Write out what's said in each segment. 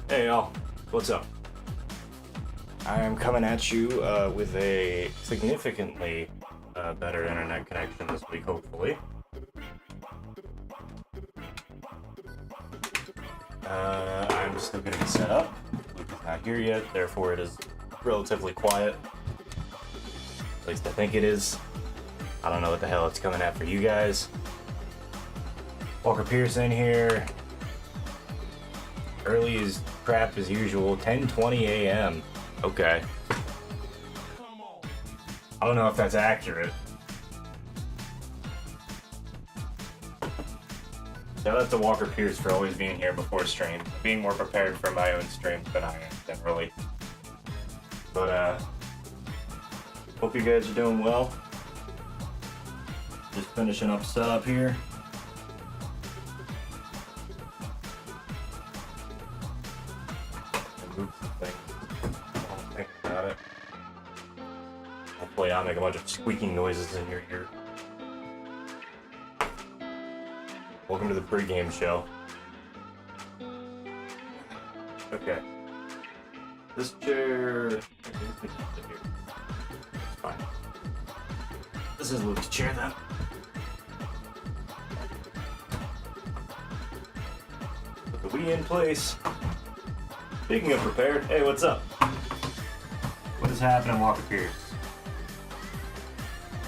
Hey y'all, what's up? I am coming at you with a significantly better internet connection this week, hopefully. I'm still getting set up. Luke is not here yet, therefore it is relatively quiet. At least I think it is. I don't know what the hell it's coming at for you guys. Walker Pierce in here. Early as crap as usual, 10:20 a.m. Okay. I don't know if that's accurate. Shout out to Walker Pierce for always being here before stream, being more prepared for my own streams than I am generally. But hope you guys are doing well. Just finishing up setup here. Hopefully I'll make a bunch of squeaking noises in your ear. Welcome to the pregame show. Okay. This chair... It's fine. This is Luke's chair then. Put the Wii in place. Speaking of prepared, hey, what's up? What is happening, Walker Pierce?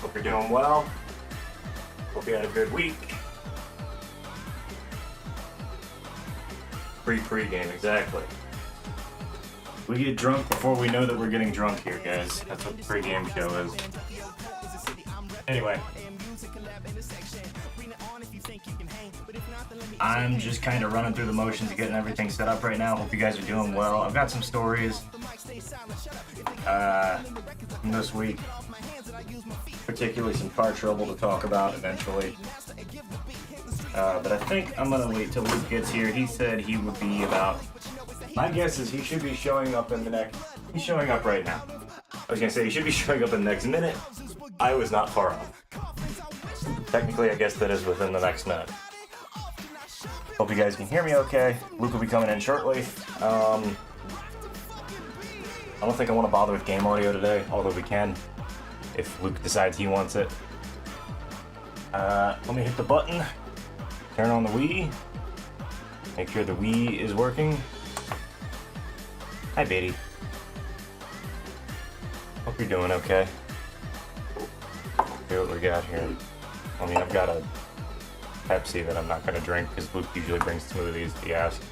Hope you're doing well. Hope you had a good week. Pre-game, exactly. We get drunk before we know that we're getting drunk here, guys. That's what the pre-game show is. Anyway. I'm just kind of running through the motions of getting everything set up right now. Hope you guys are doing well. I've got some stories from this week. Particularly some car trouble to talk about eventually. But I think I'm gonna wait till Luke gets here. He said he would be about... My guess is he should be showing up in the next... He's showing up right now. I was gonna say he should be showing up in the next minute. I was not far off. Technically, I guess that is within the next minute. Hope you guys can hear me okay. Luke will be coming in shortly. I don't think I want to bother with game audio today, although we can, if Luke decides he wants it. Let me hit the button. Turn on the Wii. Make sure the Wii is working. Hi, Betty. Hope you're doing okay. See what we got here. I mean, I've got a Pepsi that I'm not going to drink because Luke usually brings smoothies, he asked.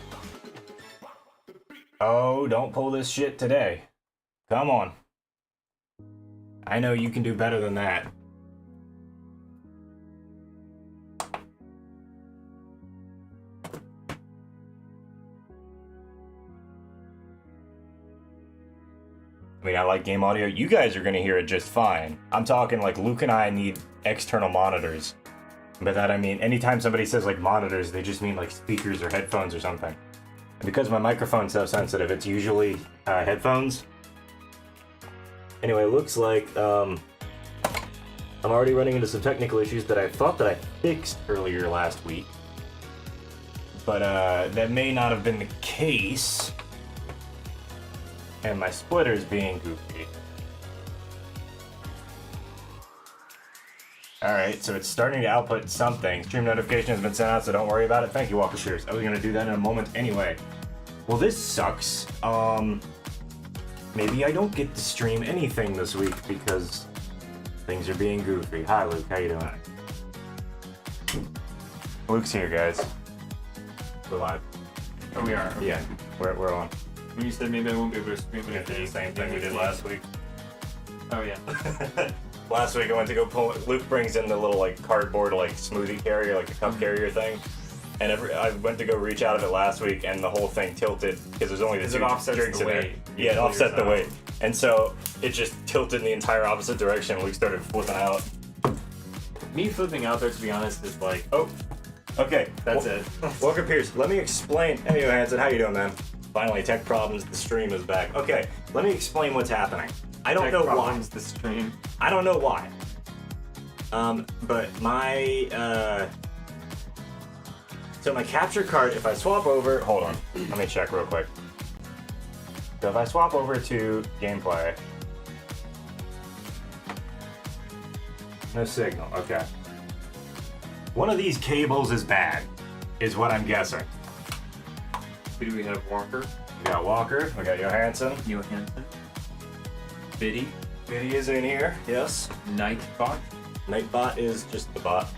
Oh, don't pull this shit today. Come on. I know you can do better than that. I mean, I like game audio. You guys are going to hear it just fine. I'm talking like Luke and I need external monitors. By that I mean, anytime somebody says like monitors, they just mean like speakers or headphones or something. And because my microphone's so sensitive, it's usually headphones. Anyway, it looks like I'm already running into some technical issues that I thought that I fixed earlier last week. But that may not have been the case. And my splitter's being goofy. Alright, so it's starting to output something. Stream notification has been sent out, so don't worry about it. Thank you, Walker Shears. I was gonna do that in a moment anyway. Well, this sucks. Maybe I don't get to stream anything this week because things are being goofy. Hi, Luke. How you doing? Luke's here, guys. We're live. Oh, we are. Yeah, we're on. When you said maybe I won't be able to stream We're gonna do the same thing we did last week. Oh, yeah. Last week I went to go pull. Luke brings in the little like cardboard like smoothie carrier, like the cup carrier thing. And I went to go reach out of it last week, and the whole thing tilted because there's only the two drinks in there. Yeah, it offset the weight, and so it just tilted in the entire opposite direction. And Luke started flipping out. Me flipping out there, to be honest, is like, Oh, okay, that's it. Walker Pierce, let me explain. Hey, Johansson, how you doing, man? Finally, tech problems. The stream is back. Okay, let me explain what's happening. I don't know why. The stream. I don't know why. But my So my capture card, if I swap over, hold on, let me check real quick. So if I swap over to gameplay, no signal, okay. One of these cables is bad, is what I'm guessing. Who do we have? Walker, We got Walker, we got Johansson. Johansson, Biddy, Biddy is in here, yes. Nightbot. Nightbot is just the bot.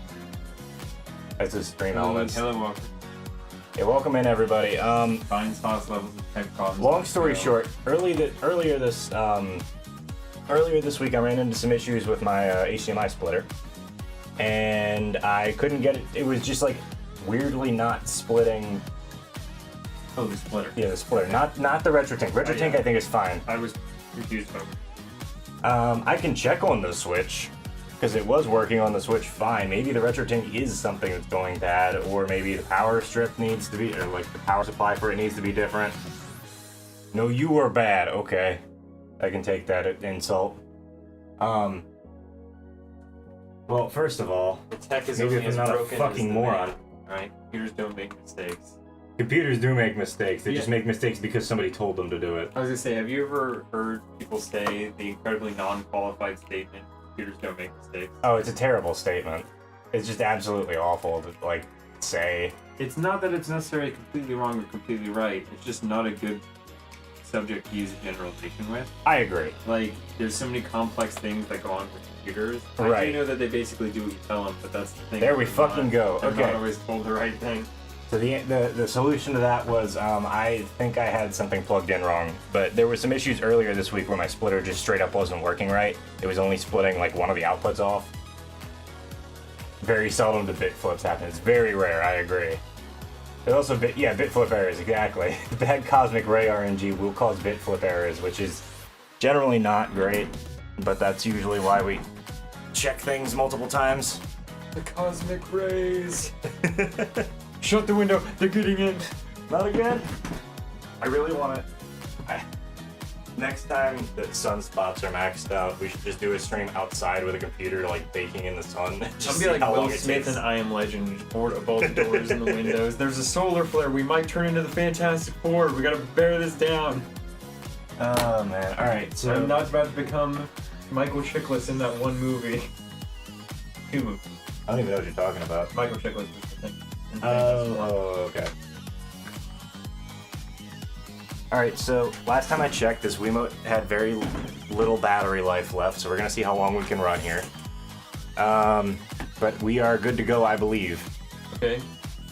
That's his stream elements. Hello, Walker. Hey, welcome in everybody. Find sauce levels of tech problems. Long story short, earlier this week I ran into some issues with my HDMI splitter, and I couldn't get it. It was just like weirdly not splitting. Oh, the splitter. Yeah, the splitter, not the RetroTink. RetroTink I think is fine. I was confused about it. I can check on the Switch because it was working on the Switch fine. Maybe the RetroTink is something that's going bad, or maybe the power strip needs to be, or like the power supply for it needs to be different. No, you are bad. Okay, I can take that insult. Well, first of all, The tech is maybe only if as I'm not a broken fucking as the moron. man. Alright, computers don't make mistakes. Computers do make mistakes. They Yeah. just make mistakes because somebody told them to do it. I was gonna say, have you ever heard people say the incredibly non-qualified statement, computers don't make mistakes? Oh, it's a terrible statement. It's just absolutely awful to like say. It's not that it's necessarily completely wrong or completely right, it's just not a good subject to use a generalization with. I agree. Like, there's so many complex things that go on with computers. I Right. do know that they basically do what you tell them, but that's the thing. There we They're fucking not- go. They're Okay. not always told the right thing. So the solution to that was I think I had something plugged in wrong, but there were some issues earlier this week where my splitter just straight up wasn't working right. It was only splitting like one of the outputs off. Very seldom do bit flips happen. It's very rare. I agree. There's also bit flip errors, exactly. Bad cosmic ray RNG will cause bit flip errors, which is generally not great, but that's usually why we check things multiple times. The cosmic rays! Shut the window, they're getting in! Not again. I really want to. Next time that sunspots are maxed out, we should just do a stream outside with a computer, like baking in the sun. Just I'm see gonna be how like long Will it Smith takes. and I Am Legend, just board above the doors and the windows. There's a solar flare, we might turn into the Fantastic Four, we gotta bear this down. Oh man! All right, so I'm not about to become Michael Chiklis in that one movie. 2 movies. I don't even know what you're talking about. Michael Chiklis is the thing. Oh, okay. All right, so last time I checked, this Wiimote had very little battery life left, so we're gonna see how long we can run here. But we are good to go, I believe. Okay.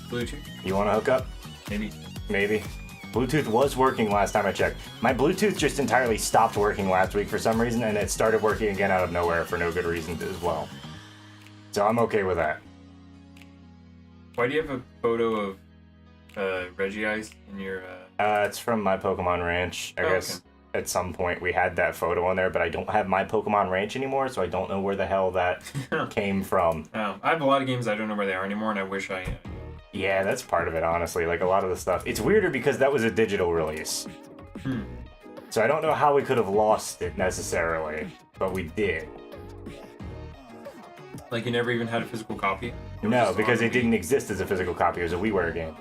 Bluetooth? You want to hook up? Maybe. Maybe. Bluetooth was working last time I checked. My Bluetooth just entirely stopped working last week for some reason, and it started working again out of nowhere for no good reason as well. So I'm okay with that. Why do you have a photo of Reggie Ice in your It's from my Pokemon Ranch. I guess at some point we had that photo on there, but I don't have my Pokemon Ranch anymore, so I don't know where the hell that came from. I have a lot of games I don't know where they are anymore, and I wish I... Yeah, that's part of it, honestly. Like, a lot of the stuff. It's weirder because that was a digital release. So I don't know how we could have lost it, necessarily, but we did. Like, you never even had a physical copy? It was No, just because on it Wii. didn't exist as a physical copy. It was a WiiWare game.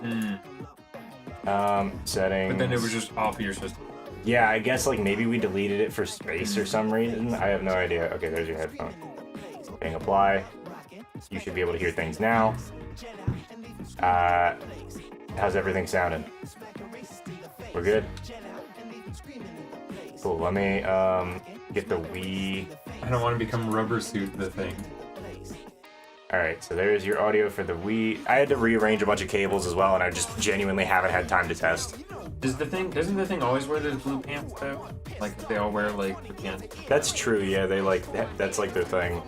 Settings. But then it was just off of your system. Yeah, I guess, like, maybe we deleted it for space or some reason. I have no idea. Okay, there's your headphone. Hitting apply. You should be able to hear things now. How's everything sounding? We're good? Cool, let me, get the Wii. I don't want to become Rubber Suit the thing. Alright, so there's your audio for the Wii. I had to rearrange a bunch of cables as well, and I just genuinely haven't had time to test. Doesn't the thing always wear those blue pants though? Like they all wear like the pants. That's true, yeah, they like, that's like their thing.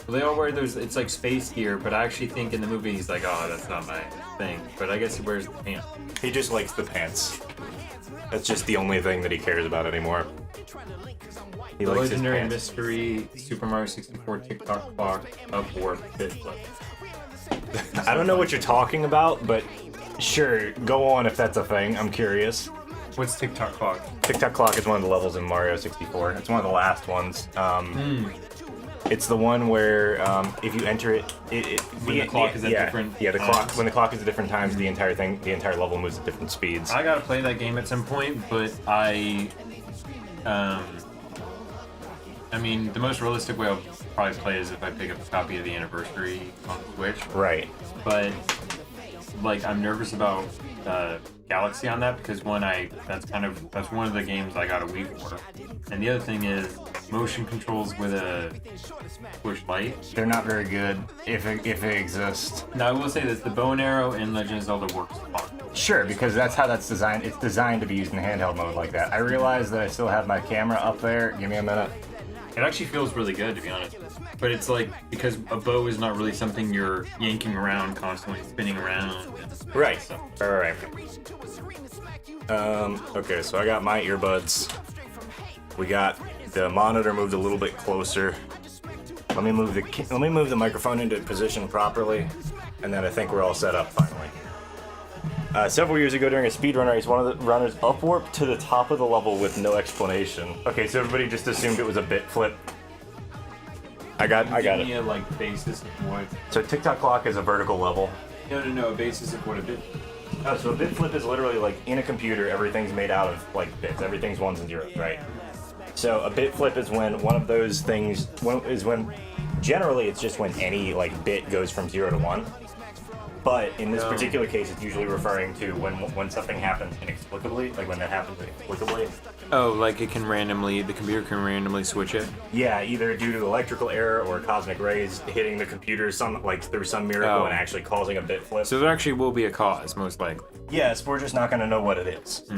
Well, they all wear those. It's like space gear, but I actually think in the movie he's like, oh, that's not my thing. But I guess he wears the pants. He just likes the pants. That's just the only thing that he cares about anymore. He The likes his legendary pants. mystery Super Mario 64 TikTok clock up warp fit flip. I don't know what you're talking about, but sure, go on if that's a thing. I'm curious. What's TikTok clock? TikTok clock is one of the levels in Mario 64. It's one of the last ones. It's the one where if you enter it, When the clock is at different the times. clock when the clock is at different times, the entire level moves at different speeds. I gotta play that game at some point, but I mean, the most realistic way I'll probably play is if I pick up a copy of the Anniversary on Switch. Right. But like, I'm nervous about Galaxy on that because that's one of the games I got a Wii for, and the other thing is motion controls with a Switch Lite. They're not very good if they exist. Now I will say this: the bow and arrow in Legend of Zelda works fine. Sure, because that's how that's designed. It's designed to be used in handheld mode like that. I realize that I still have my camera up there. Give me a minute. It actually feels really good, to be honest. But it's like, because a bow is not really something you're yanking around constantly, spinning around. Right. So, Alright. Okay, so I got my earbuds. We got the monitor moved a little bit closer. Let me move the microphone into position properly, and then I think we're all set up finally. Several years ago during a speedrun race, one of the runners upwarped to the top of the level with no explanation. Okay, so everybody just assumed it was a bit flip. I got give me it. a, like, basis of what... So TikTok clock is a vertical level. No, a basis of what a bit... Oh, so a bit flip is literally like in a computer, everything's made out of like bits. Everything's ones and zeros, right? So a bit flip is when one of those things generally it's just when any like bit goes from 0 to 1. But in this particular case, it's usually referring to when something happens inexplicably, like when that happens inexplicably. Oh, like the computer can randomly switch it? Yeah, either due to electrical error or cosmic rays hitting the computer through some miracle and actually causing a bit flip. So there actually will be a cause, most likely. Yes, we're just not going to know what it is.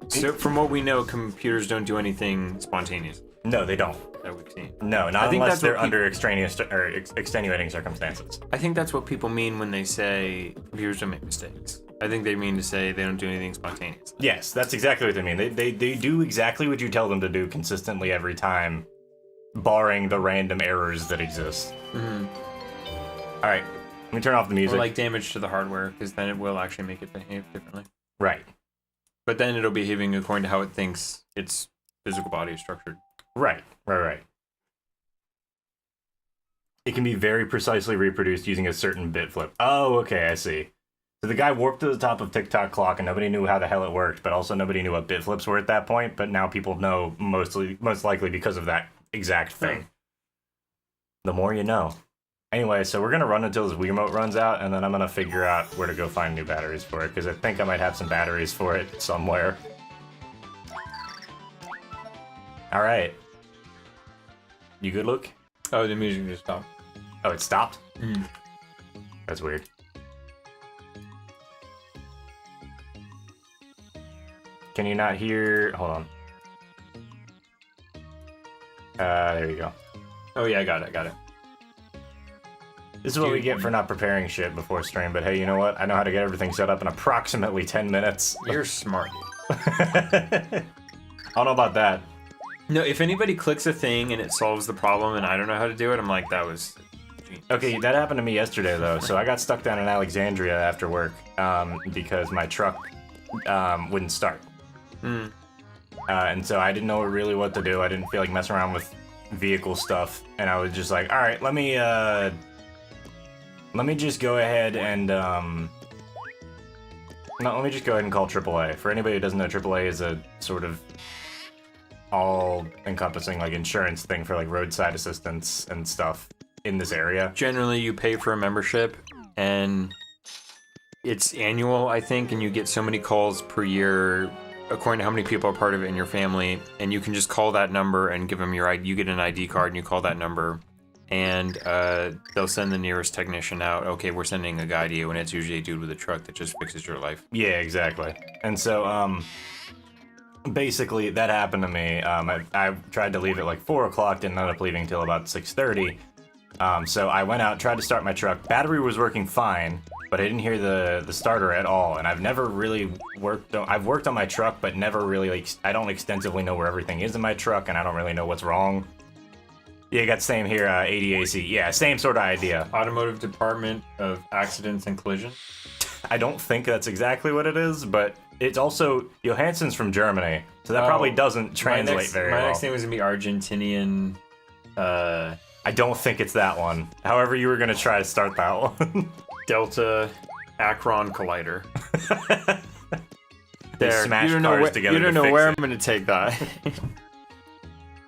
So from what we know, computers don't do anything spontaneous No, they don't. that we've seen. No, not think unless that's they're what under extraneous or extenuating circumstances. I think that's what people mean when they say computers don't make mistakes. I think they mean to say they don't do anything spontaneous. Yes, that's exactly what they mean. They do exactly what you tell them to do consistently every time, barring the random errors that exist. Mm-hmm. All right, let me turn off the music. Or like damage to the hardware, because then it will actually make it behave differently. Right. But then it'll be behaving according to how it thinks its physical body is structured. Right. It can be very precisely reproduced using a certain bit flip. Oh, okay, I see. So the guy warped to the top of TikTok clock and nobody knew how the hell it worked, but also nobody knew what bit flips were at that point, but now people know most likely because of that exact thing. The more you know. Anyway, so we're going to run until this Wiimote runs out, and then I'm going to figure out where to go find new batteries for it, because I think I might have some batteries for it somewhere. Alright. You good, Luke? Oh, the music just stopped. Oh, it stopped? Mm. That's weird. Can you not hear... Hold on. There you go. Oh yeah, I got it. This is what we get for not preparing shit before stream, but hey, you know what? I know how to get everything set up in approximately 10 minutes. You're smart. I don't know about that. No, if anybody clicks a thing and it solves the problem and I don't know how to do it, I'm like, that was genius. Okay, that happened to me yesterday, though. So I got stuck down in Alexandria after work because my truck wouldn't start. And so I didn't know really what to do. I didn't feel like messing around with vehicle stuff. And I was just like, all right, let me just go ahead and let me just go ahead and call AAA. For anybody who doesn't know, AAA is a sort of all-encompassing like insurance thing for like roadside assistance and stuff in this area. Generally, you pay for a membership, and it's annual, I think, and you get so many calls per year according to how many people are part of it in your family, and you can just call that number and give them your ID. You get an ID card, and you call that number, and they'll send the nearest technician out. Okay, we're sending a guy to you, and it's usually a dude with a truck that just fixes your life. Yeah, exactly. And so, basically, that happened to me. I tried to leave at like 4 o'clock, didn't end up leaving till about 6:30. So I went out, tried to start my truck. Battery was working fine, but I didn't hear the starter at all. And I've never really I've worked on my truck, but never really, like, I don't extensively know where everything is in my truck, and I don't really know what's wrong. Yeah, you got the same here, ADAC. Yeah, same sort of idea. Automotive Department of Accidents and Collision. I don't think that's exactly what it is, but it's also Johansson's from Germany, so that probably doesn't translate very well. My next name was gonna be Argentinian I don't think it's that one. However, you were gonna try to start that one. Delta Akron Collider. They There. smash You don't know, cars where, together you don't to know fix where it. I'm going to take that.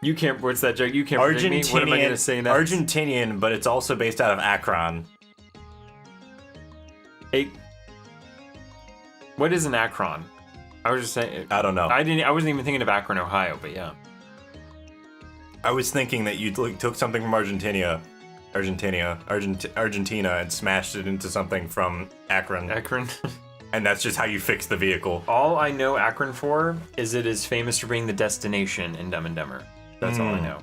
You can't. What's that joke? You can't predict me. What am I going to say next? Argentinian, but it's also based out of Akron. Hey, what is an Akron? I was just saying. I don't know. I wasn't even thinking of Akron, Ohio, but yeah. I was thinking that you took something from Argentina, and smashed it into something from Akron, Akron. and that's just how you fix the vehicle. All I know Akron for is it is famous for being the destination in Dumb and Dumber. That's all I know.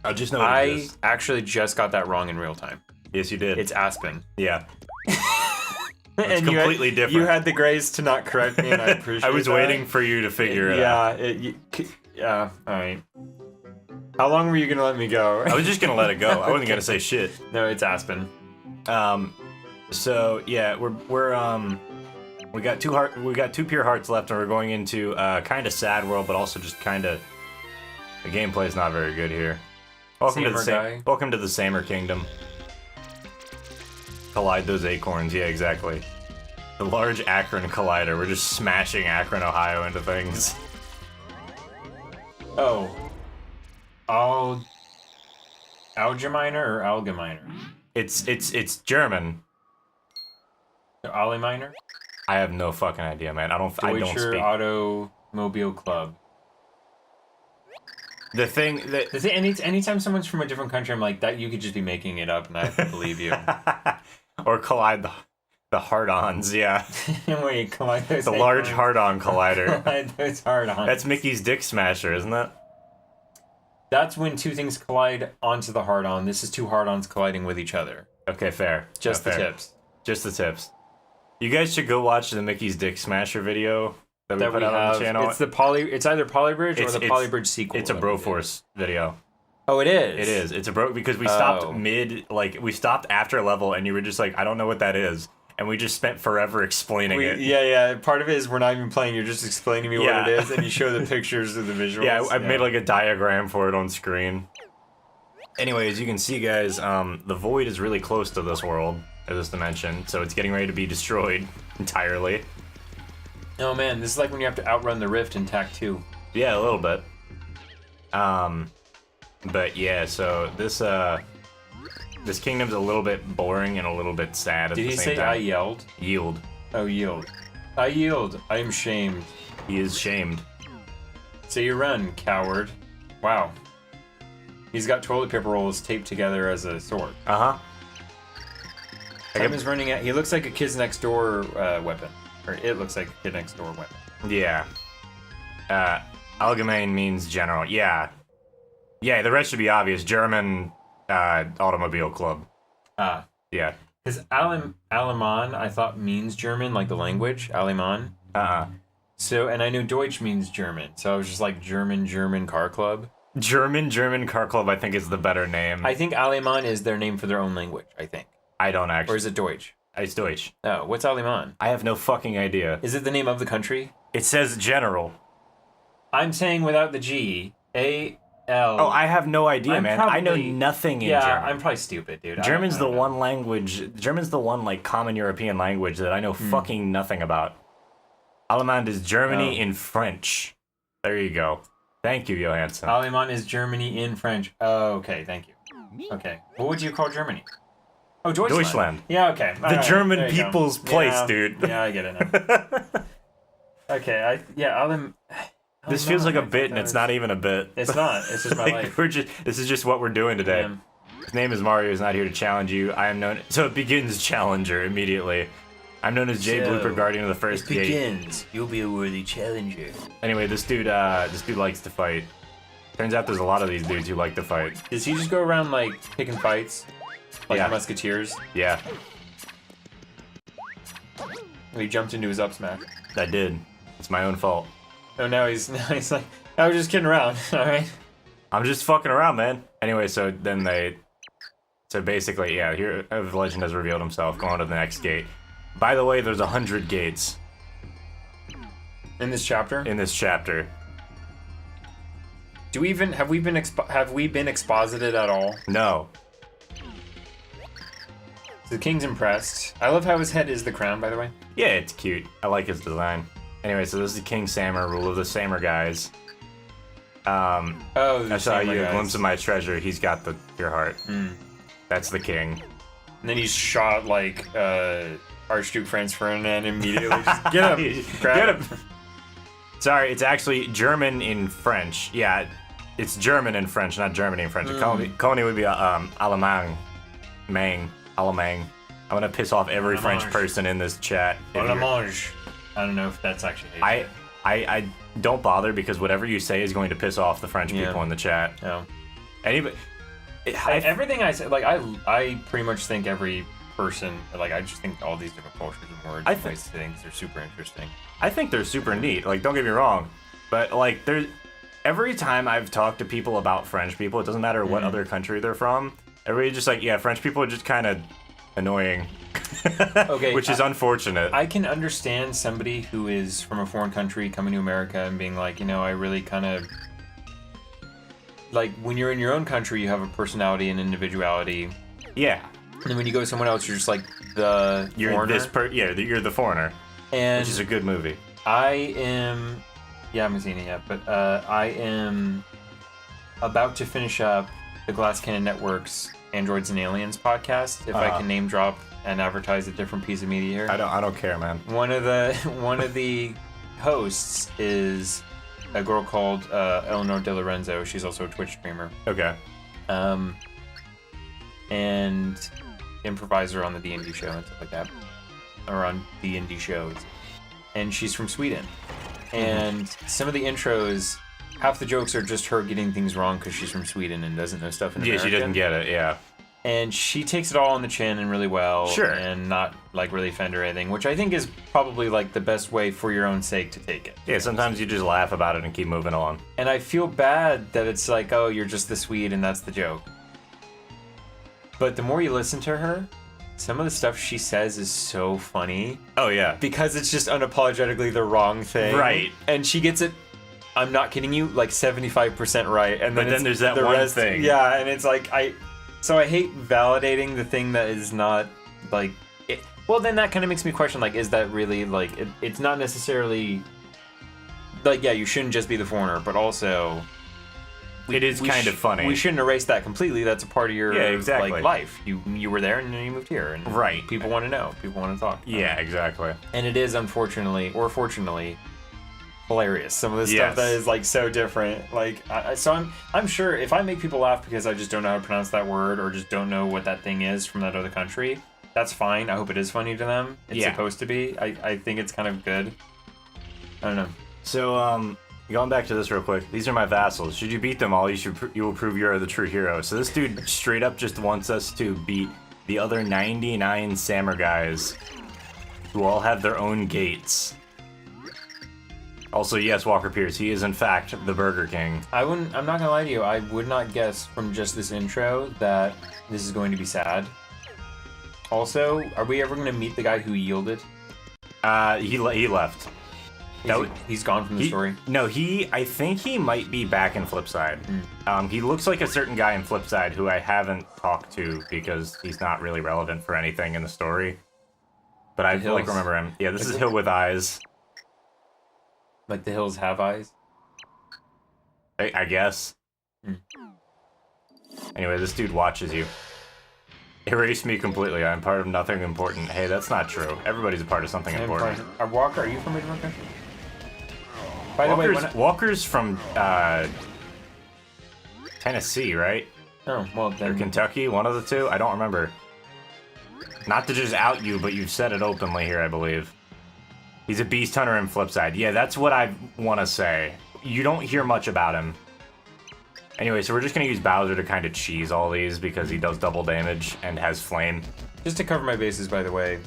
I just know it I exists. actually just got that wrong in real time. Yes, you did. It's Aspen. Yeah. And completely different. You had the grace to not correct me, and I appreciate I was that. waiting for you to figure it out. Yeah, all right. How long were you gonna let me go? I was just gonna let it go. I wasn't gonna say shit. No, it's Aspen. So yeah, we got two pure hearts left, and we're going into kind of sad world, but also just kind of the gameplay is not very good here. Welcome to the Samer Kingdom. Collide those acorns. Yeah, exactly. The large Akron Collider. We're just smashing Akron, Ohio into things. Oh. Algeminer or Algeminer? It's German. Aleminer? I have no fucking idea, man. I don't Deutscher speak. Automobile Club. The thing that Anytime someone's from a different country, I'm like, that you could just be making it up, and I have to believe you. or collide the hard-ons, yeah. Wait, collide those The large acorns. hard-on collider. Collide those hard-ons. That's Mickey's Dick Smasher, isn't it? That's when two things collide onto the hard-on. This is two hard-ons colliding with each other. Okay, fair. Just the fair. tips. Just the tips. You guys should go watch the Mickey's Dick Smasher video that we put out on the channel. It's either Polybridge or the Polybridge sequel. It's a Broforce video. Oh, it is? It is. It's a bro because we stopped we stopped after a level and you were just like, I don't know what that is. And we just spent forever explaining it. Yeah. Part of it is we're not even playing. You're just explaining to me what it is, and you show the pictures of the visuals. Yeah, I made like a diagram for it on screen. Anyway, as you can see, guys, the void is really close to this world, or this dimension, so it's getting ready to be destroyed entirely. Oh man, this is like when you have to outrun the rift in TAC 2. Yeah, a little bit. But yeah, so this kingdom's a little bit boring and a little bit sad at the same time. Did he say I yelled? Yield. Oh, yield. I yield. I am shamed. He is shamed. So you run, coward. Wow. He's got toilet paper rolls taped together as a sword. Uh-huh. Time is running out. He looks like a Kids Next Door weapon. Or it looks like a Kid Next Door weapon. Yeah. Allgemein means general. Yeah. Yeah, the rest should be obvious. German automobile club. Ah. Yeah. Because Alemann, I thought, means German, like the language. Alemann. So, and I knew Deutsch means German. So I was just like, German car club. German car club, I think, is the better name. I think Alemann is their name for their own language, I think. I don't actually. Or is it Deutsch? It's Deutsch. Oh, what's Alemann? I have no fucking idea. Is it the name of the country? It says general. I'm saying without the G. A-L. Oh, I have no idea, I'm man. I know nothing in German. Yeah, I'm probably stupid, dude. German's I don't the know. one language. German's the one like common European language that I know fucking nothing about. Allemande is Germany in French. There you go. Thank you, Johansson. Alemann is Germany in French. Oh, okay, thank you. Okay. What would you call Germany? Oh, Deutschland. Deutschland. Yeah, okay. The German people's place, dude. Yeah, I get it now. Okay, This feels like a bit, and it's not even a bit. It's not. It's just my life. This is just what we're doing today. Yeah. His name is Mario. He's not here to challenge you. I am known. So it begins challenger immediately. I'm known as Jay Blooper, Guardian of the First Gate. begins. You'll be a worthy challenger. Anyway, this dude likes to fight. Turns out there's a lot of these dudes who like to fight. Does he just go around like picking fights, like Yeah. the Musketeers? Yeah, He jumped into his up smash. I did. It's my own fault. Oh, now he's like, I was just kidding around. All right. I'm just fucking around, man. Anyway, so basically, yeah, here the legend has revealed himself. Going to the next gate. By the way, there's 100 gates In this chapter. in this chapter. Do we even have we been exposited at all? No. So the king's impressed. I love how his head is the crown, by the way. Yeah, it's cute. I like his design. Anyway, so this is King Samur, rule of the Samur guys. Oh, I saw you a glimpse of my treasure. He's got your heart. That's the king. And then he's shot like Archduke Franz Ferdinand immediately. Just get him! Grab him! Sorry, it's actually German in French. Yeah, it's German in French, not Germany in French. Coney would be Allemand. Allemand. I'm gonna piss off every French person in this chat. Allemand. I don't know if that's actually how you say it. I don't bother because whatever you say is going to piss off the French people in the chat. No. Anybody. Everything I say, like I pretty much think every person, like I just think all these different cultures and words and ways to things are super interesting. I think they're super neat. Like, don't get me wrong, but like every time I've talked to people about French people, it doesn't matter what other country they're from. Everybody's just like, yeah, French people are just kind of annoying. Okay, which is unfortunate. I can understand somebody who is from a foreign country coming to America and being like, I really kind of like when you're in your own country, you have a personality and individuality. Yeah. And then when you go to someone else, you're just like the foreigner. You're the foreigner. And which is a good movie. I haven't seen it yet, but I am about to finish up the Glass Cannon Network's Androids and Aliens podcast. If I can name drop and advertise a different piece of media here. I don't care, man. One of the hosts is a girl called Eleanor De Lorenzo. She's also a Twitch streamer. Okay. And improviser on the D&D show and stuff like that. Or on D&D shows. And she's from Sweden. And some of the intros, half the jokes are just her getting things wrong because she's from Sweden and doesn't know stuff in America. Yeah, she doesn't get it, yeah. And she takes it all on the chin and really well. Sure. And not like really offend or anything, which I think is probably like the best way for your own sake to take it. Yeah, sometimes you just laugh about it and keep moving on. And I feel bad that it's like, oh, you're just the Swede and that's the joke. But the more you listen to her, some of the stuff she says is so funny. Oh, yeah. Because it's just unapologetically the wrong thing. Right. And she gets it, I'm not kidding you, like 75% right. And then there's that one thing. Yeah, and it's like, So I hate validating the thing that is not, like... Well, then that kind of makes me question, like, is that really, like... It's not necessarily... Like, yeah, you shouldn't just be the foreigner, but also... It is kind of funny. We shouldn't erase that completely. That's a part of your exactly. life. You were there and then you moved here. And right. People want to know. People want to talk. Yeah, exactly. And it is, unfortunately, or fortunately, hilarious. Some of the stuff that is, like, so different. Like, so I'm sure if I make people laugh because I just don't know how to pronounce that word or just don't know what that thing is from that other country, that's fine. I hope it is funny to them. It's supposed to be. I think it's kind of good. I don't know. So, going back to this real quick, these are my vassals. Should you beat them all, you will prove you are the true hero. So this dude straight up just wants us to beat the other 99 Samur guys who all have their own gates. Also, yes, Walker Pierce, he is in fact the Burger King. I'm not gonna lie to you, I would not guess from just this intro that this is going to be sad. Also, are we ever gonna meet the guy who yielded? He left. He's gone from the story? No, I think he might be back in Flipside. He looks like a certain guy in Flipside who I haven't talked to because he's not really relevant for anything in the story. But I like remember him. Yeah, this is Hill with eyes. Like the hills have eyes? I guess. Anyway, this dude watches you. Erase me completely. I'm part of nothing important. Hey, that's not true. Everybody's a part of something important. Walker, are you from a different country? By the way, Walker's from Tennessee, right? Oh, well then... Or Kentucky, one of the two? I don't remember. Not to just out you, but you've said it openly here, I believe. He's a beast hunter in Flipside. Yeah, that's what I want to say. You don't hear much about him. Anyway, so we're just going to use Bowser to kind of cheese all these because he does double damage and has flame. Just to cover my bases, by the way,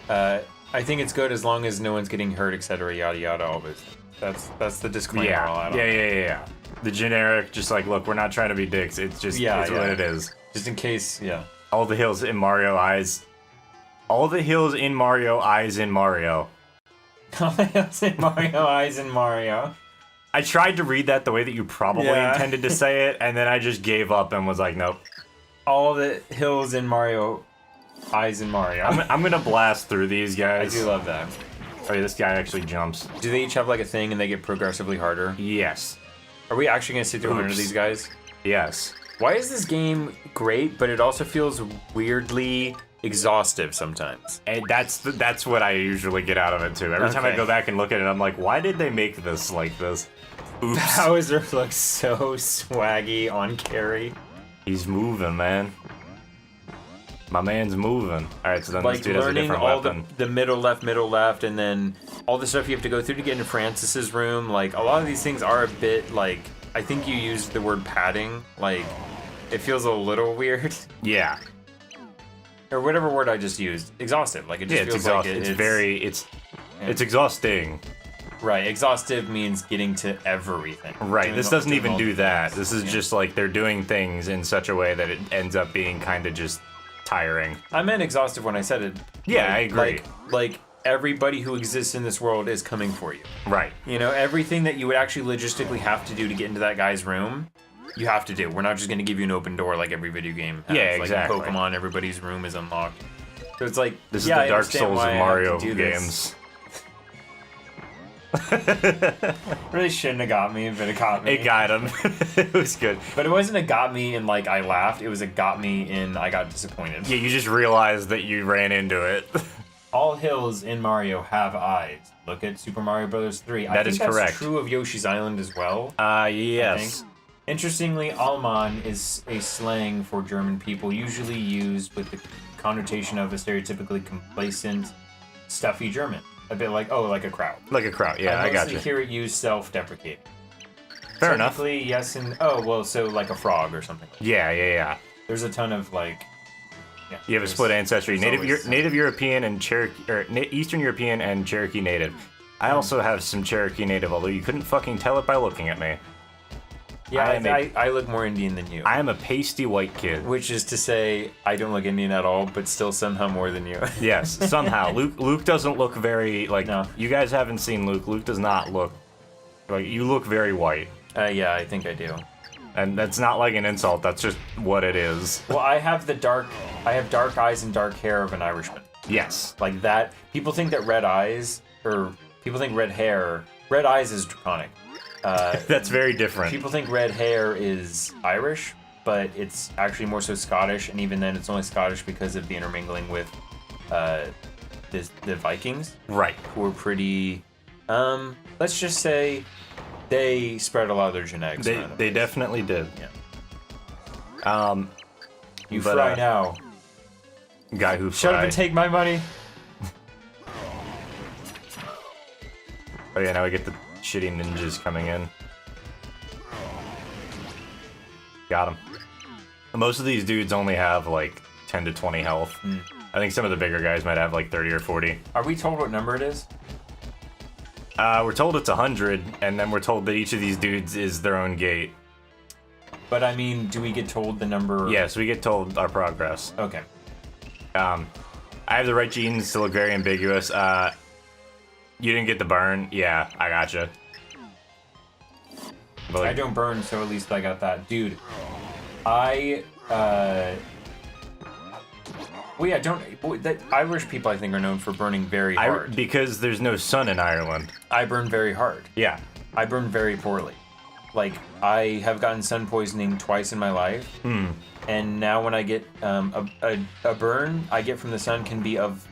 I think it's good as long as no one's getting hurt, etc., yada yada, all this. That's the disclaimer I'll add on. Yeah. The generic, just like, look, we're not trying to be dicks. It's just it's what it is. Just in case, All the hills in Mario eyes. All the hills in Mario eyes in Mario. All the hills in Mario eyes in Mario. I tried to read that the way that you probably intended to say it, and then I just gave up and was like, nope. All the hills in Mario, eyes in Mario. I'm gonna blast through these I guys. do love that. Oh, yeah, this guy actually jumps. Do they each have like a thing and they get progressively harder? Yes. Are we actually gonna sit through 100 of these guys? Yes. Why is this game great, but it also feels weirdly exhaustive sometimes? And that's what I usually get out of it too. Every time I Okay. go back and look at it, I'm like, why did they make this like this? Oops. Bowser looks so swaggy on carry. He's moving, man. My man's moving. All right, so then Like this dude has a learning different all weapon. the middle left, and then all the stuff you have to go through to get into Francis's room. Like a lot of these things are a bit like, I think you used the word padding. Like it feels a little weird, Yeah. or whatever word I just used. Exhaustive. Like it just Yeah, it's feels exhausting. like It's exhausting. right. Exhaustive means getting to everything. Right. Doing This all- doesn't doing even all do the that. things. This is Yeah. just like they're doing things in such a way that it ends up being kind of just tiring. I meant exhaustive when I said it. Yeah, Like- I agree. Like everybody who exists in this world is coming for you. Right. You know, everything that you would actually logistically have to do to get into that guy's room, you have to do. We're not just going to give you an open door like every video game has. Yeah, Like in exactly. Pokemon, everybody's room is unlocked. So it's like, This is yeah, the I Dark understand Souls why of I have Mario to do this. games. Really shouldn't have got me, but it got me. It got him. It was good. But it wasn't a got me in like I laughed. It was a got me in I got disappointed. Yeah, you just realized that you ran into it. All hills in Mario have eyes. Look at Super Mario Bros. 3. I That think is that's correct. true of Yoshi's Island as well. Yes. Interestingly, Allman is a slang for German people, usually used with the connotation of a stereotypically complacent, stuffy German. A bit like, oh, like a crowd. Like a crowd. Yeah, I got mostly you. hear it used self-deprecating. Fair enough. Technically, yes, and oh, well, so like a frog or something. Yeah. There's a ton of like. Yeah, You have a there's- split ancestry. there's Native always- Native European and Cherokee, or Eastern European and Cherokee Native. I also have some Cherokee Native, although you couldn't fucking tell it by looking at me. Yeah, I am I look more Indian than you. I am a pasty white kid. Which is to say, I don't look Indian at all, but still somehow more than you. Yes, somehow. Luke doesn't look very, like, No. you guys haven't seen Luke. Luke does not look, like, you look very white. Yeah, I think I do. And that's not like an insult, that's just what it is. Well, I have dark eyes and dark hair of an Irishman. Yes. Like that. People think that red eyes, or people think red eyes is draconic. That's very different. People think red hair is Irish, but it's actually more so Scottish, and even then it's only Scottish because of the intermingling with the Vikings, Right. who were pretty, let's just say, they spread a lot of their genetics They, around. they definitely did. Yeah. You but, fry now. Guy who Shut up fried. and take my money. Oh yeah, now we get the shitty ninjas coming in. Got him. Most of these dudes only have like 10 to 20 health. I think some of the bigger guys might have like 30 or 40. Are we told what number it is? We're told it's 100, and then we're told that each of these dudes is their own gate. But I mean, do we get told the number? Yes, we get told our progress. Okay. I have the right genes to look very ambiguous. You didn't get the burn? Yeah, I gotcha. But, I like, don't burn, so at least I got that. Dude, well, yeah, that Irish people, I think, are known for burning very hard. because there's no sun in Ireland. I burn very hard. Yeah. I burn very poorly. Like, I have gotten sun poisoning twice in my life. And now when I get a burn I get from the sun can be of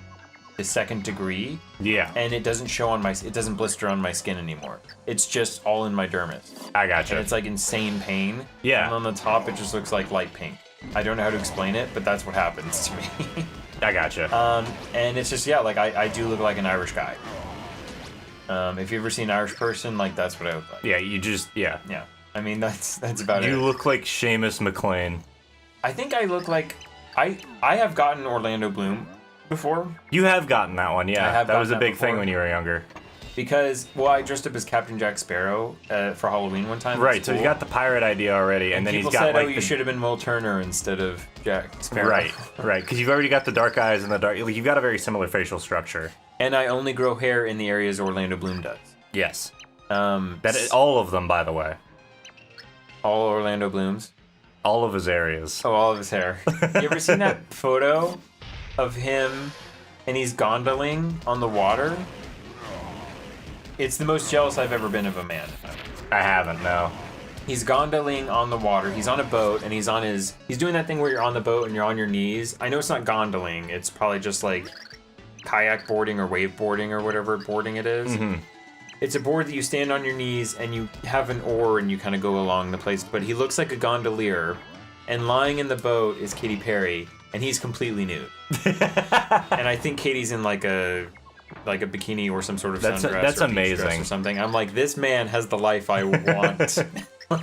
the 2nd degree, Yeah. and it doesn't show on it doesn't blister on my skin anymore. It's just all in my dermis. I gotcha. And it's like insane pain. Yeah. And on the top, it just looks like light pink. I don't know how to explain it, but that's what happens to me. I gotcha. And it's just, yeah, like I do look like an Irish guy. If you ever see an Irish person, like that's what I look like. yeah, you just, yeah. Yeah. I mean, that's about it. You look like Seamus McLean. I think I look like I have gotten Orlando Bloom before You have gotten that one, yeah. I have That was a gotten that big thing before. when you were younger. because, well, I dressed up as Captain Jack Sparrow for Halloween one time. Right, at so he's school. got the pirate idea already, and then People he's got said, like "Oh, you should have been Will Turner instead of Jack Sparrow." Right, right, because you've already got the dark eyes and the dark. Like, you've got a very similar facial structure. And I only grow hair in the areas Orlando Bloom does. Yes. All of them, by the way. All Orlando Blooms. All of his areas. Oh, all of his hair. You ever seen that photo of him and he's gondoling on the water? It's the most jealous I've ever been of a man. I haven't, no. He's gondoling on the water. He's on a boat and he's doing that thing where you're on the boat and you're on your knees. I know it's not gondoling. It's probably just like kayak boarding or wave boarding or whatever boarding it is. Mm-hmm. It's a board that you stand on your knees and you have an oar and you kind of go along the place. But he looks like a gondolier, and lying in the boat is Katy Perry, and he's completely nude. And I think Katie's in like a bikini or some sort of sundress. That's or beach dress amazing. or something. I'm like, this man has the life I want.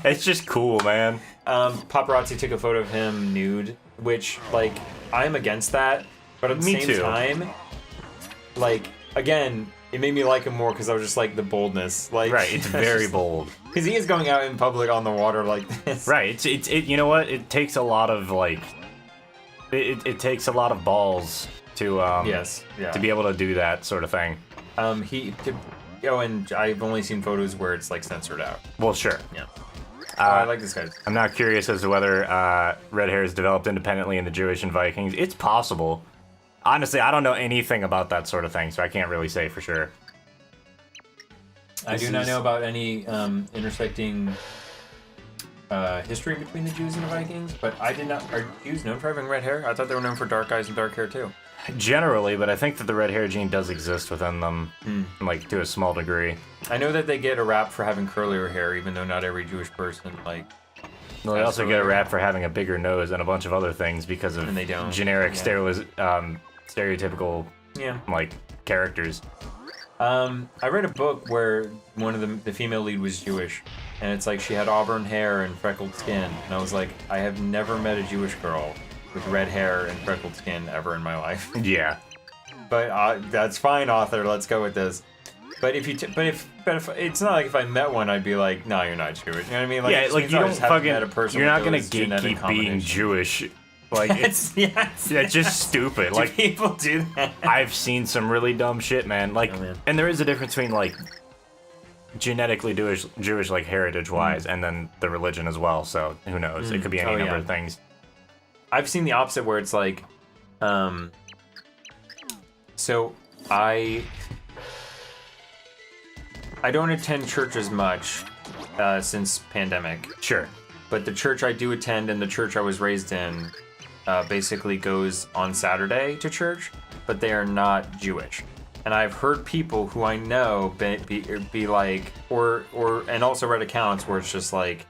It's just cool, man. Paparazzi took a photo of him nude, which like I'm against that, but at the Me same too. time, like again. It made me like him more because I was just like the boldness, like Right, it's very bold. Because he is going out in public on the water like this. Right, it's you know what? It takes a lot of like, it takes a lot of balls to Yes, yeah. to be able to do that sort of thing. And I've only seen photos where it's like censored out. Well, sure. Yeah. I like this guy. I'm not curious as to whether red hair is developed independently in the Jewish and Vikings. It's possible. Honestly, I don't know anything about that sort of thing, so I can't really say for sure. I do not know about any intersecting history between the Jews and the Vikings, but I did not. Are Jews known for having red hair? I thought they were known for dark eyes and dark hair too. Generally, but I think that the red hair gene does exist within them, like to a small degree. I know that they get a rap for having curlier hair, even though not every Jewish person like. Well, they also get a rap for having a bigger nose and a bunch of other things because of And they don't. generic Yeah. stereotypical Yeah. like characters. I read a book where one of the female lead was Jewish, and it's like she had auburn hair and freckled skin, and I was like, I have never met a Jewish girl with red hair and freckled skin ever in my life. Yeah. But that's fine, author. Let's go with this. But if it's not like if I met one, I'd be like, no, you're not Jewish. You know what I mean? Like, Yeah, it like means you I don't just haven't met a fucking. person You're with not gonna those genetic gatekeep being combinations. Jewish. Like it's Yes. that's just stupid. Do Like people do that? I've seen some really dumb shit, man. Like, Oh, man. and there is a difference between like genetically Jewish like heritage wise, and then the religion as well. So who knows? It could be any Oh, number yeah. of things. I've seen the opposite where it's like, so I don't attend church as much since pandemic, Sure. but the church I do attend and the church I was raised in basically goes on Saturday to church, but they are not Jewish. And I've heard people who I know be like, and also read accounts where it's just like,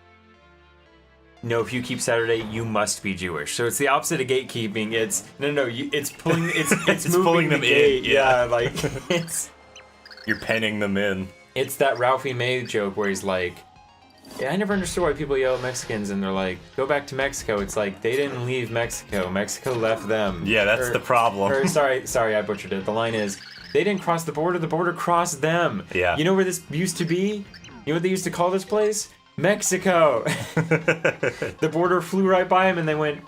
no, if you keep Saturday, you must be Jewish. So it's the opposite of gatekeeping. It's it's pulling, it's moving pulling the them in, gate. yeah. Like it's You're penning them in. that Ralphie May joke where he's like, yeah, I never understood why people yell at Mexicans and they're like, go back to Mexico. It's like they didn't leave Mexico. Mexico left them. Yeah, that's the problem. Or, sorry, I butchered it. The line is, they didn't cross the border crossed them. Yeah. You know where this used to be? You know what they used to call this place? Mexico. The border flew right by them and they went,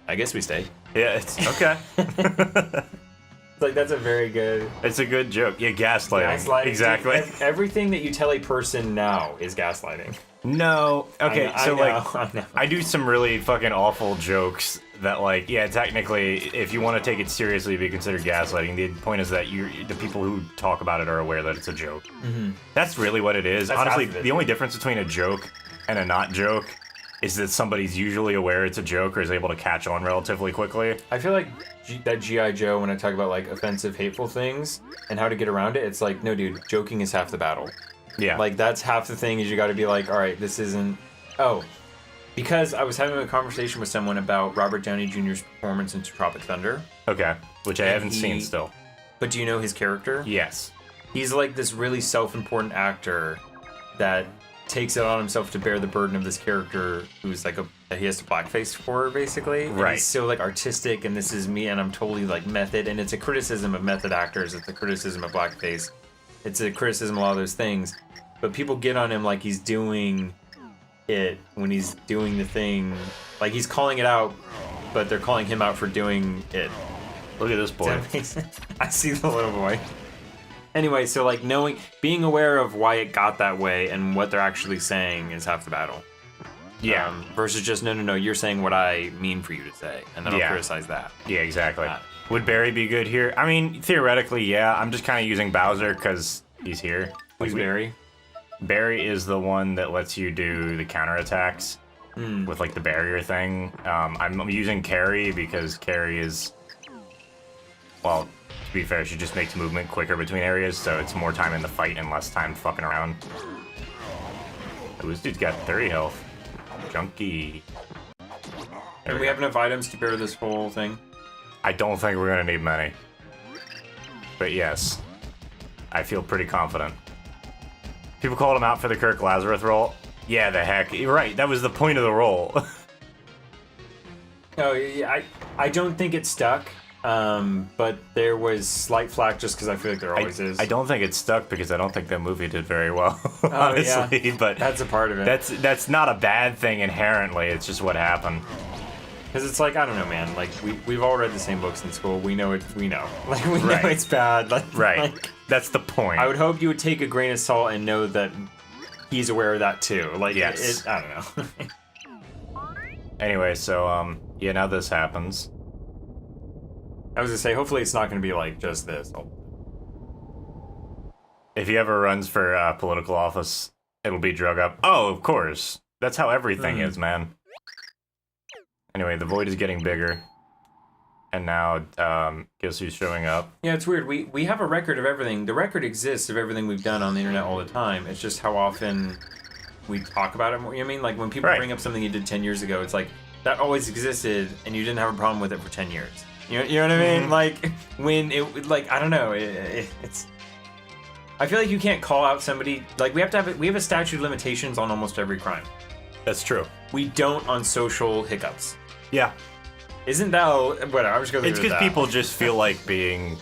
I guess we stay. Yeah, it's okay. It's like, that's a very good... It's a good joke. Yeah, gaslighting. Gaslighting. Exactly. Everything that you tell a person now is gaslighting. No. Okay, I so know, like I know. I do some really fucking awful jokes that like, yeah, technically if you want to take it seriously, it'd be considered gaslighting. The point is that the people who talk about it are aware that it's a joke. Mm-hmm. That's really what it is. That's Honestly, half of it. the only difference between a joke and a not joke is that somebody's usually aware it's a joke or is able to catch on relatively quickly. I feel like that G.I. Joe, when I talk about like offensive, hateful things and how to get around it, it's like, no, dude, joking is half the battle. Yeah. Like, that's half the thing is you got to be like, all right, this isn't... Oh, because I was having a conversation with someone about Robert Downey Jr.'s performance in Tropic Thunder. Okay. Which I And haven't seen still. But do you know his character? Yes. He's like this really self-important actor that takes it on himself to bear the burden of this character who's like that he has to blackface for, basically. And Right. he's so like artistic, and this is me, and I'm totally like method, and it's a criticism of method actors. It's a criticism of blackface. It's a criticism of all those things. But people get on him like he's doing it when he's doing the thing. Like he's calling it out, but they're calling him out for doing it. Look at this Does boy. that make sense? I see the little boy. Anyway, so like being aware of why it got that way and what they're actually saying is half the battle. Yeah. Versus just no, you're saying what I mean for you to say, and then I'll criticize that. Yeah, exactly. Would Barry be good here? I mean, theoretically, yeah. I'm just kind of using Bowser because he's here. Who's Barry? Barry is the one that lets you do the counterattacks with like the barrier thing. I'm using Carrie because Carrie is, well, to be fair, she just makes movement quicker between areas, so it's more time in the fight and less time fucking around. Oh, this dude's got 30 health. Junkie. And we have enough items to bear this whole thing? I don't think we're gonna need many. But yes, I feel pretty confident. People called him out for the Kirk Lazarus roll. Yeah, the heck. You're right, that was the point of the roll. Oh, yeah, I don't think it stuck, but there was slight flack just because I feel like there always is. I don't think it stuck because I don't think that movie did very well, honestly. Yeah. But that's a part of it. That's not a bad thing inherently. It's just what happened. Because it's like, I don't know, man. Like, we've all read the same books in school. We know it. We know. Like, we know it's bad. Like, right. Like, that's the point. I would hope you would take a grain of salt and know that he's aware of that too. Like, yes. I don't know. Anyway, so, yeah, now this happens. I was gonna say, hopefully it's not gonna be like just this. If he ever runs for political office, it'll be drug up. Oh, of course. That's how everything is, man. Anyway, the void is getting bigger. And now, guess who's showing up? Yeah, it's weird. We have a record of everything. The record exists of everything we've done on the internet all the time. It's just how often we talk about it more. You know what I mean? Like, when people bring up something you did 10 years ago, it's like, that always existed, and you didn't have a problem with it for 10 years. You know what I mean? Like, when it, like, I don't know, it's... I feel like you can't call out somebody... Like, we have a statute of limitations on almost every crime. That's true. We don't on social hiccups. Yeah. Isn't that... Whatever, I'm just gonna leave It's it at because that. people just feel like being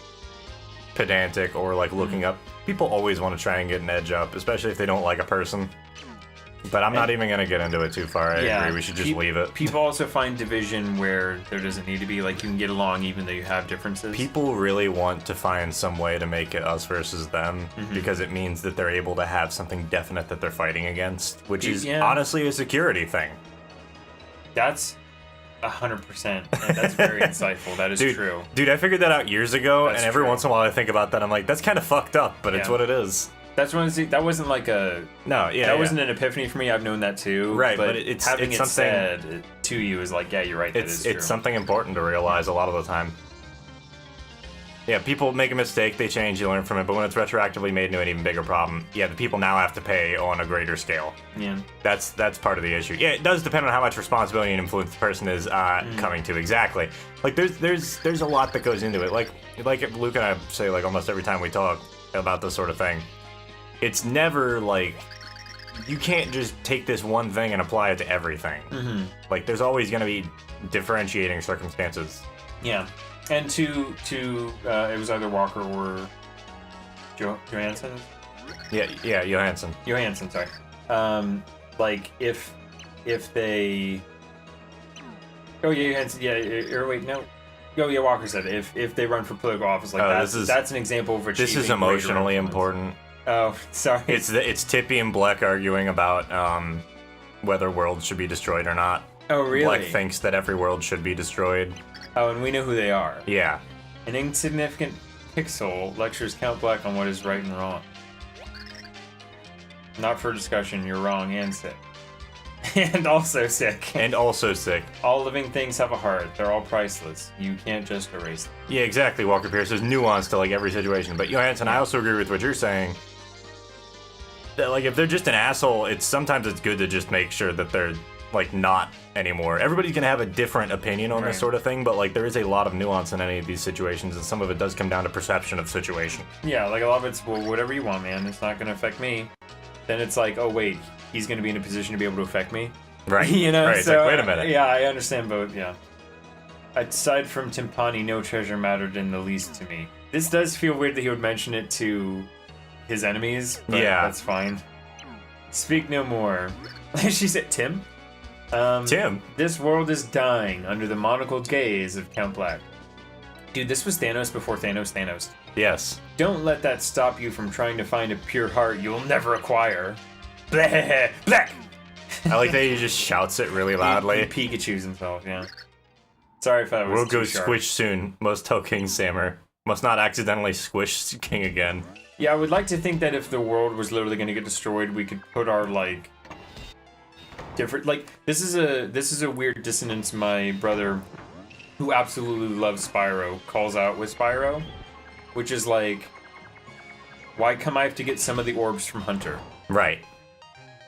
pedantic or, like, looking up. People always want to try and get an edge up, especially if they don't like a person. But I'm not even going to get into it too far. I agree. We should just leave it. People also find division where there doesn't need to be. Like, you can get along even though you have differences. People really want to find some way to make it us versus them because it means that they're able to have something definite that they're fighting against, which is honestly a security thing. That's 100%. That's very insightful. That is true. Dude, I figured that out years ago, and every true. once in a while I think about that. I'm like, that's kind of fucked up, but it's what it is. That's one. That wasn't like a. No, yeah. That wasn't an epiphany for me. I've known that too. Right, but it's having something said to you is like, yeah, you're right. It's something important to realize a lot of the time. Yeah, people make a mistake, they change, you learn from it, but when it's retroactively made into an even bigger problem, yeah, the people now have to pay on a greater scale. Yeah. That's part of the issue. Yeah, it does depend on how much responsibility and influence the person is coming to. Exactly. Like there's a lot that goes into it. Like Luke and I say like almost every time we talk about this sort of thing. It's never like you can't just take this one thing and apply it to everything. Like there's always going to be differentiating circumstances. Yeah. And to it was either Walker or Johansson? Yeah, Johansson. Johansson, sorry. Like if they... Oh, yeah, Johansson, yeah, or wait, no. Oh, yeah, Walker said it. If they run for political office, like that's an example of achieving. This is emotionally important. Oh, sorry. It's Tippy and Bleck arguing about whether worlds should be destroyed or not. Oh, really? Bleck thinks that every world should be destroyed. Oh, and we know who they are. Yeah. An insignificant pixel lectures Count Bleck on what is right and wrong. Not for discussion, you're wrong and sick. And also sick. And also sick. All living things have a heart. They're all priceless. You can't just erase them. Yeah, exactly, Walker Pierce. There's nuance to like every situation. But Johansson, I also agree with what you're saying. That, like, if they're just an asshole, sometimes it's good to just make sure that they're like not anymore. Everybody's gonna have a different opinion on this sort of thing, but like there is a lot of nuance in any of these situations, and some of it does come down to perception of situation. Yeah, like a lot of it's, well, whatever you want, man. It's not gonna affect me. Then it's like, oh wait, he's gonna be in a position to be able to affect me. Right. You know. Right. It's So like, wait a minute. Yeah, I understand both. Yeah. Aside from Timpani, no treasure mattered in the least to me. This does feel weird that he would mention it to his enemies. But that's fine. Speak no more. She said, Tim. Tim. This world is dying under the monocled gaze of Count Bleck. Dude, this was Thanos before Thanos. Yes. Don't let that stop you from trying to find a pure heart you'll never acquire. Bleh, bleh. I like that he just shouts it really loudly. He Pikachu's himself, yeah. Sorry if I was We'll too go sharp. squish soon. Must tell King Sammer. Must not accidentally squish King again. Yeah, I would like to think that if the world was literally going to get destroyed, we could put our, like, different... Like, this is a weird dissonance my brother, who absolutely loves Spyro, calls out with Spyro, which is like, why come I have to get some of the orbs from Hunter? Right.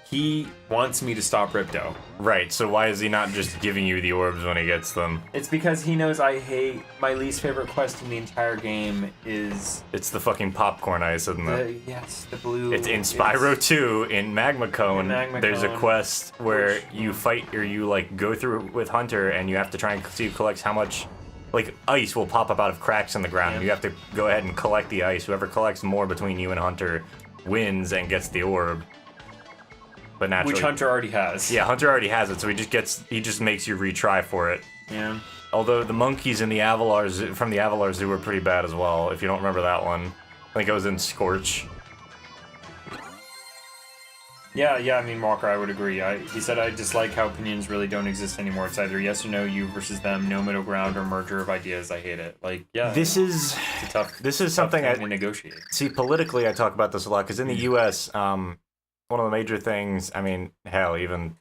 He wants me to stop Ripto. Right, so why is he not just giving you the orbs when he gets them? It's because he knows I hate... My least favorite quest in the entire game is... It's the fucking popcorn ice, isn't it? Yes, the blue... It's in Spyro 2, in Magma Cone, there's a Cone. quest where you fight, or you, like, go through with Hunter, and you have to try and see who collects how much... Like, ice will pop up out of cracks in the ground, and you have to go ahead and collect the ice. Whoever collects more between you and Hunter wins and gets the orb. But naturally... Which Hunter already has. Yeah, Hunter already has it, so he just makes you retry for it. Yeah. Although the monkeys in the Avalars, from the Avalars Zoo were pretty bad as well, if you don't remember that one. I think it was in Scorch. Yeah, I mean, Walker, I would agree. He said, I dislike how opinions really don't exist anymore. It's either yes or no, you versus them, no middle ground or merger of ideas. I hate it. Like, yeah. This is something to negotiate. See, politically, I talk about this a lot, because in the U.S., one of the major things, I mean, hell, even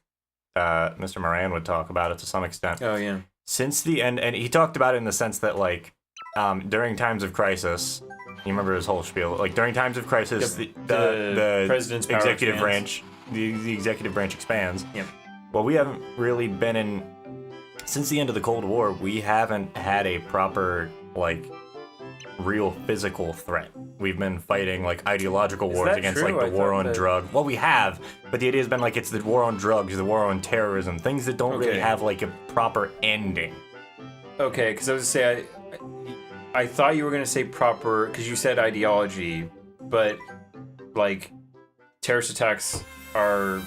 Mr. Moran would talk about it to some extent. Oh, yeah. Since the end, and he talked about it in the sense that, like, during times of crisis, you remember his whole spiel, like, during times of crisis, the the president's power executive expands. branch, the executive branch expands. Yep. Well, we haven't really been in, since the end of the Cold War, we haven't had a proper, like, real physical threat. We've been fighting, like, ideological wars that against, true? like, the I war thought on that- drugs. Well, we have, but the idea has been, like, it's the war on drugs, the war on terrorism, things that don't really Okay. have, like, a proper ending. Okay, because I was going to say, I thought you were going to say proper, because you said ideology, but, like, terrorist attacks are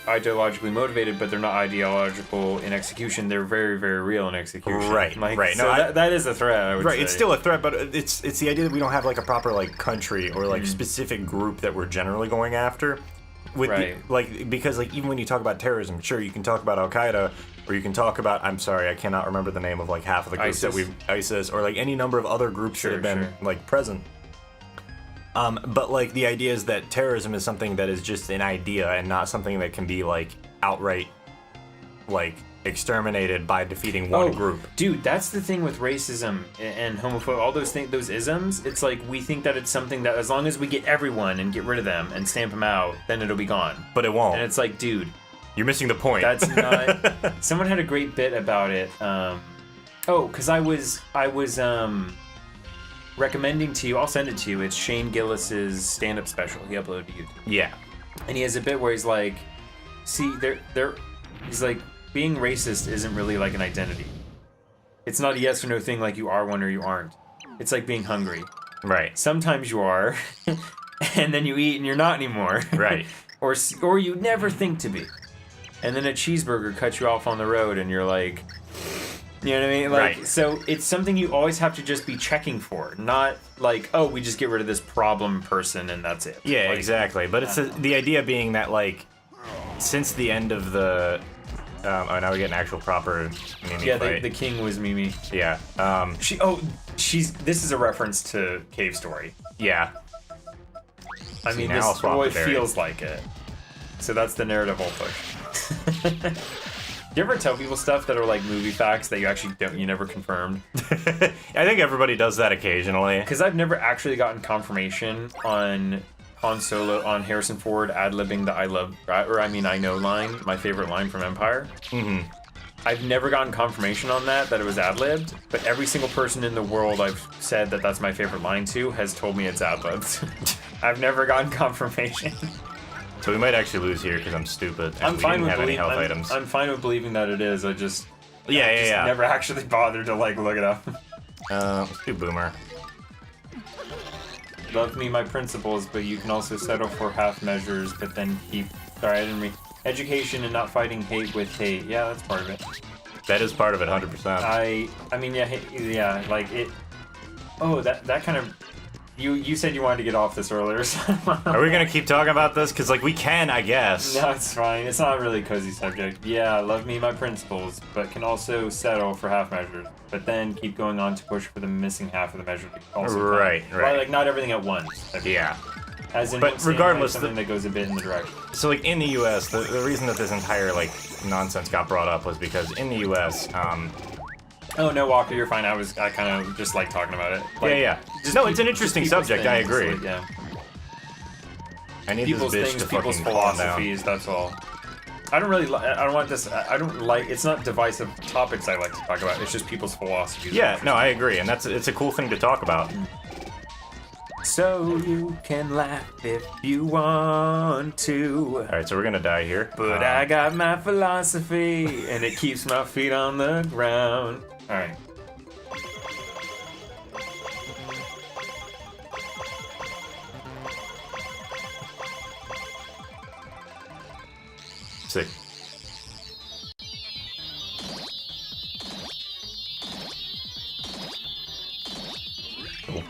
ideologically motivated, but they're not ideological in execution. They're very, very real in execution. Right, Like, right. So No, that is a threat, I would Right, say. it's still a threat, but it's the idea that we don't have, like, a proper, like, country or, like, specific group that we're generally going after. With Right. because, like, even when you talk about terrorism, sure, you can talk about Al-Qaeda, or you can talk about, I'm sorry, I cannot remember the name of, like, half of the groups ISIS, or, like, any number of other groups that have been, like, present. But, like, the idea is that terrorism is something that is just an idea and not something that can be, like, outright, like, exterminated by defeating one group. Dude, that's the thing with racism and homophobia, all those things, those isms. It's like we think that it's something that as long as we get everyone and get rid of them and stamp them out, then it'll be gone. But it won't. And it's like, dude, You're missing the point. that's not. Someone had a great bit about it. Because I was recommending to you. I'll send it to you. It's Shane Gillis's stand-up special. He uploaded to YouTube. Yeah. And he has a bit where he's like, see, he's like, being racist isn't really like an identity. It's not a yes or no thing like you are one or you aren't. It's like being hungry. Right. Sometimes you are, and then you eat and you're not anymore. Right. or you never think to be. And then a cheeseburger cuts you off on the road and you're like, you know what I mean? Like, Right. So it's something you always have to just be checking for, not like, oh, we just get rid of this problem person and that's it. Yeah, Like, exactly. But it's the idea being that, like, since the end of the... now we get an actual proper Mimi Yeah, fight. the king was Mimi. Yeah. This is a reference to Cave Story. Yeah. I mean, now I'll this swap well, the it berry. feels like it. So that's the narrative I'll push. Do you ever tell people stuff that are like movie facts that you never confirmed? I think everybody does that occasionally. Because I've never actually gotten confirmation on Han Solo, on Harrison Ford ad-libbing the I know line, my favorite line from Empire. Mm-hmm. I've never gotten confirmation on that it was ad-libbed, but every single person in the world I've said that that's my favorite line to has told me it's ad-libbed. I've never gotten confirmation. So we might actually lose here because I'm stupid. And I'm we fine didn't with have any believing. health items. I'm fine with believing that it is. I just Yeah. never actually bothered to like look it up. Let's do Boomer. Love me my principles, but you can also settle for half measures, but then keep. Sorry, I didn't read. Education and not fighting hate with hate. Yeah, that's part of it. That is part of it, 100%. I mean, yeah, like it. Oh, that kind of. You said you wanted to get off this earlier. So Are we gonna keep talking about this? Cause like we can, I guess. No, it's fine. It's not really a cozy subject. Yeah, love me my principles, but can also settle for half measures. But then keep going on to push for the missing half of the measure to also come. Right. Like not everything at once. Yeah. As in, But regardless, something that goes a bit in the direction. So like in the U.S., the reason that this entire like nonsense got brought up was because in the U.S., Oh no, Walker, you're fine. I kind of just like talking about it. Like, yeah. just No, it's an just interesting people's subject. I things, agree. like, yeah. I need People's this bitch things, to people's fucking calm down. philosophies. That's all. I don't really. I don't want this. I don't like. It's not divisive topics I like to talk about. It's just people's philosophies. Yeah, no, I agree, and it's a cool thing to talk about. So you can laugh if you want to. All right, so we're gonna die here. But I got my philosophy, and it keeps my feet on the ground. All right. Sick. Cool.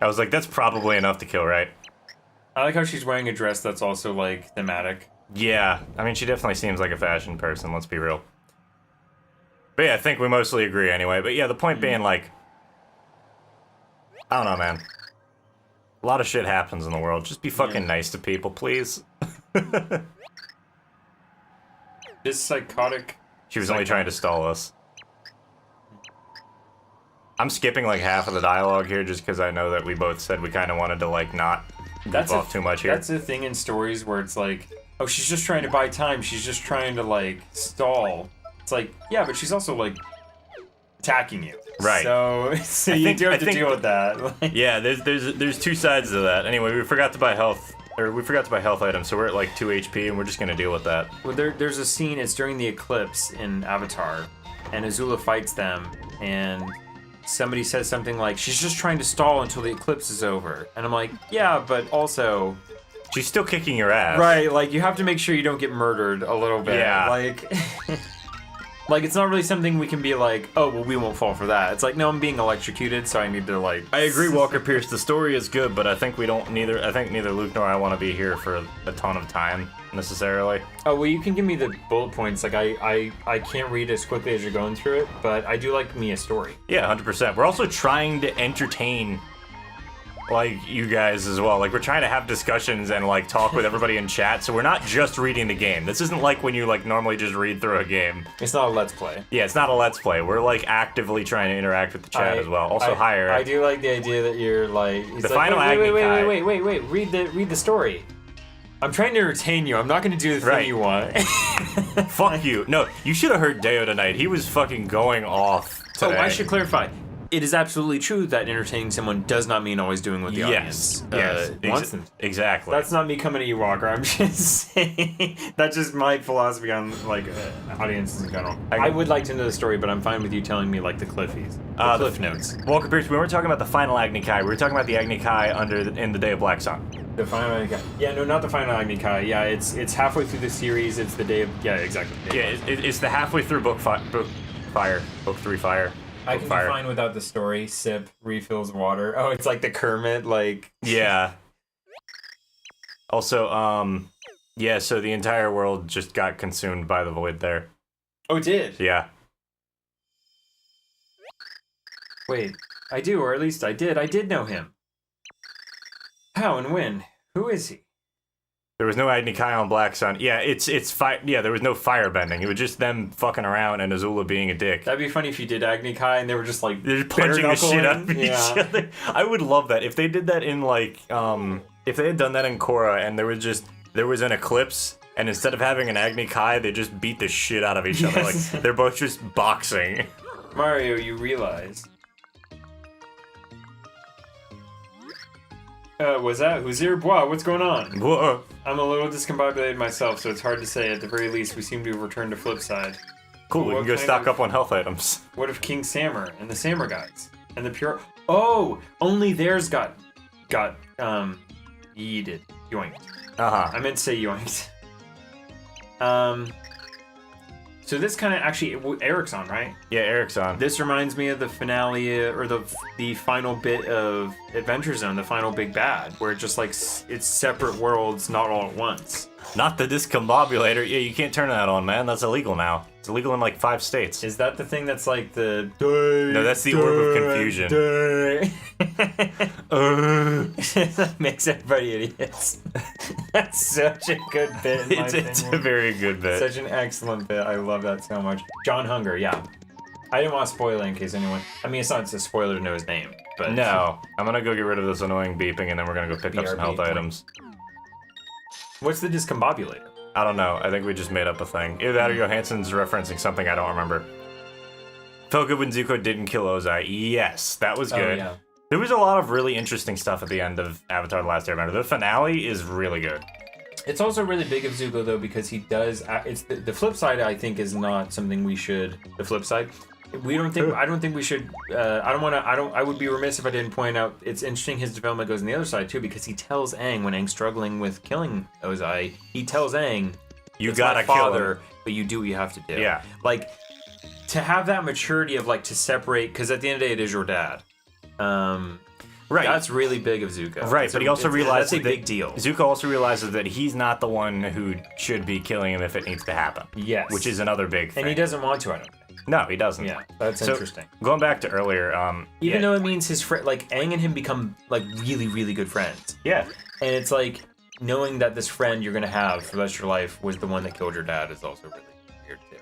I was like, that's probably enough to kill, right? I like how she's wearing a dress that's also like thematic. Yeah, I mean, she definitely seems like a fashion person, let's be real. But yeah, I think we mostly agree anyway. But yeah, the point being, like, I don't know, man. A lot of shit happens in the world. Just be fucking nice to people, please. This psychotic. She was only trying to stall us. I'm skipping like half of the dialogue here just because I know that we both said we kind of wanted to like not goof off too much here. That's the thing in stories where it's like, oh, she's just trying to buy time. She's just trying to like stall. It's like, yeah, but she's also like attacking you. Right. So you do have to deal with that. Like, yeah, there's two sides to that. Anyway, we forgot to buy health items, so we're at like 2 HP, and we're just gonna deal with that. well, there's a scene. It's during the eclipse in Avatar, and Azula fights them, and somebody says something like, she's just trying to stall until the eclipse is over. And I'm like, yeah, but also... She's still kicking your ass. Right, like, you have to make sure you don't get murdered a little bit. Yeah. Like... Like, it's not really something we can be like, oh, well, we won't fall for that. It's like, no, I'm being electrocuted, so I need to, like... I agree, Walker Pierce. The story is good, but I think neither Luke nor I want to be here for a ton of time, necessarily. Oh, well, you can give me the bullet points. Like, I can't read as quickly as you're going through it, but I do like me a story. Yeah, 100%. We're also trying to entertain, like, you guys as well. Like, we're trying to have discussions and, like, talk with everybody in chat, so we're not just reading the game. This isn't like when you, like, normally just read through a game. It's not a Let's Play. Yeah, it's not a Let's Play. We're, like, actively trying to interact with the chat as well. Also, higher. I do like the idea that you're, like... The final Agni Kai. Wait. Read the story. I'm trying to entertain you. I'm not going to do the thing you want. Fuck you. No, you should have heard Deo tonight. He was fucking going off today. Oh, I should clarify. It is absolutely true that entertaining someone does not mean always doing what the audience wants them to. Exactly. That's not me coming at you, Walker. I'm just saying that's just my philosophy on like audiences in general. I would like to know the story, but I'm fine with you telling me like the cliff notes. Walker Pierce, we weren't talking about the final Agni Kai. We were talking about the Agni Kai in the Day of Black Sun. The final Agni Kai. Yeah, no, not the final Agni Kai. Yeah, it's halfway through the series. It's the day of exactly. It's the halfway through book 3 Fire. I can be fine without the story. Sip, refills water. Oh, it's like the Kermit, like... Yeah. Also, so the entire world just got consumed by the void there. Oh, it did? Yeah. Wait, I do, or at least I did. I did know him. How and when? Who is he? There was no Agni Kai on Black Sun. Yeah, there was no firebending. It was just them fucking around and Azula being a dick. That'd be funny if you did Agni Kai and they were just like... They're just punching the shit out of each other. I would love that. If they did that in like, if they had done that in Korra and there was an eclipse and instead of having an Agni Kai, they just beat the shit out of each other. Like, they're both just boxing. Mario, you realize... what's that? Who's here? Wow, what's going on? Whoa. I'm a little discombobulated myself, so it's hard to say. At the very least, we seem to have returned to Flipside. Cool, we can go stock up on health items. What of King Samur and the Samur guys? And the pure... Oh! Only theirs got yeeted. Yoinked. Uh-huh. I meant to say yoinked. So this kind of actually, Eric's on, right? Yeah, Eric's on. This reminds me of the finale or the final bit of Adventure Zone, the final big bad, where it just like it's separate worlds, not all at once. Not the discombobulator. Yeah, you can't turn that on, man. That's illegal now. It's illegal in like 5 states. Is that the thing that's like the? No, that's the Orb of Confusion. That makes everybody idiots. That's such a good bit. In my It's a opinion. very good bit. Such an excellent bit. I love that so much. John Hunger, yeah. I didn't want to spoil it in case anyone. I mean, it's not a spoiler to know his name, but No, I'm gonna go get rid of this annoying beeping, and then we're gonna go pick up some health BRB. items. What's the discombobulator? I don't know. I think we just made up a thing. Either that or Johansson's referencing something I don't remember. Felt good when Zuko didn't kill Ozai. Yes, that was good. Oh, yeah. There was a lot of really interesting stuff at the end of Avatar: The Last Airbender. The finale is really good. It's also really big of Zuko though because he does. It's the flip side. I think is not something we should. The flip side. We don't think. I don't think we should. I don't want to. I would be remiss if I didn't point out. It's interesting his development goes on the other side too because he tells Aang when Aang's struggling with killing Ozai. He tells Aang, You "It's gotta my kill father, him. but you do what you have to do." Yeah. Like to have that maturity of like to separate because at the end of the day it is your dad. Right. That's really big of Zuko. Right, It's but a- he also it's- realizes that's a that big deal. Zuko also realizes that he's not the one who should be killing him if it needs to happen. Yes. Which is another big thing. And he doesn't want to. I don't think. No, he doesn't. Yeah, that's So, interesting. Going back to earlier, Even yeah, though it means his friend, like Aang and him become like really, really good friends, yeah, and it's like knowing that this friend you're gonna have for the rest of your life was the one that killed your dad is also really weird too.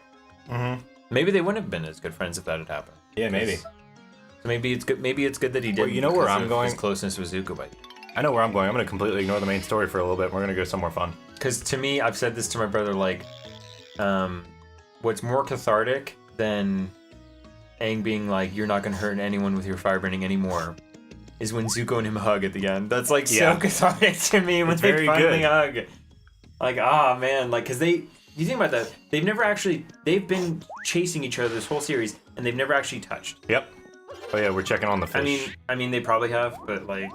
mm-hmm. Maybe they wouldn't have been as good friends if that had happened. Yeah, maybe. So maybe it's good. Maybe it's good that he did. Well, you know where I'm going? His closeness with Zuko, by I know where I'm going. I'm gonna completely ignore the main story for a little bit. We're gonna go somewhere fun. because to me, I've said this to my brother. Like, what's more cathartic than Aang being like, "You're not gonna hurt anyone with your fire burning anymore," is when Zuko and him hug at the end. That's like Yeah. so cathartic to me when It's they very finally good. hug. Like, man, like, cause you think about that, they've been chasing each other this whole series, and they've never actually touched. Yep. Oh yeah, we're checking on the fish. I mean, they probably have, but like,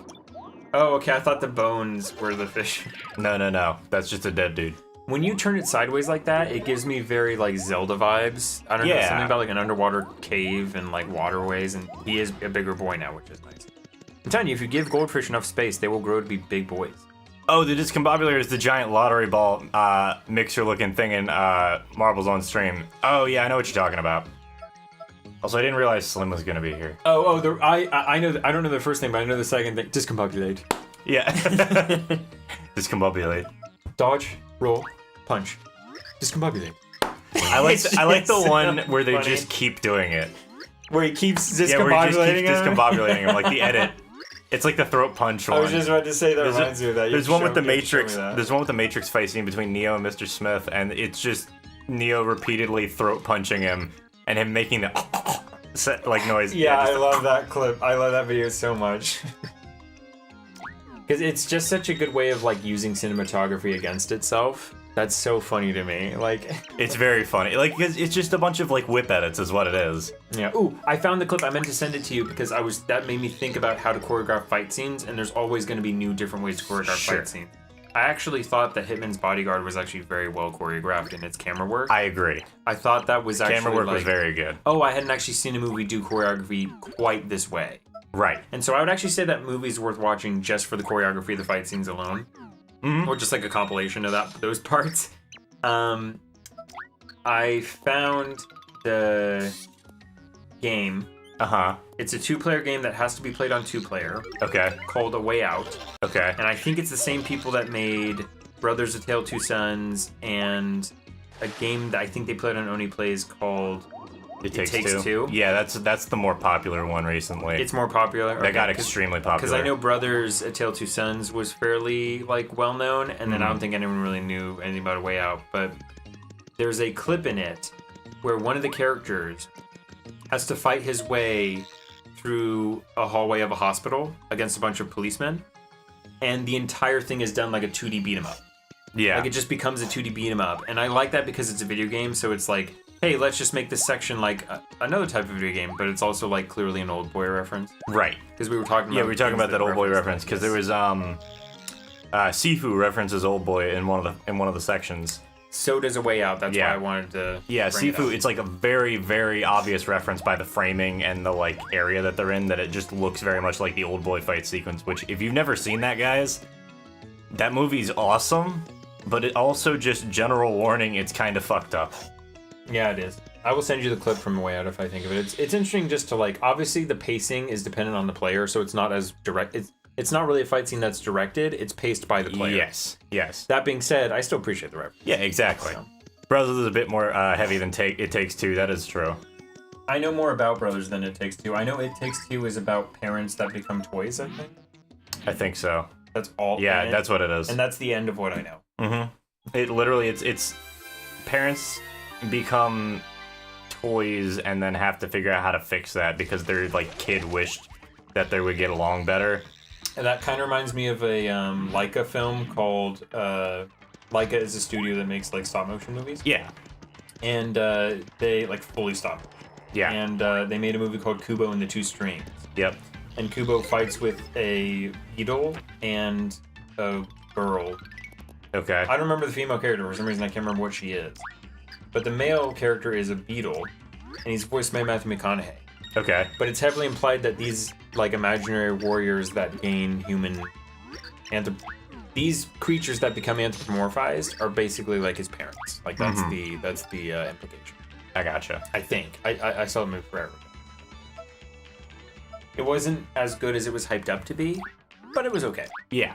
oh, okay, I thought the bones were the fish. No. That's just a dead dude. When you turn it sideways like that, it gives me very like Zelda vibes. I don't know, Yeah. something about like an underwater cave and like waterways, and he is a bigger boy now, which is nice. I'm telling you, if you give goldfish enough space, they will grow to be big boys. Oh, the discombobulator is the giant lottery ball mixer-looking thing in Marbles on Stream. Oh yeah, I know what you're talking about. Also, I didn't realize Slim was gonna be here. I know. I don't know the first thing, but I know the second thing. Discombobulate. Yeah. Discombobulate. Dodge, roll, punch. Discombobulate. I like the It's one so where they funny. just keep doing it. Where he keeps Yeah, where he just discombobulating keeps him. discombobulating him, like the edit. It's like the throat punch one. I was just about to say that reminds me of that. You There's have one to with the show- you have to show me Matrix. that. There's one with the Matrix fight scene between Neo and Mr. Smith, and it's just Neo repeatedly throat punching him, and him making the like noise. Yeah, just I love that clip. I love that video so much. Because it's just such a good way of like using cinematography against itself. That's so funny to me. Like, It's very funny. Like, 'cause it's just a bunch of like whip edits, is what it is. yeah. Ooh, I found the clip. I meant to send it to you because that made me think about how to choreograph fight scenes, and there's always going to be new, different ways to choreograph Sure. fight scenes. I actually thought that Hitman's Bodyguard was actually very well choreographed in its camera work. I agree. I thought that was actually Camera work like, was very good. oh, I hadn't actually seen a movie do choreography quite this way. Right. And so I would actually say that movie's worth watching just for the choreography of the fight scenes alone, or just like a compilation of those parts. I found the game. Uh-huh. It's a 2-player game that has to be played on 2-player Okay. called A Way Out, Okay. and I think it's the same people that made Brothers: A Tale of Two Sons and a game that I think they played on Oni Plays called It Takes Takes Two. Yeah, that's the more popular one recently. It's more popular. that got extremely popular. Because I know Brothers: A Tale of Two Sons was fairly like well known, and then I don't think anyone really knew anything about A Way Out. But there's a clip in it where one of the characters has to fight his way through a hallway of a hospital against a bunch of policemen, and the entire thing is done like a 2D beat 'em up. Yeah. Like it just becomes a 2D beat 'em up, and I like that because it's a video game, so it's like, hey, let's just make this section like another type of video game, but it's also like clearly an Old Boy reference. Right. Because we were talking about Yeah, we were talking things about that Old Boy reference reference because there was Sifu references Old Boy in one of the sections. So does A Way Out. That's Yeah. why I wanted to. Yeah, bring it Sifu, up. it's like a very, very obvious reference by the framing and the like area that they're in that it just looks very much like the Old Boy fight sequence, which if you've never seen that, guys, that movie's awesome, but it also just general warning, it's kind of fucked up. Yeah, it is. I will send you the clip from A Way Out if I think of it. It's interesting just to like. Obviously, the pacing is dependent on the player, so it's not as direct. It's not really a fight scene that's directed. It's paced by the player. Yes, yes. That being said, I still appreciate the reference. Yeah, exactly. So. Brothers is a bit more heavy than It Takes Two, that is true. I know more about Brothers than It Takes Two. I know It Takes Two is about parents that become toys, I think. I think so. That's all. Yeah, that's what it is. And that's the end of what I know. Mm-hmm. It literally, it's parents become toys and then have to figure out how to fix that because their like kid wished that they would get along better. And that kind of reminds me of a Leica film called Leica is a studio that makes like stop motion movies. Yeah. And they like fully stop. Yeah. And they made a movie called Kubo and the Two Strings. Yep. And Kubo fights with a beetle and a girl. Okay. I don't remember the female character. For some reason, I can't remember what she is. But the male character is a beetle, and he's voiced by Matthew McConaughey. Okay. But it's heavily implied that these like imaginary warriors that gain human these creatures that become anthropomorphized are basically like his parents. Like that's the implication. I gotcha. I think I saw the movie forever. It wasn't as good as it was hyped up to be, but it was okay. Yeah.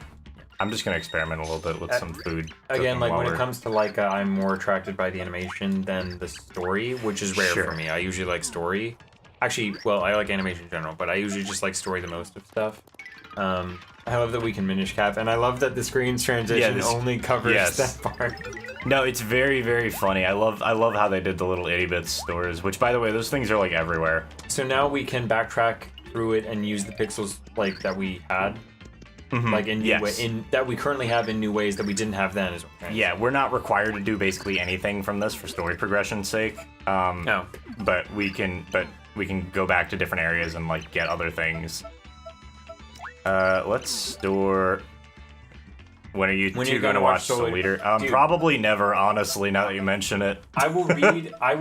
I'm just gonna experiment a little bit with some food. Again, cooking like while when it we're- comes to Leica, I'm more attracted by the animation than the story, which is rare Sure. for me. I usually like story. Actually, well, I like animation in general, but I usually just like story the most of stuff. I love that we can Minish Cap, and I love that the screen's transition only covers that part. No, it's very, very funny. I love how they did the little itty bits stores, which by the way, those things are like everywhere. So now we can backtrack through it and use the pixels like that we had, like in new in that we currently have in new ways that we didn't have then. Is what I'm trying to Yeah, we're not required to do basically anything from this for story progression's sake. No. But we can go back to different areas and like get other things. Let's store. When are you two going to watch Soul Eater? Dude. Probably never, honestly, now that you mention it. I will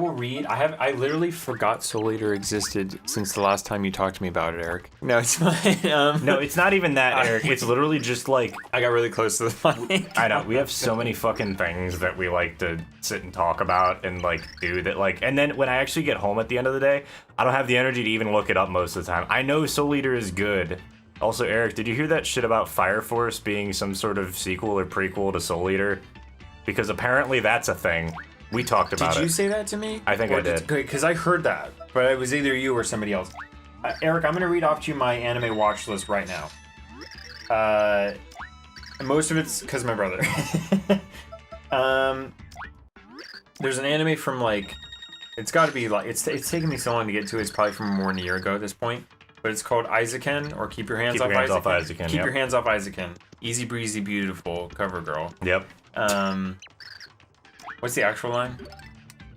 read. I literally forgot Soul Eater existed since the last time you talked to me about it, Eric. No, it's fine. No, it's not even that, Eric. It's literally just like... I got really close to the mic. I know, we have so many fucking things that we like to sit and talk about and like do that like... And then when I actually get home at the end of the day, I don't have the energy to even look it up most of the time. I know Soul Eater is good. Also, Eric, did you hear that shit about Fire Force being some sort of sequel or prequel to Soul Eater? Because apparently that's a thing. We talked about it. Did you say that to me? I think I did. Because I heard that, but it was either you or somebody else. Eric, I'm going to read off to you my anime watch list right now. Most of it's because my brother. There's an anime from like... It's got to be like... It's taken me so long to get to. It's probably from more than a year ago at this point. But it's called Aizaken, or Keep Your Hands Off Aizaken. Keep Your Hands Off Aizaken. Easy breezy, beautiful cover girl. Yep. What's the actual line?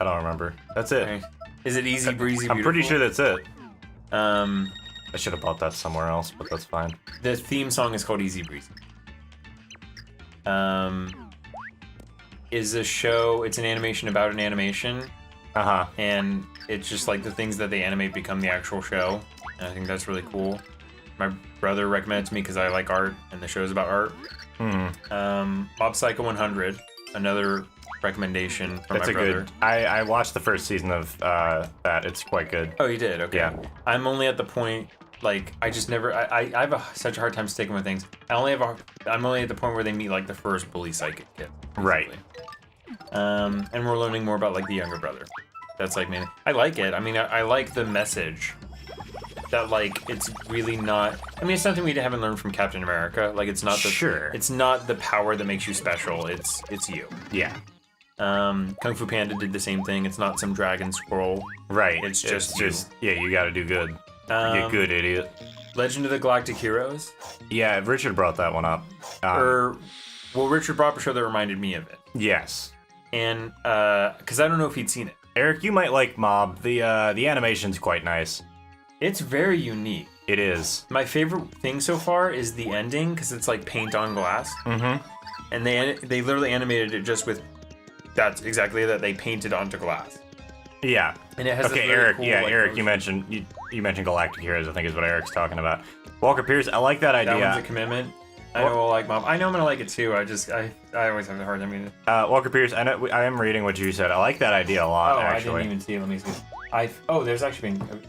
I don't remember. That's it. Okay. Is it easy breezy, beautiful? I'm pretty sure that's it. I I should have bought that somewhere else, but that's fine. The theme song is called Easy Breezy. Is a show, it's an animation about an animation. Uh-huh. And it's just like the things that they animate become the actual show. And I think that's really cool. My brother recommended it to me because I like art and the show's about art. Mob Psycho 100, another recommendation from That's my brother. good. I watched the first season of that. It's quite good. Oh, you did? Okay. Yeah. I'm only at the point, like, I just never, I have such a hard time sticking with things. I'm only at the point where they meet, like, the first bully psychic kid. Basically. Right. And we're learning more about, like, the younger brother. That's, like, mainly, I like it. I mean, I like the message. That like it's really not. I mean, it's something we haven't learned from Captain America. Like it's not the It's not the power that makes you special. It's you. Yeah. Kung Fu Panda did the same thing. It's not some dragon scroll. Right. It's just you. Yeah. You got to do good. Get good, idiot. Legend of the Galactic Heroes. Yeah, Richard brought that one up. Richard brought up a show that reminded me of it. Yes. And because I don't know if he'd seen it. Eric, you might like Mob. The animation's quite nice. It's very unique. It is. My favorite thing so far is the ending because it's like paint on glass. Mm-hmm. And they literally animated it just with That's exactly that. They painted onto glass. Yeah. And it has Okay, this really Eric. cool, Yeah, like, Eric. motion. You mentioned Galactic Heroes. I think is what Eric's talking about. Walker Pierce. I like that idea. That one's a commitment. I know, like Mom. I know I'm gonna like it too. I always have a hard time reading it. Walker Pierce. I know. I am reading what you said. I like that idea a lot. Oh, actually. I didn't even see it. Let me see. There's actually been.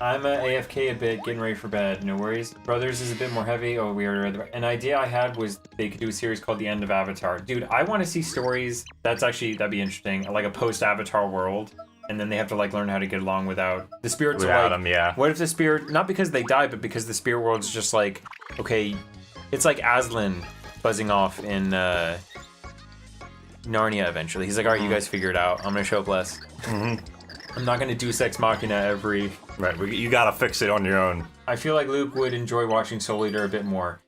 I'm a AFK a bit, getting ready for bed. No worries. Brothers is a bit more heavy. Oh, we already read. An idea I had was they could do a series called The End of Avatar. Dude, I want to see stories. That'd be interesting. Like a post-Avatar world, and then they have to like learn how to get along without the spirits. Without like, them, yeah. What if the spirit? Not because they die, but because the spirit world's just like, okay, it's like Aslan buzzing off in Narnia. Eventually, he's like, all right, you guys figure it out. I'm gonna show up less. I'm not gonna do Sex Machina every. Right. You gotta fix it on your own. I feel like Luke would enjoy watching Soul Eater a bit more.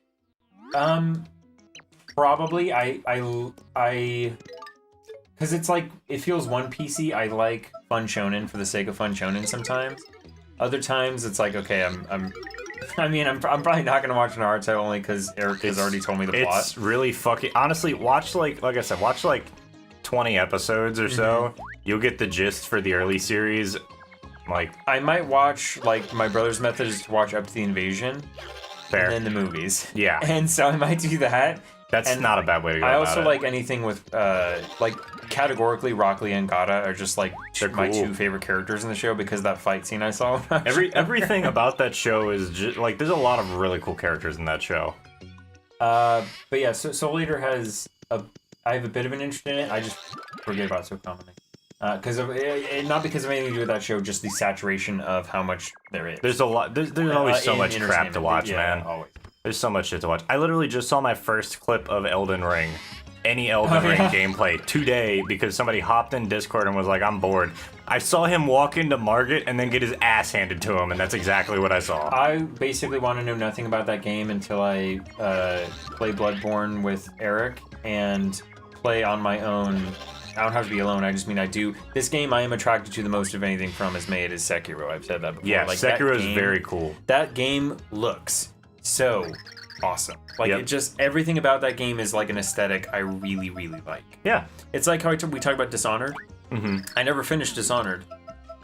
Probably. Because it's like, it feels One Piecey. I like fun shonen for the sake of fun shonen sometimes. Other times it's like, okay, I'm probably not gonna watch Naruto only because Eric has already told me the plot. It's really fucking. Honestly, watch like I said, watch like 20 episodes or so. You'll get the gist for the early series. Like, I might watch, like, my brother's method is to watch up to the invasion. fair. And then the movies. Yeah. And so I might do that. That's not a bad way to go I about also it. like anything with, like, categorically, Rock Lee and Gata are just, like, my cool. two favorite characters in the show because of that fight scene I saw. Everything about that show is just, like, there's a lot of really cool characters in that show. But yeah, so Soul Eater has I have a bit of an interest in it. I just forget about it so commonly. Because of not because of anything to do with that show, just the saturation of how much there is. There's a lot. There's always so much crap to watch, yeah, man. Always. There's so much shit to watch. I literally just saw my first clip of Elden Ring, any Elden Ring gameplay today because somebody hopped in Discord and was like, "I'm bored." I saw him walk into Margit and then get his ass handed to him, and that's exactly what I saw. I basically want to know nothing about that game until I play Bloodborne with Eric and play on my own. I don't have to be alone. I just mean I do. This game I am attracted to the most of anything from is made is Sekiro. I've said that before. Yeah, like, Sekiro is very cool. That game looks so awesome. Like, Yep. it just, everything about that game is like an aesthetic I really, really like. Yeah. It's like how we talk about Dishonored. I never finished Dishonored,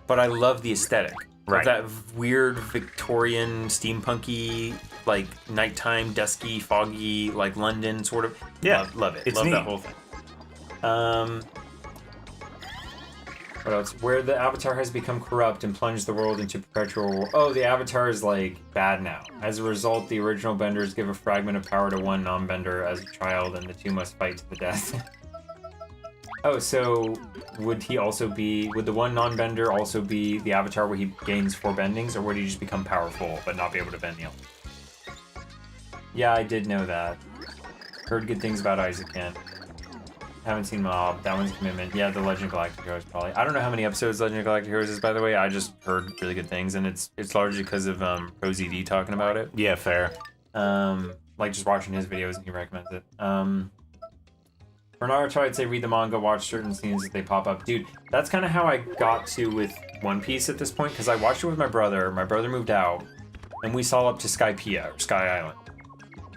but I love the aesthetic. Right. That weird Victorian, steampunky, like nighttime, dusky, foggy, like London sort of. Yeah. Love it. It's Love neat. that whole thing. What else? Where the Avatar has become corrupt and plunged the world into perpetual war. Oh, the Avatar is like bad now. As a result, the original benders give a fragment of power to one non-bender as a child, and the two must fight to the death. Oh, so would the one non-bender also be the Avatar where he gains 4 bendings, or would he just become powerful but not be able to bend the elements? Yeah, I did know that. Heard good things about Isaac Kent. Haven't seen Mob. That one's Commitment. Yeah, the Legend of Galactic Heroes probably. I don't know how many episodes Legend of Galactic Heroes is, by the way. I just heard really good things, and it's largely because of ProZD talking about it. Yeah, fair. Like just watching his videos, and he recommends it. For Naruto, I'd say read the manga, watch certain scenes as they pop up. Dude, that's kind of how I got to with One Piece at this point, because I watched it with my brother. My brother moved out, and we saw up to Skypiea, or Sky Island.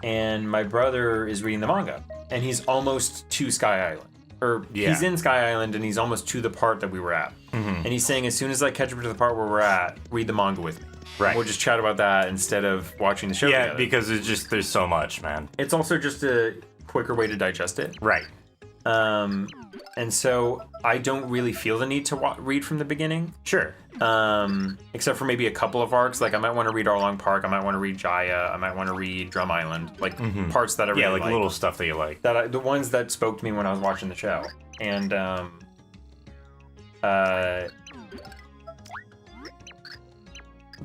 And my brother is reading the manga, and he's almost to Sky Island. Or he's in Sky Island, and he's almost to the part that we were at. And he's saying, as soon as I catch up to the part where we're at, read the manga with me. Right. We'll just chat about that instead of watching the show together. Because it's just, there's so much, man. It's also just a quicker way to digest it. Right. And so I don't really feel the need to read from the beginning. Sure. Except for maybe a couple of arcs. Like, I might want to read Arlong Park. I might want to read Jaya. I might want to read Drum Island. Like, parts that I really like. Yeah, like little stuff that you like. The ones that spoke to me when I was watching the show. And,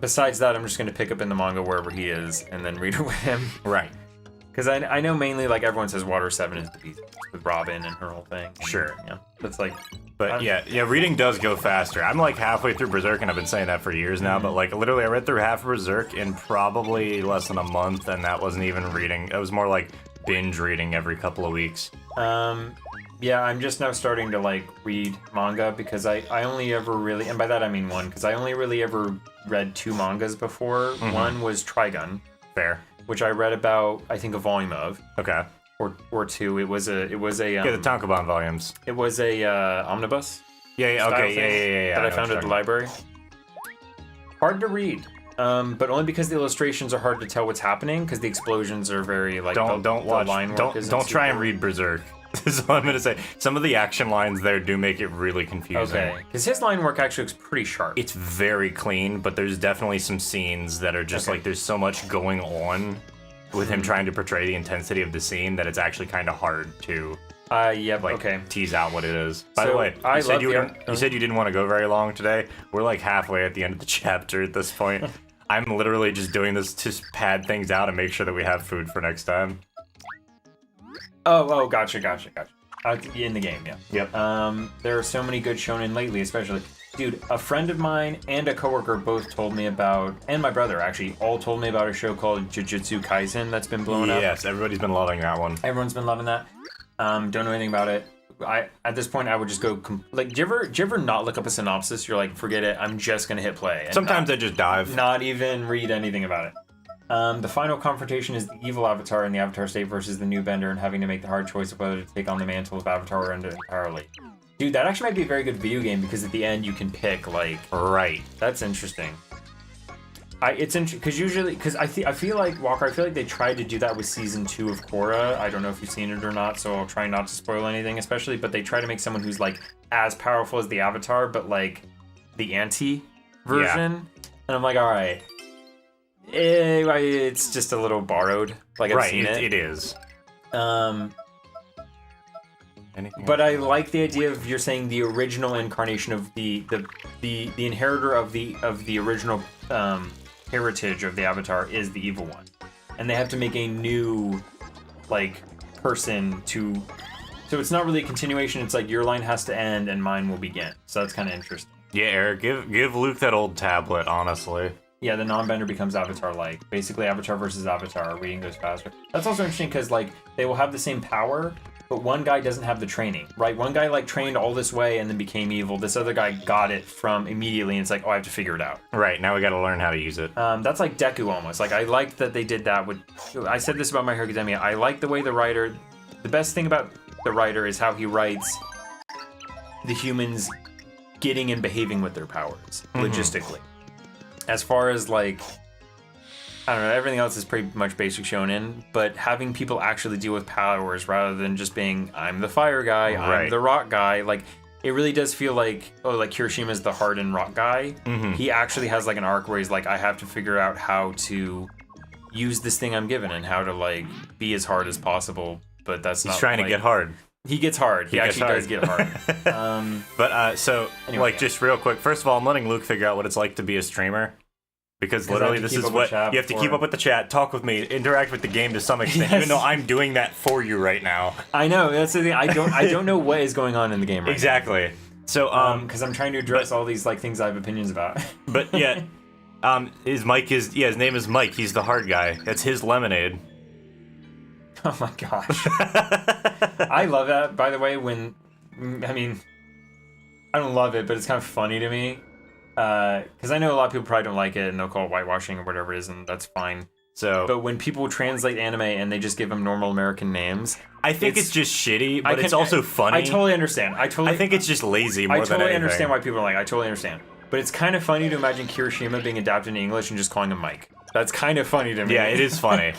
besides that, I'm just going to pick up in the manga wherever he is and then read it with him. Right. Because I know mainly, like, everyone says Water 7 is the beast with Robin and her whole thing. Sure. Yeah. That's like... But yeah, reading does go faster. I'm like halfway through Berserk, and I've been saying that for years now, but like literally I read through half of Berserk in probably less than a month, and that wasn't even reading. It was more like binge reading every couple of weeks. Yeah, I'm just now starting to, like, read manga because I only ever really... And by that I mean one, because I only really ever read 2 mangas before. One was Trigun. Fair. Which I read about, I think, a volume of. Okay. or two. It was a Yeah, the Tankobon volumes. it was a omnibus Yeah, style okay, thing yeah. that I know found what at the you're library. Hard to read. But only because the illustrations are hard to tell what's happening because the explosions are very like talking about. the line work Don't try and super- read Berserk. This is all I'm gonna say. Some of the action lines there do make it really confusing. Okay, because his line work actually looks pretty sharp. It's very clean, but there's definitely some scenes that are just Okay. like there's so much going on with him trying to portray the intensity of the scene that it's actually kind of hard to Yep. like Okay. tease out what it is. By So, the way, I you said love you, the wouldn't- art- you said you didn't want to go very long today. We're like halfway at the end of the chapter at this point. I'm literally just doing this to pad things out and make sure that we have food for next time. Oh, gotcha. In the game, yeah. Yep. There are so many good shonen lately, especially. Dude, a friend of mine and a coworker both told me about, and my brother actually, all told me about a show called Jujutsu Kaisen that's been blowing up. Yes, everybody's been loving that one. Everyone's been loving that. Don't know anything about it. At this point, I would just go like. Do you ever not look up a synopsis? You're like, forget it. I'm just gonna hit play. And Sometimes I just dive. not even read anything about it. The final confrontation is the evil Avatar in the Avatar state versus the new Bender and having to make the hard choice of whether to take on the mantle of Avatar or end it entirely. Dude, that actually might be a very good video game because at the end you can pick like. Right. That's interesting. It's interesting because usually I feel like Walker. I feel like they tried to do that with season 2 of Korra. I don't know if you've seen it or not, so I'll try not to spoil anything. Especially, but they try to make someone who's like as powerful as the Avatar, but like the anti version. And I'm like, all right, it's just a little borrowed. Like I've Right. seen It is. Anything But else? I like the idea of you're saying the original incarnation of the inheritor of the original heritage of the Avatar is the evil one, and they have to make a new like person to. So it's not really a continuation. It's like your line has to end and mine will begin. So that's kind of interesting. Yeah, Eric, give Luke that old tablet. Honestly. Yeah, the non-bender becomes Avatar-like. Basically, Avatar versus Avatar. Reading goes faster. That's also interesting because like they will have the same power, but one guy doesn't have the training, right? One guy like trained all this way and then became evil. This other guy got it from immediately, and it's like, oh, I have to figure it out. Right. Now we got to learn how to use it. That's like Deku almost. Like I liked that they did that with. I said this about My Hero Academia. I like the way the writer. The best thing about the writer is how he writes the humans getting and behaving with their powers logistically. As far as like, I don't know, everything else is pretty much basic shonen, but having people actually deal with powers rather than just being, I'm the fire guy, I'm Right. the rock guy, like, it really does feel like, oh, like Kirishima's the hardened rock guy. He actually has like an arc where he's like, I have to figure out how to use this thing I'm given and how to like be as hard as possible, but that's not He's trying like, to get hard. He gets hard. He gets actually hard. does get hard. But so, Anyway, like, yeah. just real quick. First of all, I'm letting Luke figure out what it's like to be a streamer, because I have literally to this keep is up what with chat you have to keep before- up with the chat, talk with me, interact with the game to some extent, Yes. even though I'm doing that for you right now. I know, that's the thing. I don't know what is going on in the game right Exactly. So, now. Because I'm trying to address all these like things I have opinions about. but yeah, his name is Mike. He's the hard guy. That's his lemonade. Oh my gosh. I love that, by the way, I mean, I don't love it, but it's kind of funny to me. Because I know a lot of people probably don't like it and they'll call it whitewashing or whatever it is, and that's fine. So, But when people translate anime and they just give them normal American names, I think it's just shitty, but it's can- also funny. I totally understand. I think it's just lazy more I than totally anything. understand why people are like, I totally understand. But it's kind of funny to imagine Kirishima being adapted in English and just calling him Mike. That's kind of funny to me. Yeah, it is funny.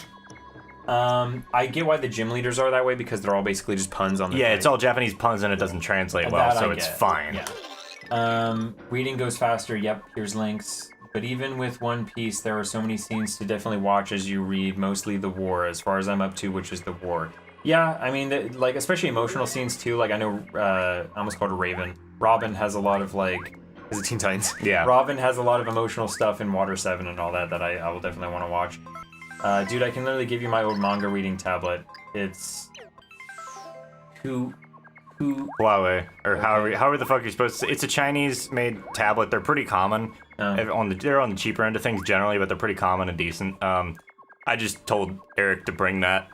I get why the gym leaders are that way because they're all basically just puns on the Yeah, it's all Japanese puns and it doesn't translate well, That so I it's get. fine. Yeah. Reading goes faster. Yep, here's links. But even with One Piece, there are so many scenes to definitely watch as you read, mostly the war, as far as I'm up to, which is the war. Yeah, I mean, like, especially emotional scenes, too. Like, I know, I almost called her Raven. Robin has a lot of, like, is it Teen Titans? Yeah. Robin has a lot of emotional stuff in Water 7 and all that I will definitely want to watch. Dude, I can literally give you my old manga reading tablet. It's... Huawei, or however the fuck you're supposed to say. It's a Chinese-made tablet. They're pretty common. They're on the cheaper end of things generally, but they're pretty common and decent. I just told Eric to bring that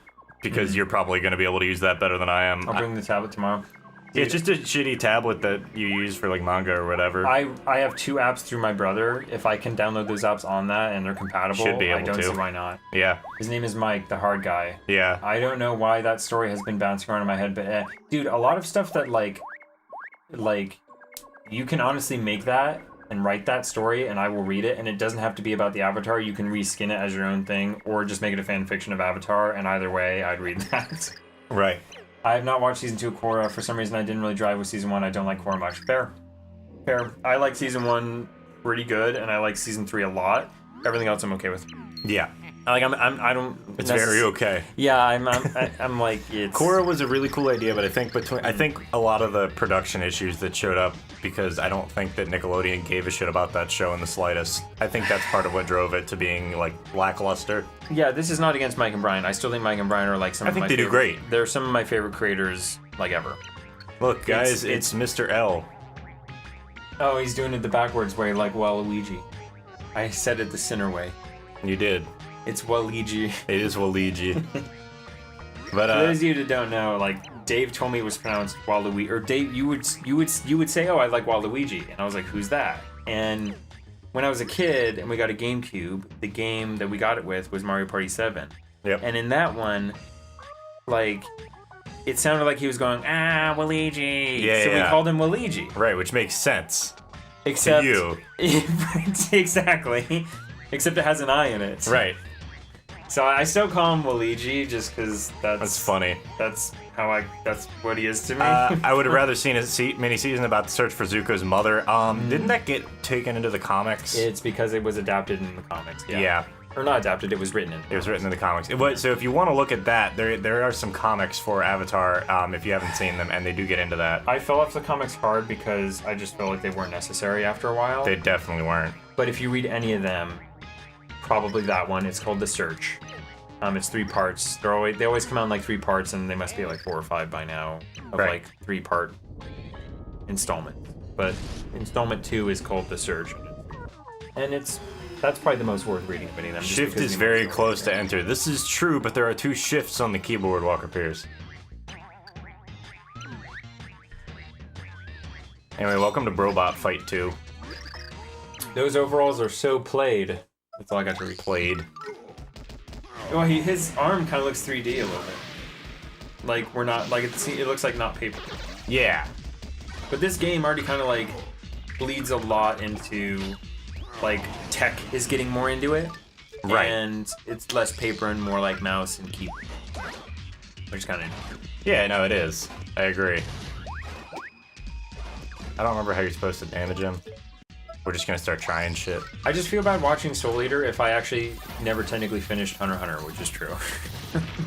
because you're probably going to be able to use that better than I am. I'll bring the tablet tomorrow. Yeah, it's just a shitty tablet that you use for like manga or whatever. I have 2 apps through my brother. If I can download those apps on that and they're compatible, Should be I able don't to. see why not. Yeah. His name is Mike, the hard guy. Yeah. I don't know why that story has been bouncing around in my head, but dude, a lot of stuff that like you can honestly make that and write that story and I will read it, and it doesn't have to be about the Avatar. You can reskin it as your own thing or just make it a fan fiction of Avatar, and either way, I'd read that. Right. I have not watched season 2 of Korra. For some reason, I didn't really drive with season 1. I don't like Korra much. Fair. I like season 1 pretty good, and I like season 3 a lot. Everything else I'm okay with. Yeah. Like I don't. It's very okay. Yeah, I'm like it's. Korra was a really cool idea, but I think a lot of the production issues that showed up because I don't think that Nickelodeon gave a shit about that show in the slightest. I think that's part of what drove it to being like lackluster. Yeah, this is not against Mike and Brian. I still think Mike and Brian are like some. I think they do great. They're some of my favorite creators like ever. Look, guys, it's Mr. L. Oh, he's doing it the backwards way, like Waluigi. I said it the Sinner way. You did. It's Waluigi. It is Waluigi. But For those of you that don't know, like Dave told me it was pronounced Waluigi, or Dave, you would say, "Oh, I like Waluigi," and I was like, "Who's that?" And when I was a kid and we got a GameCube, the game that we got it with was Mario Party 7. Yep. And in that one, like, it sounded like he was going, Waluigi. Yeah, so we yeah. called him Waluigi. Right, which makes sense. Except To exactly. Except it has an I in it. Right. So I still call him Waluigi just because That's funny. That's what he is to me. I would have rather seen a mini season about the search for Zuko's mother. Didn't that get taken into the comics? It's because it was adapted in the comics. Yeah. Yeah. Or not adapted, it was written in. It was written in the comics. So if you want to look at that, there are some comics for Avatar if you haven't seen them, and they do get into that. I fell off the comics hard because I just felt like they weren't necessary after a while. They definitely weren't. But if you read any of them, probably that one. It's called The Search. It's 3 parts. They always come out in like 3 parts, and they must be like 4 or 5 by now of Right. like 3-part installments. But installment 2 is called The Search, and that's probably the most worth reading of any of them. just Shift because is the very emotional close to connection. enter. This is true, but there are 2 shifts on the keyboard, Walker Pierce. Anyway, welcome to Brobot Fight 2. Those overalls are so played. That's all I got to read. Played. Well, his arm kind of looks 3D a little bit. Like we're not like it looks like not paper. Yeah. But this game already kind of like bleeds a lot into like tech is getting more into it. Right. And it's less paper and more like mouse and keyboard. Which is kind of Yeah, no, it is. I agree. I don't remember how you're supposed to damage him. We're just gonna start trying shit. I just feel bad watching Soul Eater if I actually never technically finished Hunter x Hunter, which is true.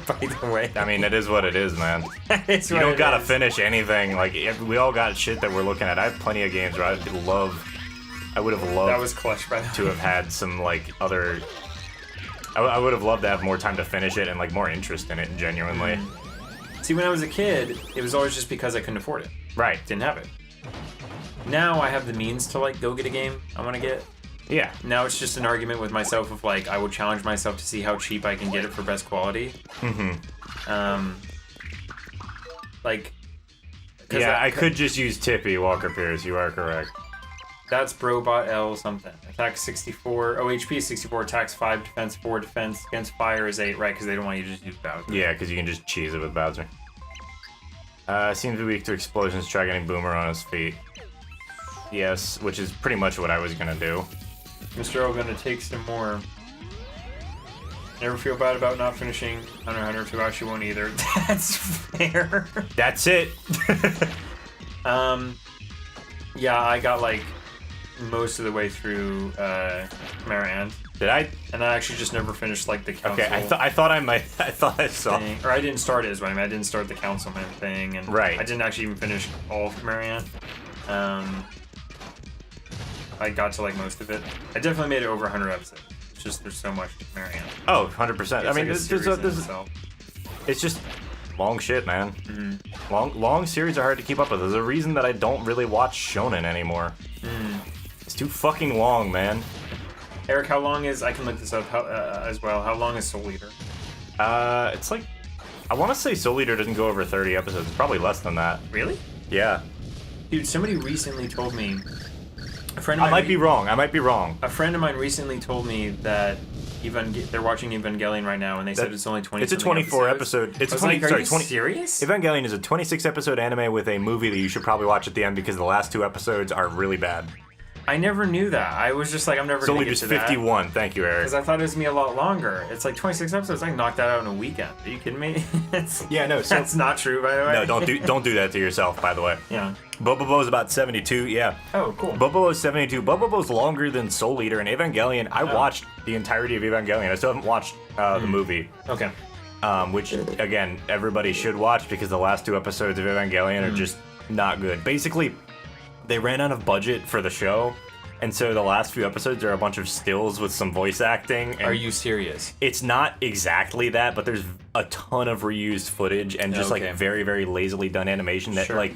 By the way. I mean, it is what it is, man. It's You what don't it gotta is. finish anything. Like, we all got shit that we're looking at. I have plenty of games where I would have loved That was clutch by the to have had some, like, other... I would have loved to have more time to finish it and, like, more interest in it, genuinely. See, when I was a kid, it was always just because I couldn't afford it. Right. Didn't have it. Now I have the means to like go get a game I want to get. Yeah. Now it's just an argument with myself of like I will challenge myself to see how cheap I can get it for best quality. Like. 'cause Yeah, I could just use Tippy, Walker Pierce. You are correct. That's Brobot L something. Attack 64. Oh, HP is 64. Attacks 5. Defense 4. Defense against fire is 8. Right, because they don't want you to just use Bowser. Yeah, because you can just cheese it with Bowser. Seems weak to explosions. Try getting Boomer on his feet. Yes, which is pretty much what I was gonna do. Mr. O gonna take some more. Never feel bad about not finishing Hunter x Hunter 2. Actually won't either. That's fair. That's it. Yeah, I got like most of the way through Marianne, Did I? and I actually just never finished like the council Okay, I thought I might. I thought I saw. thing. Or I didn't start it, is what I mean. I didn't start the councilman thing, and Right. I didn't actually even finish all of Marianne. I got to like most of it. I definitely made it over 100 episodes. It's just there's so much Marianne. Oh, 100%. I It's mean, like a series in itself. it's just long shit, man. Mm-hmm. Long series are hard to keep up with. There's a reason that I don't really watch shonen anymore. It's too fucking long, man. Eric, how long is? I can look this up as well. How long is Soul Eater? It's like, I want to say Soul Eater doesn't go over 30 episodes. It's probably less than that. Really? Yeah. Dude, somebody recently told me. A friend of I mine might be wrong. I might be wrong. A friend of mine recently told me that they're watching Evangelion right now, and they said it's only 20. It's a 24 episode. It's I was 20. like, Sorry, are you 20. serious? Evangelion is a 26 episode anime with a movie that you should probably watch at the end because the last 2 episodes are really bad. I never knew that. I was just like, I'm never It's gonna only get just to that. 51. Thank you, Eric. Because I thought it was gonna be a lot longer. It's like 26 episodes. I can knock that out in a weekend. Are you kidding me? Yeah, no. So, That's not true, by the way. no, don't do that to yourself. By the way. Yeah. Bobobo's about 72. Yeah. Oh, cool. Bobobo's 72. Bobobo's longer than Soul Eater and Evangelion. I watched the entirety of Evangelion. I still haven't watched the movie. Okay. Which again, everybody should watch because the last 2 episodes of Evangelion are just not good. Basically, they ran out of budget for the show, and so the last few episodes are a bunch of stills with some voice acting. And Are you serious? it's not exactly that, but there's a ton of reused footage and just Okay. like very, very lazily done animation that Sure. like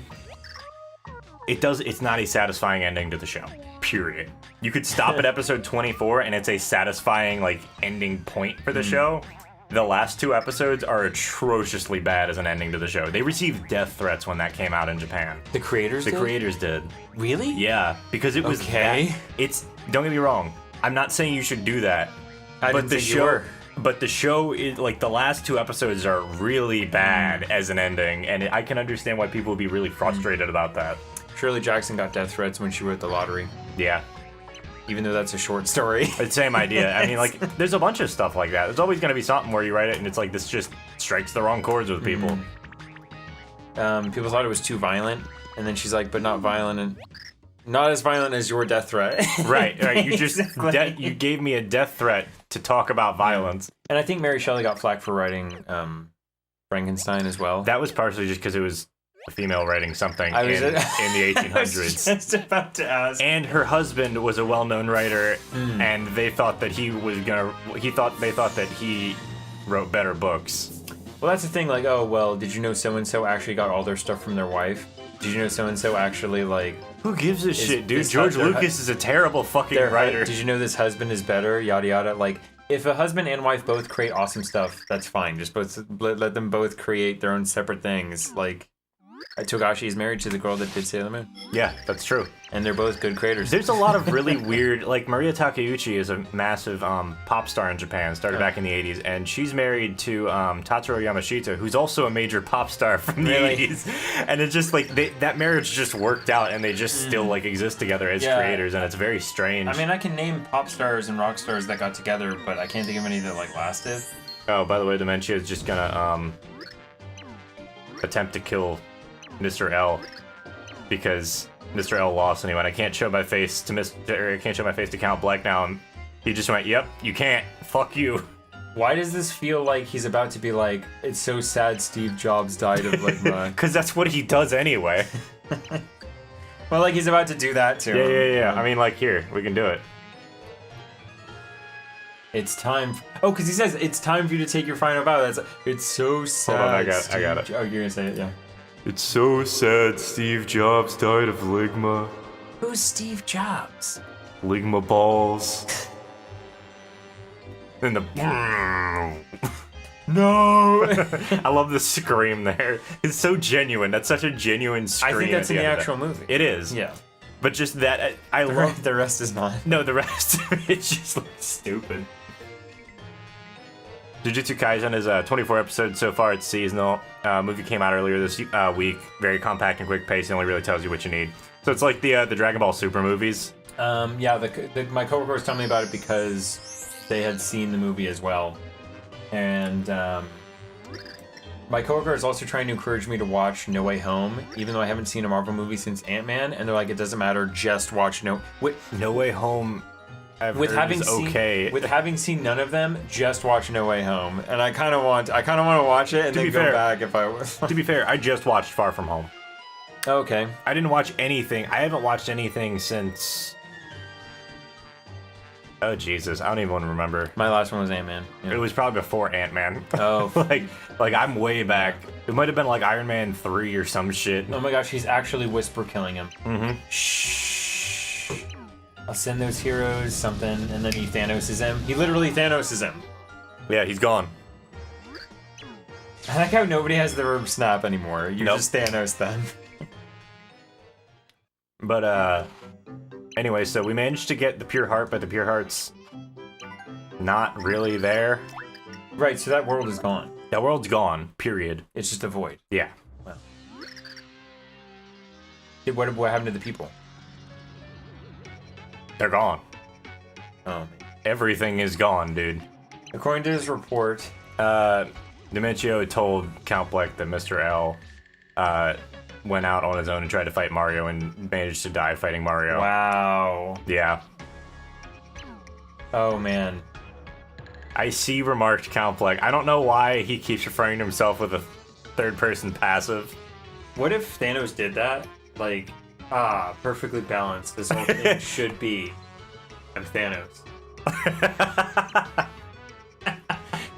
it's not a satisfying ending to the show. Period. You could stop at episode 24 and it's a satisfying like ending point for the show. The last 2 episodes are atrociously bad as an ending to the show. They received death threats when that came out in Japan. The creators The did? creators did. Really? Yeah, because it was Okay. it's don't get me wrong. I'm not saying you should do that. I but didn't the think you show were. but the show is like the last 2 episodes are really bad as an ending, and I can understand why people would be really frustrated about that. Shirley Jackson got death threats when she wrote The Lottery. Yeah. Even though that's a short story. It's the same idea. I mean, like, there's a bunch of stuff like that. There's always going to be something where you write it and it's like, this just strikes the wrong chords with people. People thought it was too violent, and then she's like, but not violent, and not as violent as your death threat. Right. You just, Exactly. you gave me a death threat to talk about violence. And I think Mary Shelley got flack for writing Frankenstein as well. That was partially just because it was a female writing something I was- in the I was 1800s. just about to ask. And her husband was a well-known writer, and they thought that they thought that he wrote better books. Well, that's the thing. Like, oh, well, did you know so and so actually got all their stuff from their wife? Did you know so and so actually like Who gives a shit, dude? is George their- Lucas is a terrible fucking their writer. Did you know this husband is better? Yada yada. Like, if a husband and wife both create awesome stuff, that's fine. Just both let them both create their own separate things. Like, Togashi is married to the girl that did Sailor Moon, Yeah, that's true. and they're both good creators. There's a lot of really weird, like Maria Takeuchi is a massive pop star in Japan, started back in the 80s, and she's married to Tatsuro Yamashita, who's also a major pop star from the Really? 80s. And it's just like, that marriage just worked out, and they just still like exist together as Yeah. creators, and it's very strange. I mean, I can name pop stars and rock stars that got together, but I can't think of any that like lasted. Oh, by the way, Dementia is just gonna attempt to kill Mr. L because Mr. L lost anyway. And I can't show my face to Count Black now. And he just went, "Yep, you can't. Fuck you." Why does this feel like he's about to be like, it's so sad Steve Jobs died of like Because that's what he does anyway. well, like he's about to do that too. Yeah. I mean, like, here, we can do it. It's time. Oh, because he says it's time for you to take your final bow. That's it's so sad. Hold on, I got it. Oh, you're gonna say it, yeah. It's so sad Steve Jobs died of Ligma. Who's Steve Jobs? Ligma balls. And the... No. I love the scream there. It's so genuine. That's such a genuine scream. I think that's at in the end of actual that. movie. It is. Yeah. But just that, I love... The rest is not. No, the rest of it's just like stupid. Jujutsu Kaisen is 24 episodes so far. It's seasonal. Movie came out earlier this week. Very compact and quick pace. It only really tells you what you need. So it's like the Dragon Ball Super movies. Yeah, my coworker was telling me about it because they had seen the movie as well, and my coworker is also trying to encourage me to watch No Way Home, even though I haven't seen a Marvel movie since Ant-Man, and they're like, it doesn't matter, just watch No Way Home. with having seen okay. with having seen none of them, just watch No Way Home, and I kind of want to watch it and To then be go fair- back if I was. To be fair, I just watched Far From Home. Okay. I didn't watch anything. I haven't watched anything since... Oh, Jesus. I don't even want to remember. My last one was Ant-Man. Yeah. It was probably before Ant-Man. Oh. like I'm way back. It might have been like Iron Man 3 or some shit. Oh my gosh, he's actually whisper killing him. Mm-hmm. Shh. I'll send those heroes something, and then he Thanoses him. He literally Thanoses him. Yeah, he's gone. I like how nobody has the verb snap anymore. You Nope. just Thanos them. But anyway, so we managed to get the Pure Heart, but the Pure Heart's not really there. Right, so that world is gone. That world's gone, period. It's just a void. Yeah. Well. What happened to the people? They're gone. Oh, man. Everything is gone, dude. According to this report, Dimentio told Count Bleck that Mr. L went out on his own and tried to fight Mario and managed to die fighting Mario. wow. Yeah. Oh, man. I see, remarked Count Bleck. I don't know why he keeps referring to himself with a third-person passive. What if Thanos did that? Like, perfectly balanced. This whole thing should be. I'm Thanos.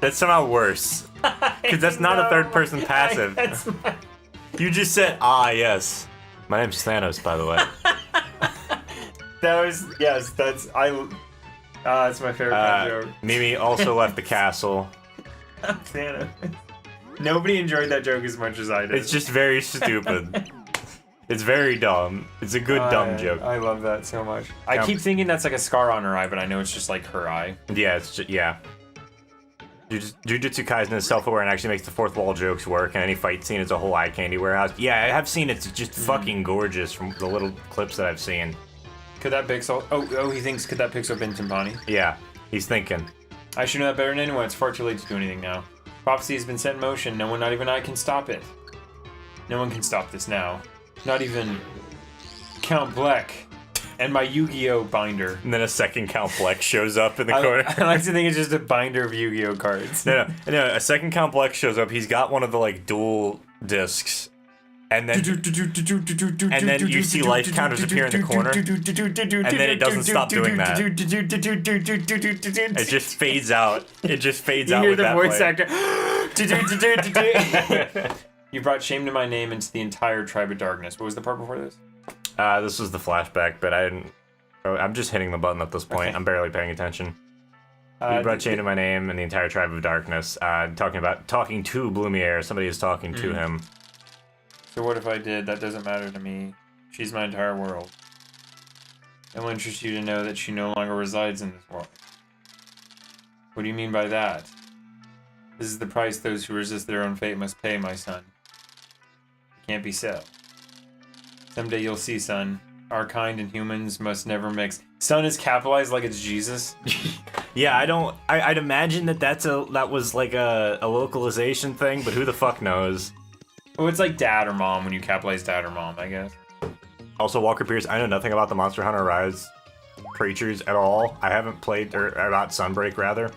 That's somehow worse. Because that's not a third-person passive. You just said, yes. My name's Thanos, by the way. That was, yes, that's my favorite joke. Mimi also left the castle. I'm Thanos. Nobody enjoyed that joke as much as I did. It's just very stupid. It's very dumb. It's a good dumb joke. I love that so much. I keep thinking that's like a scar on her eye, but I know it's just like her eye. Yeah, it's just, yeah. Jujutsu Kaisen is self-aware and actually makes the fourth wall jokes work, and any fight scene is a whole eye candy warehouse. Yeah, I have seen it's just fucking gorgeous from the little clips that I've seen. Could that pixel? Oh, he thinks could that pixel been Timpani? Yeah, he's thinking. I should know that better than anyone. It's far too late to do anything now. Prophecy has been set in motion. No one, not even I, can stop it. No one can stop this now. Not even Count Bleck and my Yu-Gi-Oh binder. And then a second Count Bleck shows up in the corner. I like to think it's just a binder of Yu-Gi-Oh cards. No, a second Count Bleck shows up. He's got one of the like dual discs. And then you see life counters appear in the corner. And then it doesn't stop doing that. It just fades out. It just fades out with that voice actor. You brought shame to my name and to the entire tribe of darkness. What was the part before this? This was the flashback, but I didn't. I'm just hitting the button at this point. Okay. I'm barely paying attention. You brought shame to my name and the entire tribe of darkness. Talking to Blumiere. Somebody is talking to him. So what if I did? That doesn't matter to me. She's my entire world. It will interest you to know that she no longer resides in this world. What do you mean by that? This is the price those who resist their own fate must pay, my son. It can't be so. Someday you'll see, son. Our kind and humans must never mix. Son is capitalized like it's Jesus. Yeah, I'd imagine that was like a localization thing, but who the fuck knows? Oh, it's like dad or mom when you capitalize dad or mom, I guess. Also, Walker Pierce, I know nothing about the Monster Hunter Rise creatures at all. I haven't played, or about Sunbreak, rather.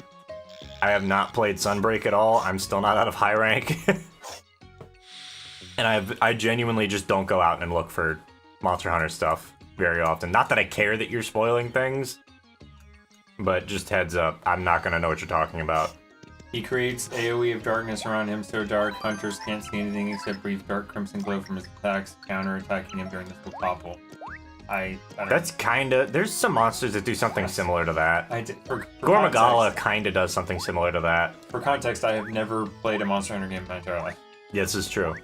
I have not played Sunbreak at all. I'm still not out of high rank. And I genuinely just don't go out and look for Monster Hunter stuff very often. Not that I care that you're spoiling things, but just heads up, I'm not going to know what you're talking about. He creates AoE of darkness around him so dark hunters can't see anything except brief dark crimson glow from his attacks, counter-attacking him during the full topple. I don't That's kinda... There's some monsters that do something similar to that. for Gormagala context, kinda does something similar to that. for context, I have never played a Monster Hunter game in my entire life. Yeah, this is true.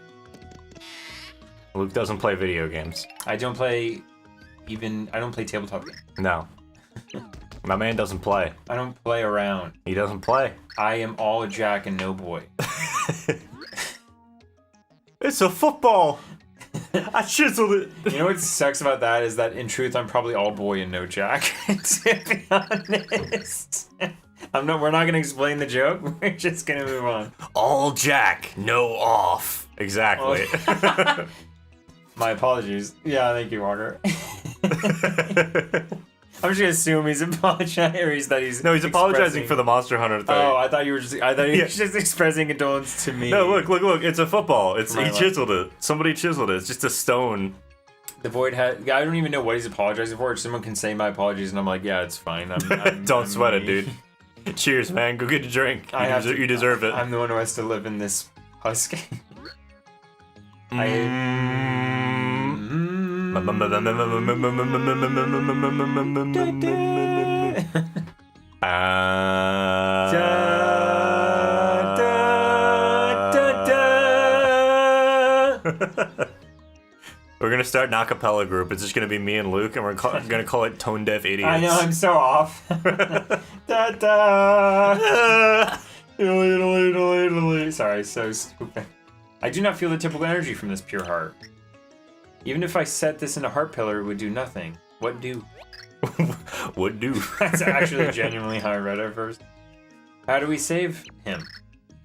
Luke doesn't play video games. I don't play tabletop games. No. My man doesn't play. I don't play around. He doesn't play. I am all Jack and no boy. It's a football! I chiseled it! You know what sucks about that is that in truth I'm probably all boy and no Jack, to be honest. We're not gonna explain the joke, we're just gonna move on. All Jack, no off. Exactly. My apologies. Yeah, thank you, Walker. I'm just gonna assume he's apologizing, No, he's apologizing for the Monster Hunter thing. Oh, I thought you were just expressing condolence to me. No, look, it's a football. He life. chiseled it. Somebody chiseled it. It's just a stone. The Void had. I don't even know what he's apologizing for. Someone can say my apologies, and I'm like, yeah, it's fine. Don't sweat it, dude. Cheers, man. Go get a drink. You deserve it. I'm the one who has to live in this husk. We're gonna start an acapella group. It's just gonna be me and Luke, and we're gonna call it Tone Deaf Idiots. I know, I'm so off. Da da. Sorry, so stupid. I do not feel the typical energy from this pure heart. Even if I set this in a heart pillar, it would do nothing. What do? Would do. That's actually genuinely how I read it first. How do we save him?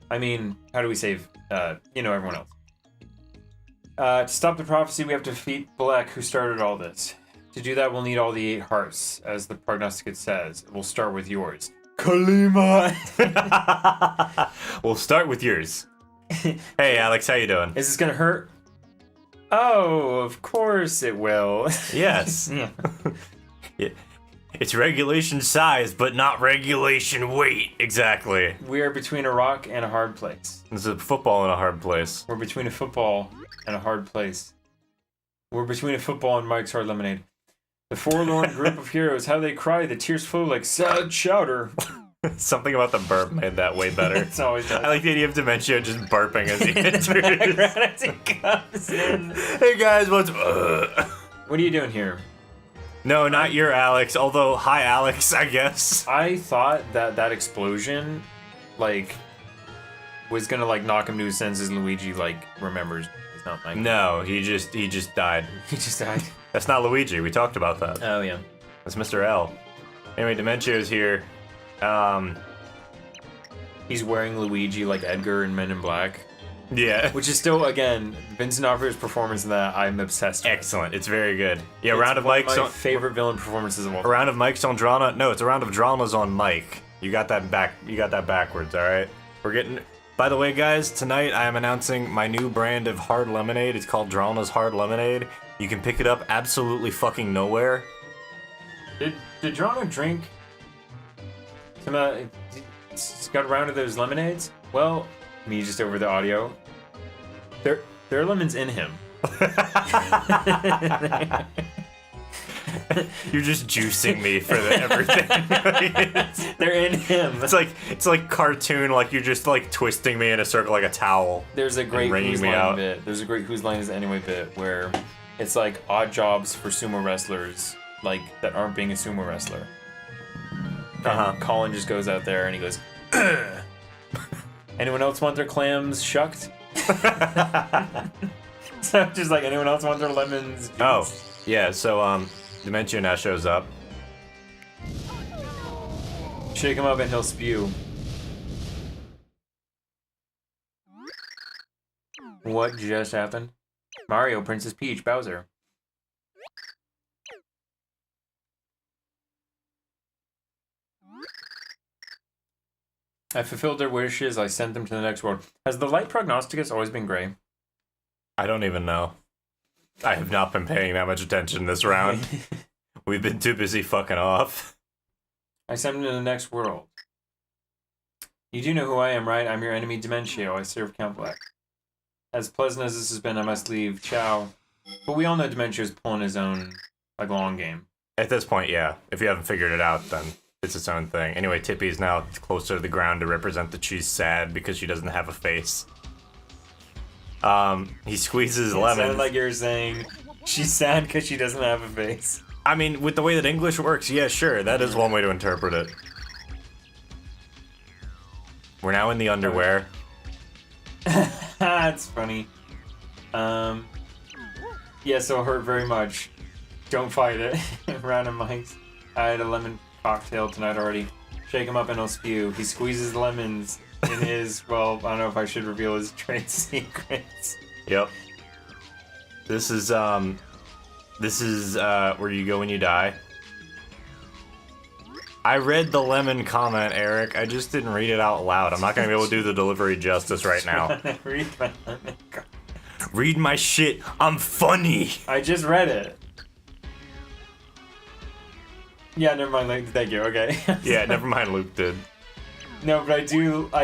I mean, how do we save, everyone else? To stop the prophecy, we have to defeat Black, who started all this. To do that, we'll need all the 8 hearts, as the prognosticate says. We'll start with yours. Kalima! We'll start with yours. Hey, Alex, how you doing? Is this gonna hurt? Oh, of course it will. Yes. Yeah. It's regulation size, but not regulation weight. Exactly. We are between a rock and a hard place. This is a football in a hard place. We're between a football and a hard place. We're between a football and Mike's Hard Lemonade. The forlorn group of heroes, how they cry, the tears flow like sad chowder. Something about the burp made that way better. It's always does. I like the idea of Dementio just burping as he enters. As he comes in. Hey guys, what's What are you doing here? No, not your Alex, although hi Alex, I guess. I thought that explosion, was gonna, knock him to his senses. Luigi, remembers. He's not like... No, he just died. He just died. That's not Luigi, we talked about that. Oh, yeah. That's Mr. L. Anyway, Dementio's here. He's wearing Luigi like Edgar in Men in Black. Yeah. Which is still, again, Vincent D'Onofrio's performance in that I'm obsessed with. Excellent, it's very good. Yeah, It's round of one mics my on... favorite villain performances of all A time. round of mics on Drana? No, it's a round of dramas on Mike. You got that backwards, alright? We're getting... By the way, guys, tonight I am announcing my new brand of hard lemonade. It's called Drana's Hard Lemonade. You can pick it up absolutely fucking nowhere. Did Drana drink some, got a round of those lemonades? Well, me just over the audio. There are lemons in him. You're just juicing me for everything. They're in him. It's like cartoon, like you're just twisting me in a circle like a towel. There's a great wringing Who's me Line out. bit. There's a great Whose Line Is It Anyway bit where it's like odd jobs for sumo wrestlers that aren't being a sumo wrestler. And Colin just goes out there and he goes, "Ugh." Anyone else want their clams shucked? So just anyone else want their lemons juiced? Oh, yeah, so Dementio now shows up. Shake him up and he'll spew. What just happened? Mario, Princess Peach, Bowser. I fulfilled their wishes, I sent them to the next world. Has the light prognosticus always been gray? I don't even know. I have not been paying that much attention this round. We've been too busy fucking off. I sent them to the next world. You do know who I am, right? I'm your enemy, Dementio. I serve Count Black. As pleasant as this has been, I must leave. Ciao. But we all know Dementio's pulling his own, long game. At this point, yeah. If you haven't figured it out, then it's its own thing. Anyway, Tippy's now closer to the ground to represent that she's sad because she doesn't have a face. He squeezes It lemons. sounded like you were saying she's sad because she doesn't have a face. I mean, with the way that English works, yeah, sure. That is one way to interpret it. We're now in the underwear. That's funny. Yeah, so it hurt very much. Don't fight it. Random mics. I had a lemon cocktail tonight already. Shake him up and he'll spew. He squeezes lemons in his, well, I don't know if I should reveal his trade secrets. Yep. This is where you go when you die. I read the lemon comment, Eric. I just didn't read it out loud. I'm not gonna be able to do the delivery justice right now. Read my lemon comment. Read my shit. I'm funny. I just read it. Yeah, never mind. Thank you. Okay. Yeah, never mind. Luke did. No, but I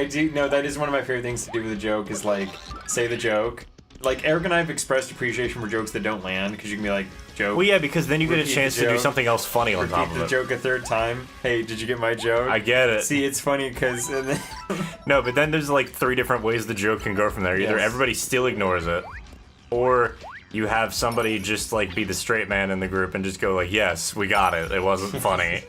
do. No, that is one of my favorite things to do with a joke. Is say the joke. Eric and I have expressed appreciation for jokes that don't land because you can be joke. Well, yeah, because then you get a Repeat chance the to do joke. something else funny on top Repeat of the it. joke a third time. Hey, did you get my joke? I get it. See, it's funny because No, but then there's 3 different ways the joke can go from there. Either Yes. everybody still ignores it, or you have somebody just like be the straight man in the group and just go like, yes, we got it. It wasn't funny.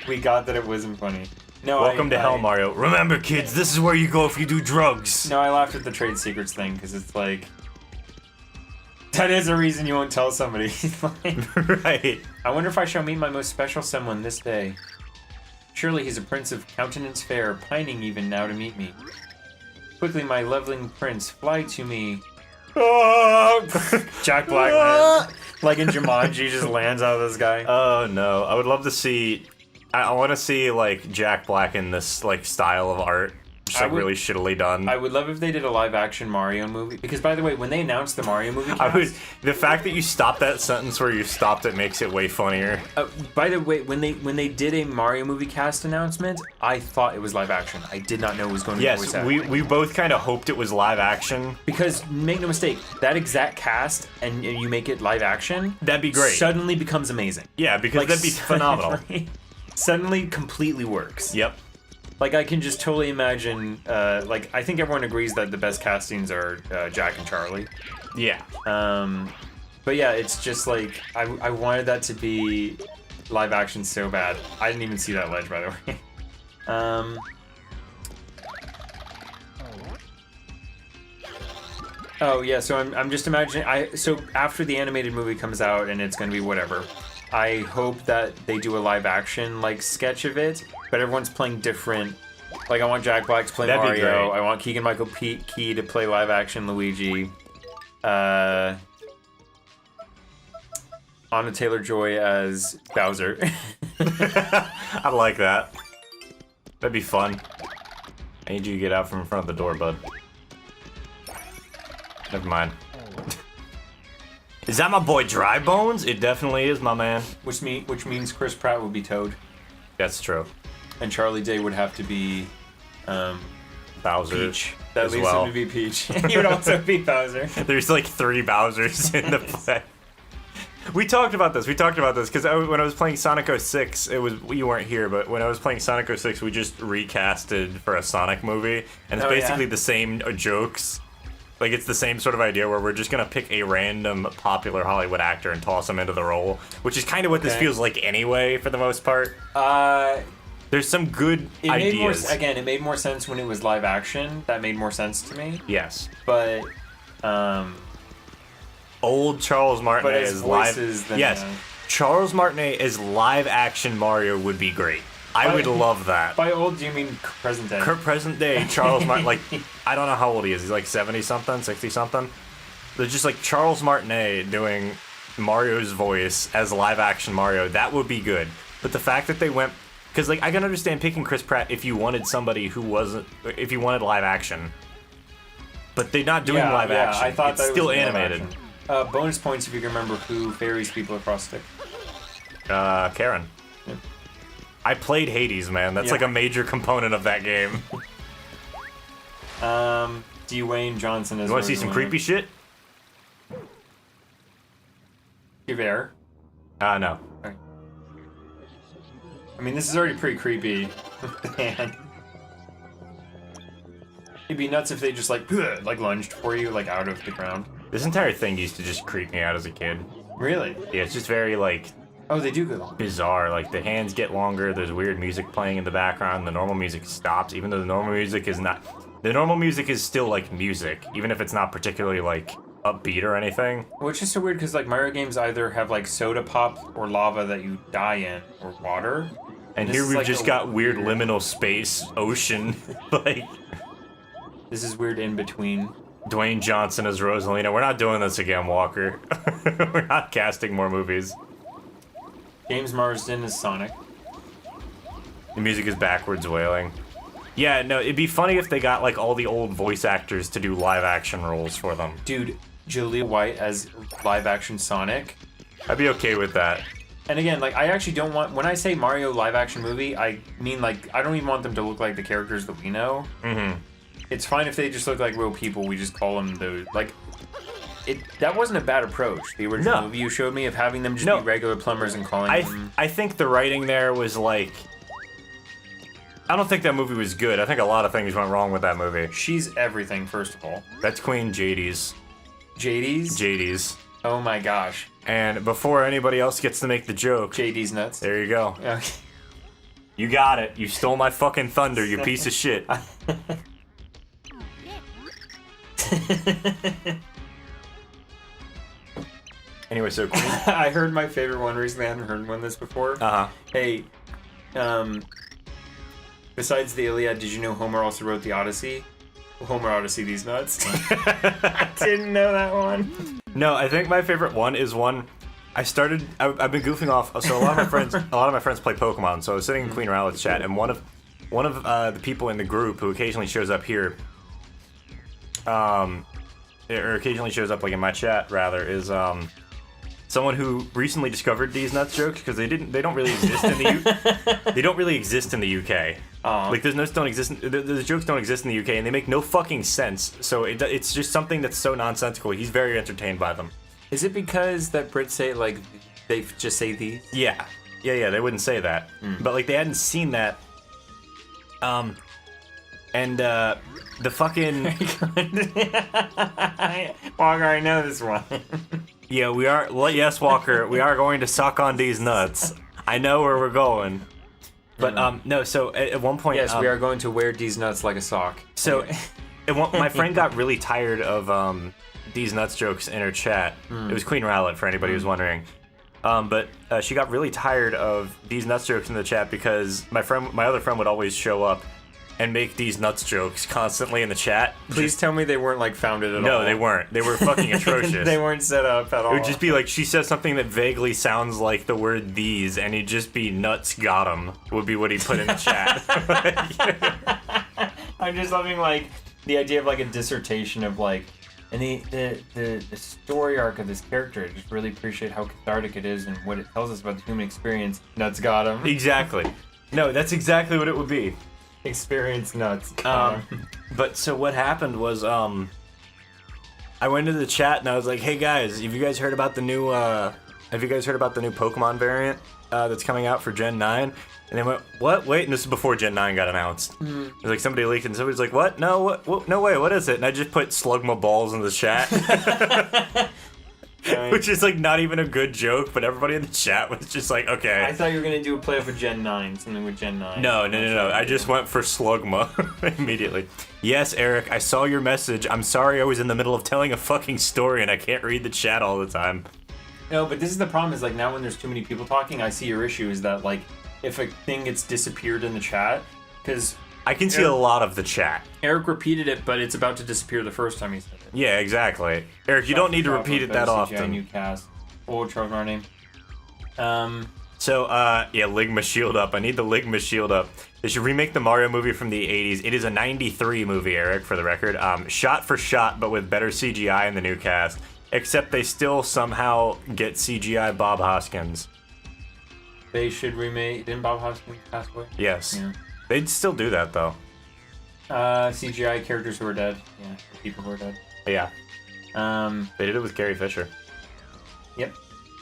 We got that it wasn't funny. No, Welcome to hell, Mario. Remember, kids, this is where you go if you do drugs. No, I laughed at the trade secrets thing because it's like that is a reason you won't tell somebody. Right. I wonder if I shall meet my most special someone this day. Surely he's a prince of countenance fair, pining even now to meet me. Quickly, my leveling prince, fly to me. Jack Black, like in Jumanji, just lands out of the sky. Oh no, I would love to see. I want to see like Jack Black in this like style of art, just like really shittily done. I would love if they did a live-action Mario movie. Because by the way, when they announced the Mario movie cast, the fact that you stopped that sentence where you stopped it makes it way funnier. By the way, when they did a Mario movie cast announcement, I thought it was live action. I did not know it was going to be voice acting. Yes, we both kind of hoped it was live action. Because make no mistake, that exact cast and you make it live action, that'd be great. Suddenly becomes amazing. Yeah, because Like, that'd be phenomenal. Suddenly completely works. Yep. Like I can just totally imagine. Like I think everyone agrees that the best castings are Jack and Charlie. Yeah. But yeah, it's just like I wanted that to be live action so bad. I didn't even see that ledge, by the way. Oh yeah, so I'm just imagining. So after the animated movie comes out and it's gonna be whatever. I hope that they do a live action like sketch of it, but everyone's playing different. Like I want Jack Black to play That'd be Mario. great. I want Keegan-Michael Key to play live action Luigi. Anna Taylor-Joy as Bowser. I like that. That'd be fun. I need you to get out from in front of the door, bud. Never mind. Is that my boy Dry Bones? It definitely is, my man. Which means Chris Pratt would be Toad, That's true. and Charlie Day would have to be Bowser. Peach. That as leaves well. him to be Peach. He would also be Bowser. There's like 3 Bowsers in the play. We talked about this because when I was playing Sonic 06, you weren't here, but when I was playing Sonic 06, we just recasted for a Sonic movie, and it's basically the same jokes. Like, it's the same sort of idea where we're just gonna pick a random popular Hollywood actor and toss him into the role, which is kind of what this feels like anyway, for the most part. There's some good ideas. It made more sense when it was live action. That made more sense to me. Yes. But, Old Charles Martinet as is live. voices, then, Yes. Charles Martinet as live action Mario would be great. I would love that. By old, do you mean present day? Present day Charles Martinet, like, I don't know how old he is. He's like 70-something, 60-something. There's just like Charles Martinet doing Mario's voice as live action Mario. That would be good. But the fact that they went, because like I can understand picking Chris Pratt if you wanted somebody who wasn't, if you wanted live action. But they're not doing live action. I thought it's that still was animated. Bonus points if you can remember who ferries people across stick. Karen. Yeah. I played Hades, man. That's like a major component of that game. Dwayne Johnson is. You want to see some creepy shit? There. No. Right. I mean, this is already pretty creepy. Man. It'd be nuts if they just like lunged for you like out of the ground. This entire thing used to just creep me out as a kid. Really? Yeah, it's just very like Oh, they do go. bizarre. Like the hands get longer. There's weird music playing in the background. The normal music stops, even though the normal music is not. The normal music is still like music, even if it's not particularly like upbeat or anything. Well, it's just so weird because like Mario games either have like soda pop or lava that you die in, or water. And This here is, we've like, just a got weird weird- liminal space, ocean, like This is weird in between. Dwayne Johnson as Rosalina. We're not doing this again, Walker. We're not casting more movies. James Marsden is Sonic. The music is backwards wailing. Yeah, no, it'd be funny if they got like all the old voice actors to do live action roles for them. Dude, Julia White as live action Sonic. I'd be okay with that. And again, like I actually don't want, when I say Mario live action movie, I mean like I don't even want them to look like the characters that we know. Mm-hmm. It's fine if they just look like real people. We just call them those. Like, that wasn't a bad approach. The original movie you showed me of having them just be regular plumbers and calling them. I think the writing there was like. I don't think that movie was good. I think a lot of things went wrong with that movie. She's everything, first of all. That's Queen Jadis. JD's? JD's. Oh my gosh. And before anybody else gets to make the joke, JD's nuts. there you go. Okay. You got it. You stole my fucking thunder, you piece of shit. Anyway, so Queen. I heard my favorite one recently. I hadn't heard one this before. Uh-huh. Hey, besides the Iliad, did you know Homer also wrote the Odyssey? Homer Odyssey these nuts. I didn't know that one. No, I think my favorite one is one I've been goofing off. So a lot of my friends play Pokemon. So I was sitting in Queen Rowlet's chat, and one of the people in the group who occasionally shows up here, or occasionally shows up like in my chat rather, is someone who recently discovered these nuts jokes because they don't really exist in the they don't really exist in the UK. Like those notes don't exist. The jokes don't exist in the UK, and they make no fucking sense. So it's just something that's so nonsensical. He's very entertained by them. Is it because that Brits say like they just say these? Yeah. They wouldn't say that, but like they hadn't seen that. And the fucking Walker, I know this one. yeah, we are. Yes, Walker, we are going to suck on these nuts. I know where we're going. But no, so at one point, Yes, we are going to wear these nuts like a sock. So, my friend got really tired of these nuts jokes in her chat. It was Queen Rowlet, for anybody who's wondering. But she got really tired of these nuts jokes in the chat because my other friend would always show up and make these nuts jokes constantly in the chat. Please tell me they weren't like founded at all. No, they weren't. They were fucking atrocious. They weren't set up at all. It would just be like she says something that vaguely sounds like the word "these," and he'd just be "nuts got 'em" would be what he put in the chat. I'm just loving like the idea of like a dissertation of like, and the story arc of this character. I just really appreciate how cathartic it is and what it tells us about the human experience. Nuts got 'em. Exactly. No, that's exactly what it would be. Experience nuts. But so what happened was I went into the chat and I was like, "Hey guys, have you guys heard about the new Pokemon variant that's coming out for Gen 9?" And they went, "What? Wait!" And this is before Gen 9 got announced. It was like somebody leaked, and somebody's like, "What? No, what? No way! What is it?" And I just put Slugma balls in the chat, which is like not even a good joke, but everybody in the chat was just like, "Okay." I thought you were gonna do a play for Gen 9, something with Gen 9. No. I just went for Slugma immediately. Yes, Eric, I saw your message. I'm sorry I was in the middle of telling a fucking story and I can't read the chat all the time. No, but this is the problem, is like now when there's too many people talking, I see your issue is that like if a thing gets disappeared in the chat, because I can see a lot of the chat. Eric repeated it, but it's about to disappear the first time he said it. Yeah, exactly. Eric, you don't need to repeat it that often. New cast. Oh, Trevor, our name. So, Ligma Shield Up. I need the Ligma Shield Up. They should remake the Mario movie from the 80s. It is a 93 movie, Eric, for the record. Shot for shot, but with better CGI in the new cast. Except they still somehow get CGI Bob Hoskins. They should remake... Didn't Bob Hoskins pass away? Yes. Yeah. They'd still do that, though. CGI characters who are dead. Yeah, people who are dead. Yeah. They did it with Carrie Fisher. Yep.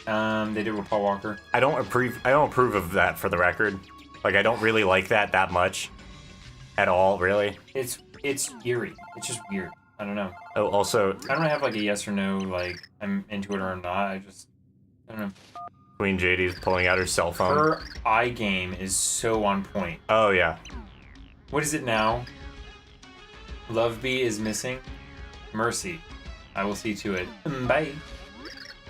They did it with Paul Walker. I don't approve of that, for the record. Like, I don't really like that much. At all, really. It's eerie. It's just weird. I don't know. Oh, also... I don't have, like, a yes or no, like, I'm into it or I'm not. I don't know. Queen JD's pulling out her cell phone. Her eye game is so on point. Oh, yeah. What is it now? Love Bee is missing? Mercy. I will see to it. Bye.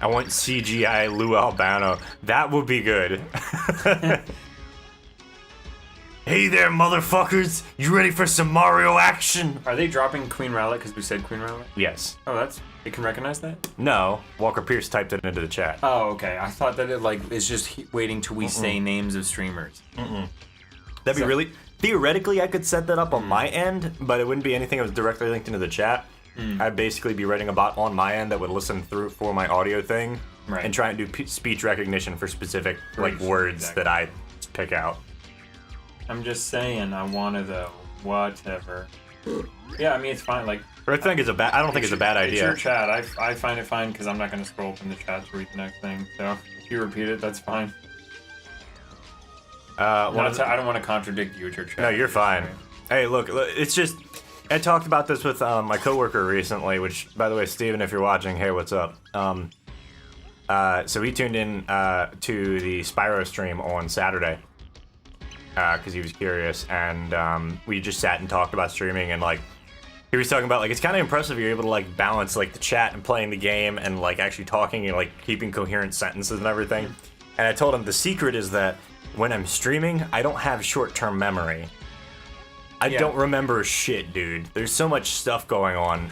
I want CGI Lou Albano. That would be good. Hey there, motherfuckers! You ready for some Mario action? Are they dropping Queen Rowlet because we said Queen Rowlet? Yes. Oh, they can recognize that? No. Walker Pierce typed it into the chat. Oh, okay. I thought that it like is just waiting till we say names of streamers. That'd be really... Theoretically, I could set that up on my end, but it wouldn't be anything that was directly linked into the chat. I'd basically be writing a bot on my end that would listen through for my audio thing and try and do speech recognition for specific words that I pick out. I'm just saying, I want to though. Whatever. Yeah, I mean it's fine. Like, I think it's a bad. I don't think it's a bad idea. It's your chat. I find it fine because I'm not going to scroll up in the chat to read the next thing. So if you repeat it, that's fine. I don't want to contradict you with your chat. No, you're fine. Hey, look, it's just I talked about this with my coworker recently, which, by the way, Steven, if you're watching, hey, what's up? So he tuned in to the Spyro stream on Saturday because he was curious, and we just sat and talked about streaming, and like he was talking about like it's kind of impressive you're able to like balance like the chat and playing the game and like actually talking and like keeping coherent sentences and everything. And I told him the secret is that when I'm streaming, I don't have short-term memory. I don't remember shit, dude. There's so much stuff going on.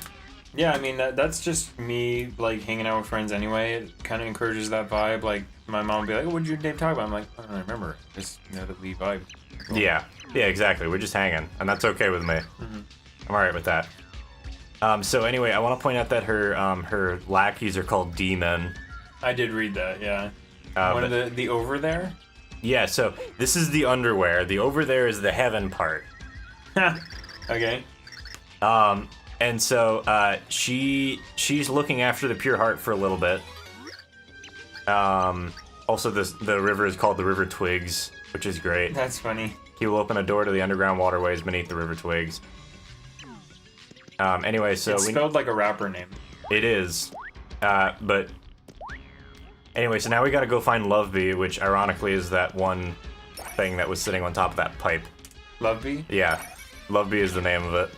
Yeah, I mean, that's just me, like, hanging out with friends anyway. It kind of encourages that vibe. Like, my mom would be like, what did you and Dave talk about? I'm like, I don't remember. Just know that we vibe. Cool. Yeah, exactly. We're just hanging, and that's okay with me. Mm-hmm. I'm alright with that. So anyway, I want to point out that her lackeys are called D-men. I did read that, yeah. One of the over there? Yeah, so this is the underwear. The over there is the heaven part. Okay. And so she's looking after the pure heart for a little bit. Also, the river is called the River Twigs, which is great. That's funny. He will open a door to the underground waterways beneath the River Twigs. Anyway, so it's spelled like a rapper name. It is, but anyway, so now we gotta go find Lovebee, which ironically is that one thing that was sitting on top of that pipe. Lovebee? Yeah, Lovebee is the name of it.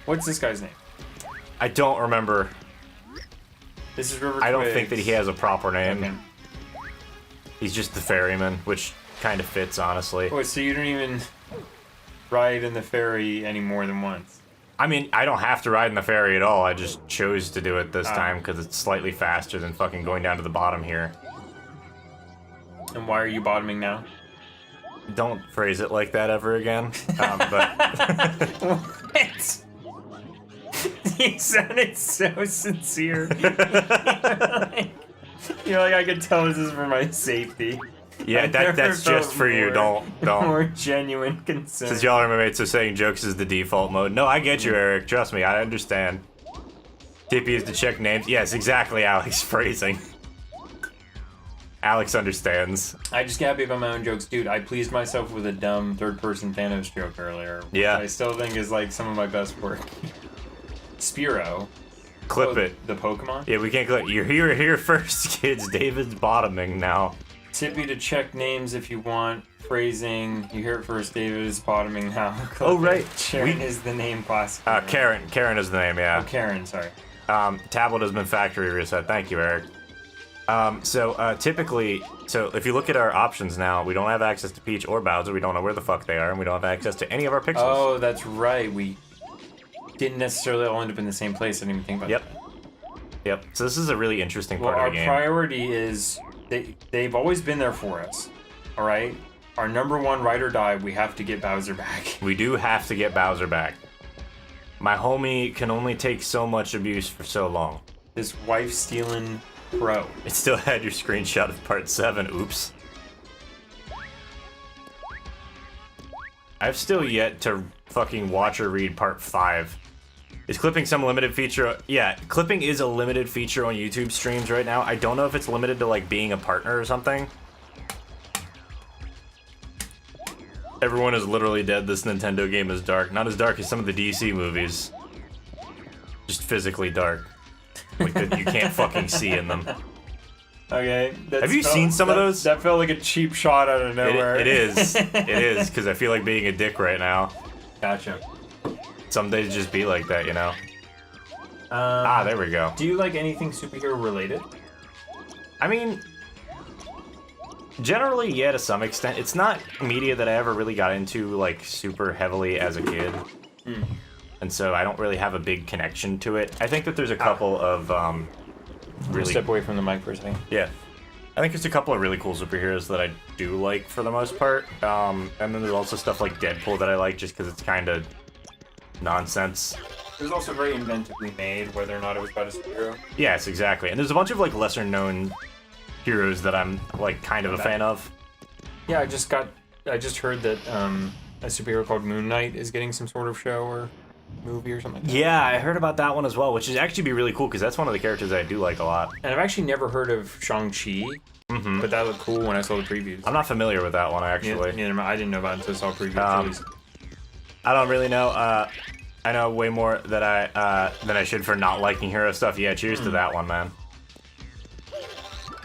What's this guy's name? I don't remember. This is River I don't Twigs. think that he has a proper name. Okay. He's just the ferryman, which kind of fits, honestly. Wait, so you don't even ride in the ferry any more than once? I mean, I don't have to ride in the ferry at all. I just chose to do it this time because it's slightly faster than fucking going down to the bottom here. And why are you bottoming now? Don't phrase it like that ever again. But What? You sounded so sincere. You're like, I can tell this is for my safety. yeah, I've that's never just felt for you. more- Don't. More genuine concern. Since y'all are my mates, so saying jokes is the default mode. No, I get you, Eric. Trust me, I understand. Tippy is to check names. Yes, exactly, Alex. Phrasing. Alex understands. I just get happy about my own jokes, dude. I pleased myself with a dumb third-person Thanos joke earlier. Which Yeah. I still think is like some of my best work. Spearow. Clip it. The Pokemon. Yeah, we can't clip. You're here first, kids. David's bottoming now. Tippy to check names if you want. Phrasing. You hear it first. David is bottoming now. Oh, right. Sharon is the name possible. Karen. Karen is the name, yeah. Oh, Karen, sorry. Tablet has been factory reset. Thank you, Eric. Typically, if you look at our options now, we don't have access to Peach or Bowser. We don't know where the fuck they are, and we don't have access to any of our pixels. Oh, that's right. We didn't necessarily all end up in the same place. I didn't even think about that. Yep. So this is a really interesting Well, part our of the game. priority is they've always been there for us. All right. Our number one ride or die. We have to get Bowser back. We do have to get Bowser back. My homie can only take so much abuse for so long. This wife stealing pro. It still had your screenshot of part 7. Oops. I've still yet to fucking watch or read part 5. Is clipping some limited feature? Yeah, clipping is a limited feature on YouTube streams right now. I don't know if it's limited to like being a partner or something. Everyone is literally dead. This Nintendo game is dark. Not as dark as some of the DC movies. Just physically dark. Like that you can't fucking see in them. Okay. Have you seen some of those? That felt like a cheap shot out of nowhere. It is. It is, because I feel like being a dick right now. Gotcha. Some days just be like that, you know? There we go. Do you like anything superhero related? I mean, generally, yeah, to some extent. It's not media that I ever really got into, like, super heavily as a kid. And so I don't really have a big connection to it. I think that there's a couple of, really... Step away from the mic for a second. Yeah. I think there's a couple of really cool superheroes that I do like for the most part. And then there's also stuff like Deadpool that I like just because it's kind of nonsense. It was also very inventively made, whether or not it was about a superhero. Yes, exactly. And there's a bunch of like lesser known heroes that I'm like kind of a fan of. Yeah, I just heard that a superhero called Moon Knight is getting some sort of show or movie or something like that. Yeah, I heard about that one as well, which is actually be really cool because that's one of the characters that I do like a lot. And I've actually never heard of Shang-Chi, but that looked cool when I saw the previews. I'm not familiar with that one actually. I didn't know about it until I saw previews. I don't really know. I know way more than I should for not liking hero stuff. Yeah, cheers to that one, man.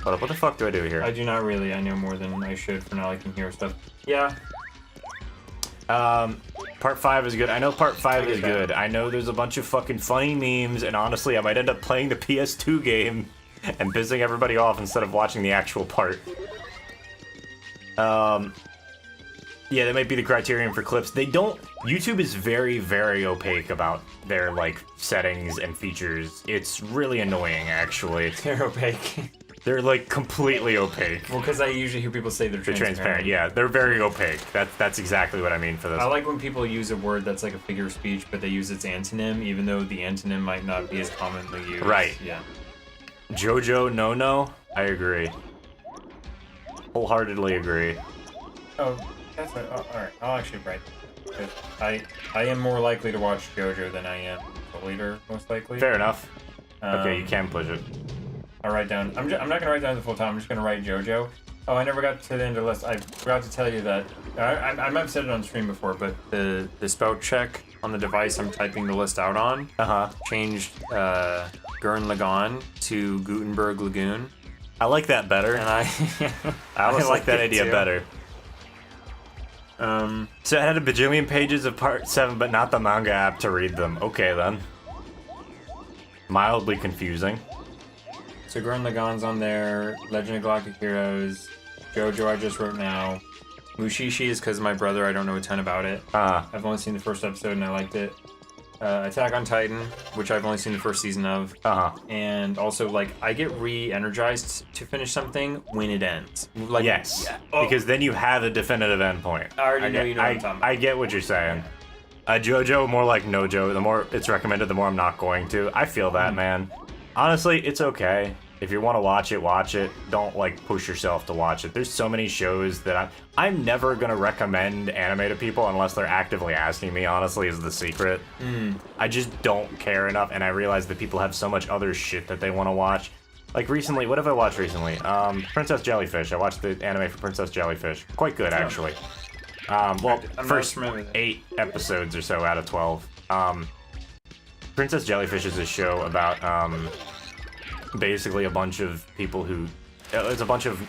What the fuck do I do here? I do not really. I know more than I should for not liking hero stuff. Yeah. Part 5 is good. I know part 5 is that. good. I know there's a bunch of fucking funny memes, and honestly, I might end up playing the PS2 game and pissing everybody off instead of watching the actual part. Yeah, that might be the criterion for clips. They don't... YouTube is very, very opaque about their, like, settings and features. It's really annoying, actually. They're opaque. They're, like, completely opaque. Well, because I usually hear people say they're transparent. Yeah, they're very opaque. That's exactly what I mean for this. I like when people use a word that's like a figure of speech, but they use its antonym, even though the antonym might not be as commonly used. Right. Yeah. Jojo no. I agree. Wholeheartedly agree. Oh, that's right. Oh, alright. I'll actually write. I am more likely to watch JoJo than I am the leader, most likely. Fair enough. Okay, you can push it. I'll write down. I'm not gonna write down the full time. I'm just gonna write JoJo. Oh, I never got to the end of the list. I forgot to tell you that. I might have said it on stream before, but the spell check on the device I'm typing the list out on changed Gurren Lagann to Gutenberg Lagoon. I like that better. And I almost like that it idea too. better. So it had a bajillion pages of part 7, but not the manga app to read them. Okay then. Mildly confusing. So Gurren Lagann's on there, Legend of Galactic Heroes, JoJo I just wrote now. Mushishi is because my brother, I don't know a ton about it. I've only seen the first episode and I liked it. Attack on Titan, which I've only seen the first season of. And also, like, I get re-energized to finish something when it ends. Like, yes, yeah. Because then you have a definitive endpoint. I already know you know what I'm talking about. I get what you're saying. JoJo, more like Nojo. The more it's recommended, the more I'm not going to. I feel that, man. Honestly, it's okay. If you want to watch it. Don't, like, push yourself to watch it. There's so many shows that I'm never going to recommend anime to people unless they're actively asking me, honestly, is the secret. I just don't care enough, and I realize that people have so much other shit that they want to watch. Like, recently, what have I watched recently? Princess Jellyfish. I watched the anime for Princess Jellyfish. Quite good, actually. Well, first 8 episodes or so out of 12. Princess Jellyfish is a show about, basically a bunch of people who... It's a bunch of...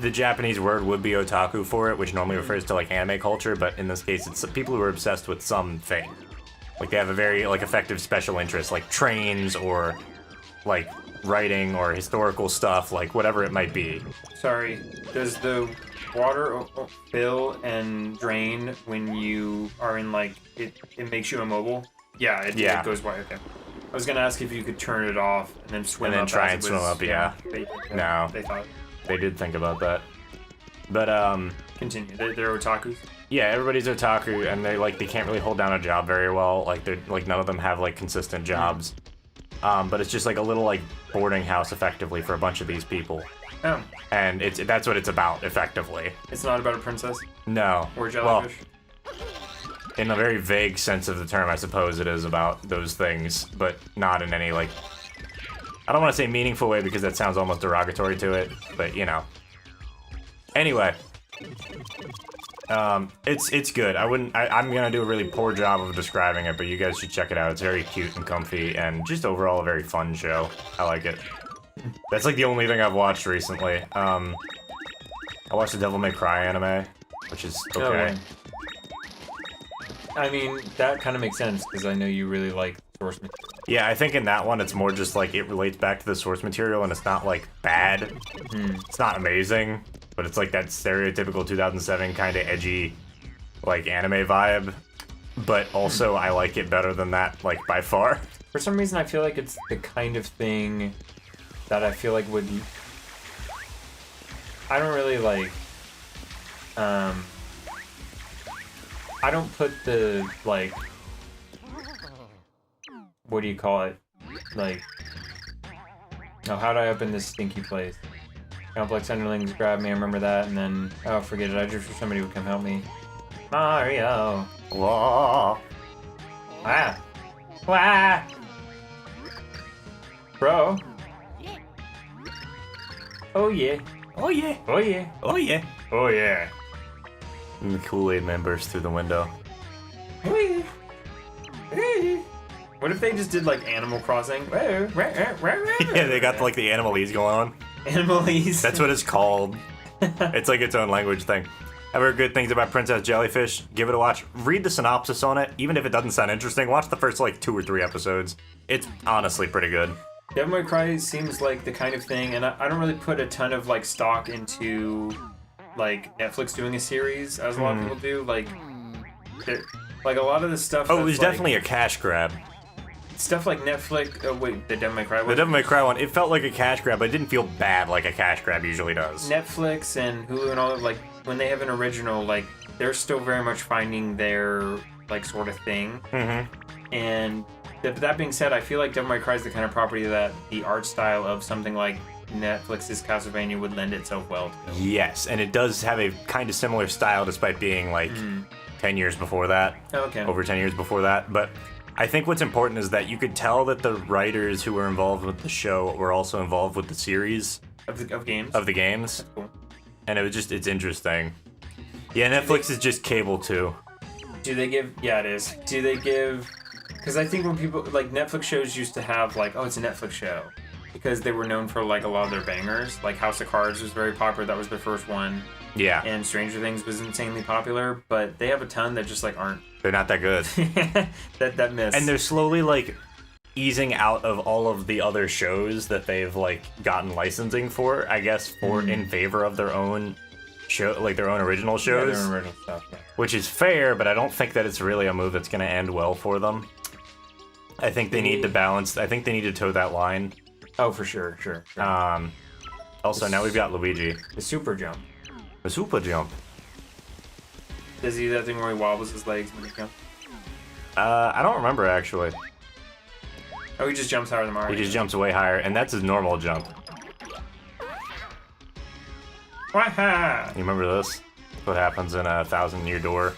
The Japanese word would be otaku for it, which normally refers to, like, anime culture, but in this case, it's people who are obsessed with something. Like, they have a very, like, effective special interest, like trains or, like, writing or historical stuff, like, whatever it might be. Sorry, does the water fill and drain when you are in, like, it makes you immobile? Yeah, it goes white. Okay. I was gonna ask if you could turn it off and then swim up. And then try and swim up, yeah. No. They thought. They did think about that. But, Continue. They're otakus? yeah, everybody's otaku, and they can't really hold down a job very well. Like, none of them have, like, consistent jobs. But it's just, like, a little, like, boarding house, effectively, for a bunch of these people. Oh. And that's what it's about, effectively. It's not about a princess? No. Or a jellyfish? Well, in a very vague sense of the term, I suppose it is about those things, but not in any, like... I don't want to say meaningful way because that sounds almost derogatory to it, but, you know. Anyway. It's good. I'm gonna do a really poor job of describing it, but you guys should check it out. It's very cute and comfy, and just overall a very fun show. I like it. That's like the only thing I've watched recently. I watched the Devil May Cry anime, which is okay. I mean, that kind of makes sense, because I know you really like source material. Yeah, I think in that one, it's more just like it relates back to the source material, and it's not like bad. It's not amazing, but it's like that stereotypical 2007 kind of edgy, like anime vibe. But also, I like it better than that, like by far. For some reason, I feel like it's the kind of thing that I feel like would... I don't really like... I don't put the, like... What do you call it? Like... Oh, how do I open this stinky place? Complex underlings grab me, I remember that, and then... Oh, forget it, I just wish somebody would come help me. Mario! Whoa. Ah! Wah! Bro! Oh yeah! Oh yeah. Oh yeah! Oh yeah. Oh yeah! And the Kool-Aid man bursts through the window. Oh yeah! What if they just did like Animal Crossing? Yeah, they got like the Animalese going on. Animalese. That's what it's called. It's like its own language thing. I've heard good things about Princess Jellyfish. Give it a watch. Read the synopsis on it. Even if it doesn't sound interesting, watch the first like 2 or 3 episodes. It's honestly pretty good. Devil May Cry seems like the kind of thing, and I don't really put a ton of like stock into like Netflix doing a series, as a lot of people do. Like a lot of the stuff. Oh, it was definitely a cash grab. Stuff like Netflix. Oh wait, the Devil May Cry one. The Devil May Cry one, it felt like a cash grab, but it didn't feel bad like a cash grab usually does. Netflix and Hulu and all that, like when they have an original, like they're still very much finding their like sort of thing. Mm-hmm. And that being said, I feel like Devil May Cry is the kind of property that the art style of something like Netflix's Castlevania would lend itself well to. Yes, and it does have a kind of similar style despite being like 10 years before that. Oh, okay. Over 10 years before that. But I think what's important is that you could tell that the writers who were involved with the show were also involved with the series. Of games? Of the games. That's cool. And it's interesting. Yeah, Netflix is just cable too. Do they give... Yeah, it is. Do they give... Because I think when people... Like, Netflix shows used to have, like, oh, it's a Netflix show. Because they were known for, like, a lot of their bangers. Like, House of Cards was very popular. That was their first one. Yeah. And Stranger Things was insanely popular. But they have a ton that just, like, aren't... They're not that good. that miss. And they're slowly, like, easing out of all of the other shows that they've, like, gotten licensing for, I guess, in favor of their own... show, like their own original shows, their own original stuff, yeah. Which is fair, but I don't think that it's really a move that's going to end well for them. I think they need to balance. I think they need to toe that line. Oh, for sure. Also, now we've got Luigi. The super jump. The super jump. Does he do that thing where he wobbles his legs when he jumps? I don't remember actually. Oh, he just jumps higher than Mario. He just jumps way higher, and that's his normal jump. Waha! You remember this? What happens in a 1,000-Year Door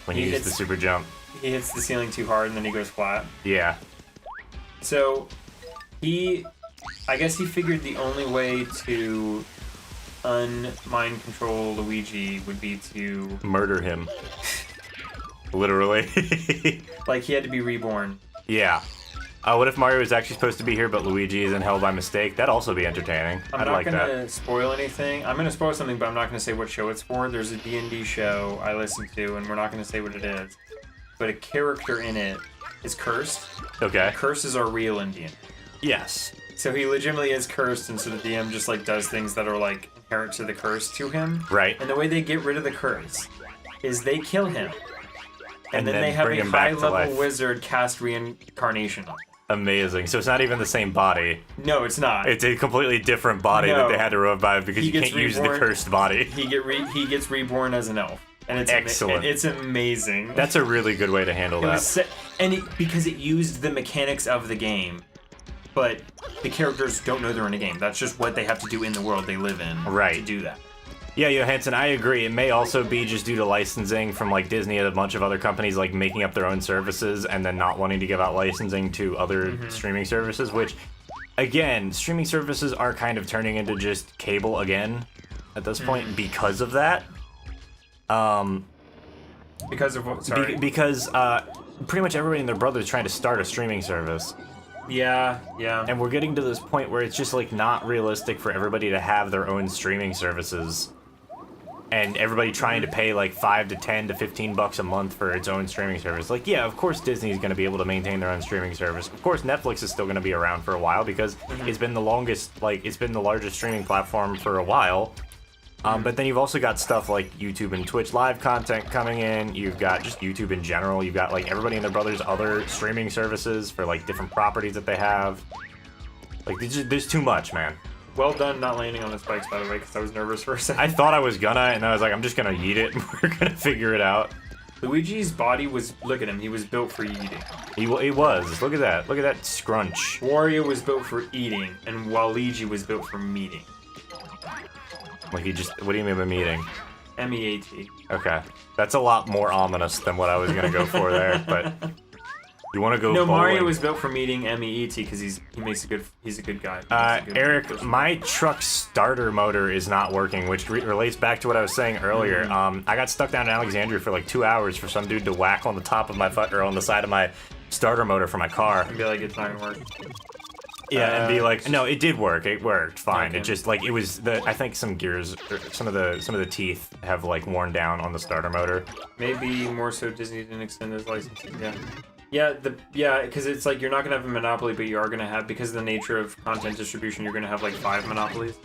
when you use the super jump? He hits the ceiling too hard and then he goes flat. Yeah. So, I guess he figured the only way to unmind control Luigi would be to... murder him. Literally. Like, he had to be reborn. Yeah. What if Mario is actually supposed to be here, but Luigi is in hell by mistake? That'd also be entertaining. I'm not going to spoil anything. I'm going to spoil something, but I'm not going to say what show it's for. There's a D&D show I listen to, and we're not going to say what it is. But a character in it is cursed. Okay. Curses are real in D&D. Yes. So he legitimately is cursed, and so the DM just, like, does things that are, like, inherent to the curse to him. Right. And the way they get rid of the curse is they kill him. And then they have bring a him back to high-level life. wizard cast reincarnation on him. Amazing. So it's not even the same body. No, it's not. It's a completely different body that they had to revive because you can't use the cursed body. He gets reborn as an elf, and it's excellent. It's amazing. That's a really good way to handle that. Because it used the mechanics of the game, but the characters don't know they're in a game. That's just what they have to do in the world they live in to do that. Yeah, Johansson, I agree. It may also be just due to licensing from like Disney and a bunch of other companies like making up their own services and then not wanting to give out licensing to other streaming services, which, again, streaming services are kind of turning into just cable again at this point because of that. Because of what? Sorry. Because pretty much everybody and their brother is trying to start a streaming service. Yeah. And we're getting to this point where it's just like not realistic for everybody to have their own streaming services. And everybody trying to pay like $5 to $10 to $15 a month for its own streaming service. Like, yeah, of course Disney's going to be able to maintain their own streaming service. Of course Netflix is still going to be around for a while because it's been the longest, like, it's been the largest streaming platform for a while. But then you've also got stuff like YouTube and Twitch live content coming in. You've got just YouTube in general. You've got like everybody and their brothers' other streaming services for like different properties that they have. Like, there's too much, man. Well done not landing on the spikes, by the way, because I was nervous for a second. I thought I was gonna, and I was like, I'm just gonna yeet it, and we're gonna figure it out. Luigi's body was, look at him, he was built for eating. He was. Look at that. Look at that scrunch. Wario was built for eating, and Waluigi was built for meeting. Like what do you mean by meeting? M-E-A-T. Okay. That's a lot more ominous than what I was gonna go for there, but... You want to go? No, bowling? Mario was built for meeting M-E-E-T because he's a good guy. Eric, my truck's starter motor is not working, which relates back to what I was saying earlier. I got stuck down in Alexandria for like 2 hours for some dude to whack on the top of my foot or on the side of my starter motor for my car. And be like, it's not gonna work. Yeah, and be like, no, it did work. It worked fine. Okay. It just like it was the. I think some gears, or some of the teeth have like worn down on the starter motor. Maybe more so Disney didn't extend those licenses. Yeah, because it's like you're not gonna have a monopoly, but you are gonna have, because of the nature of content distribution, you're gonna have like 5 monopolies,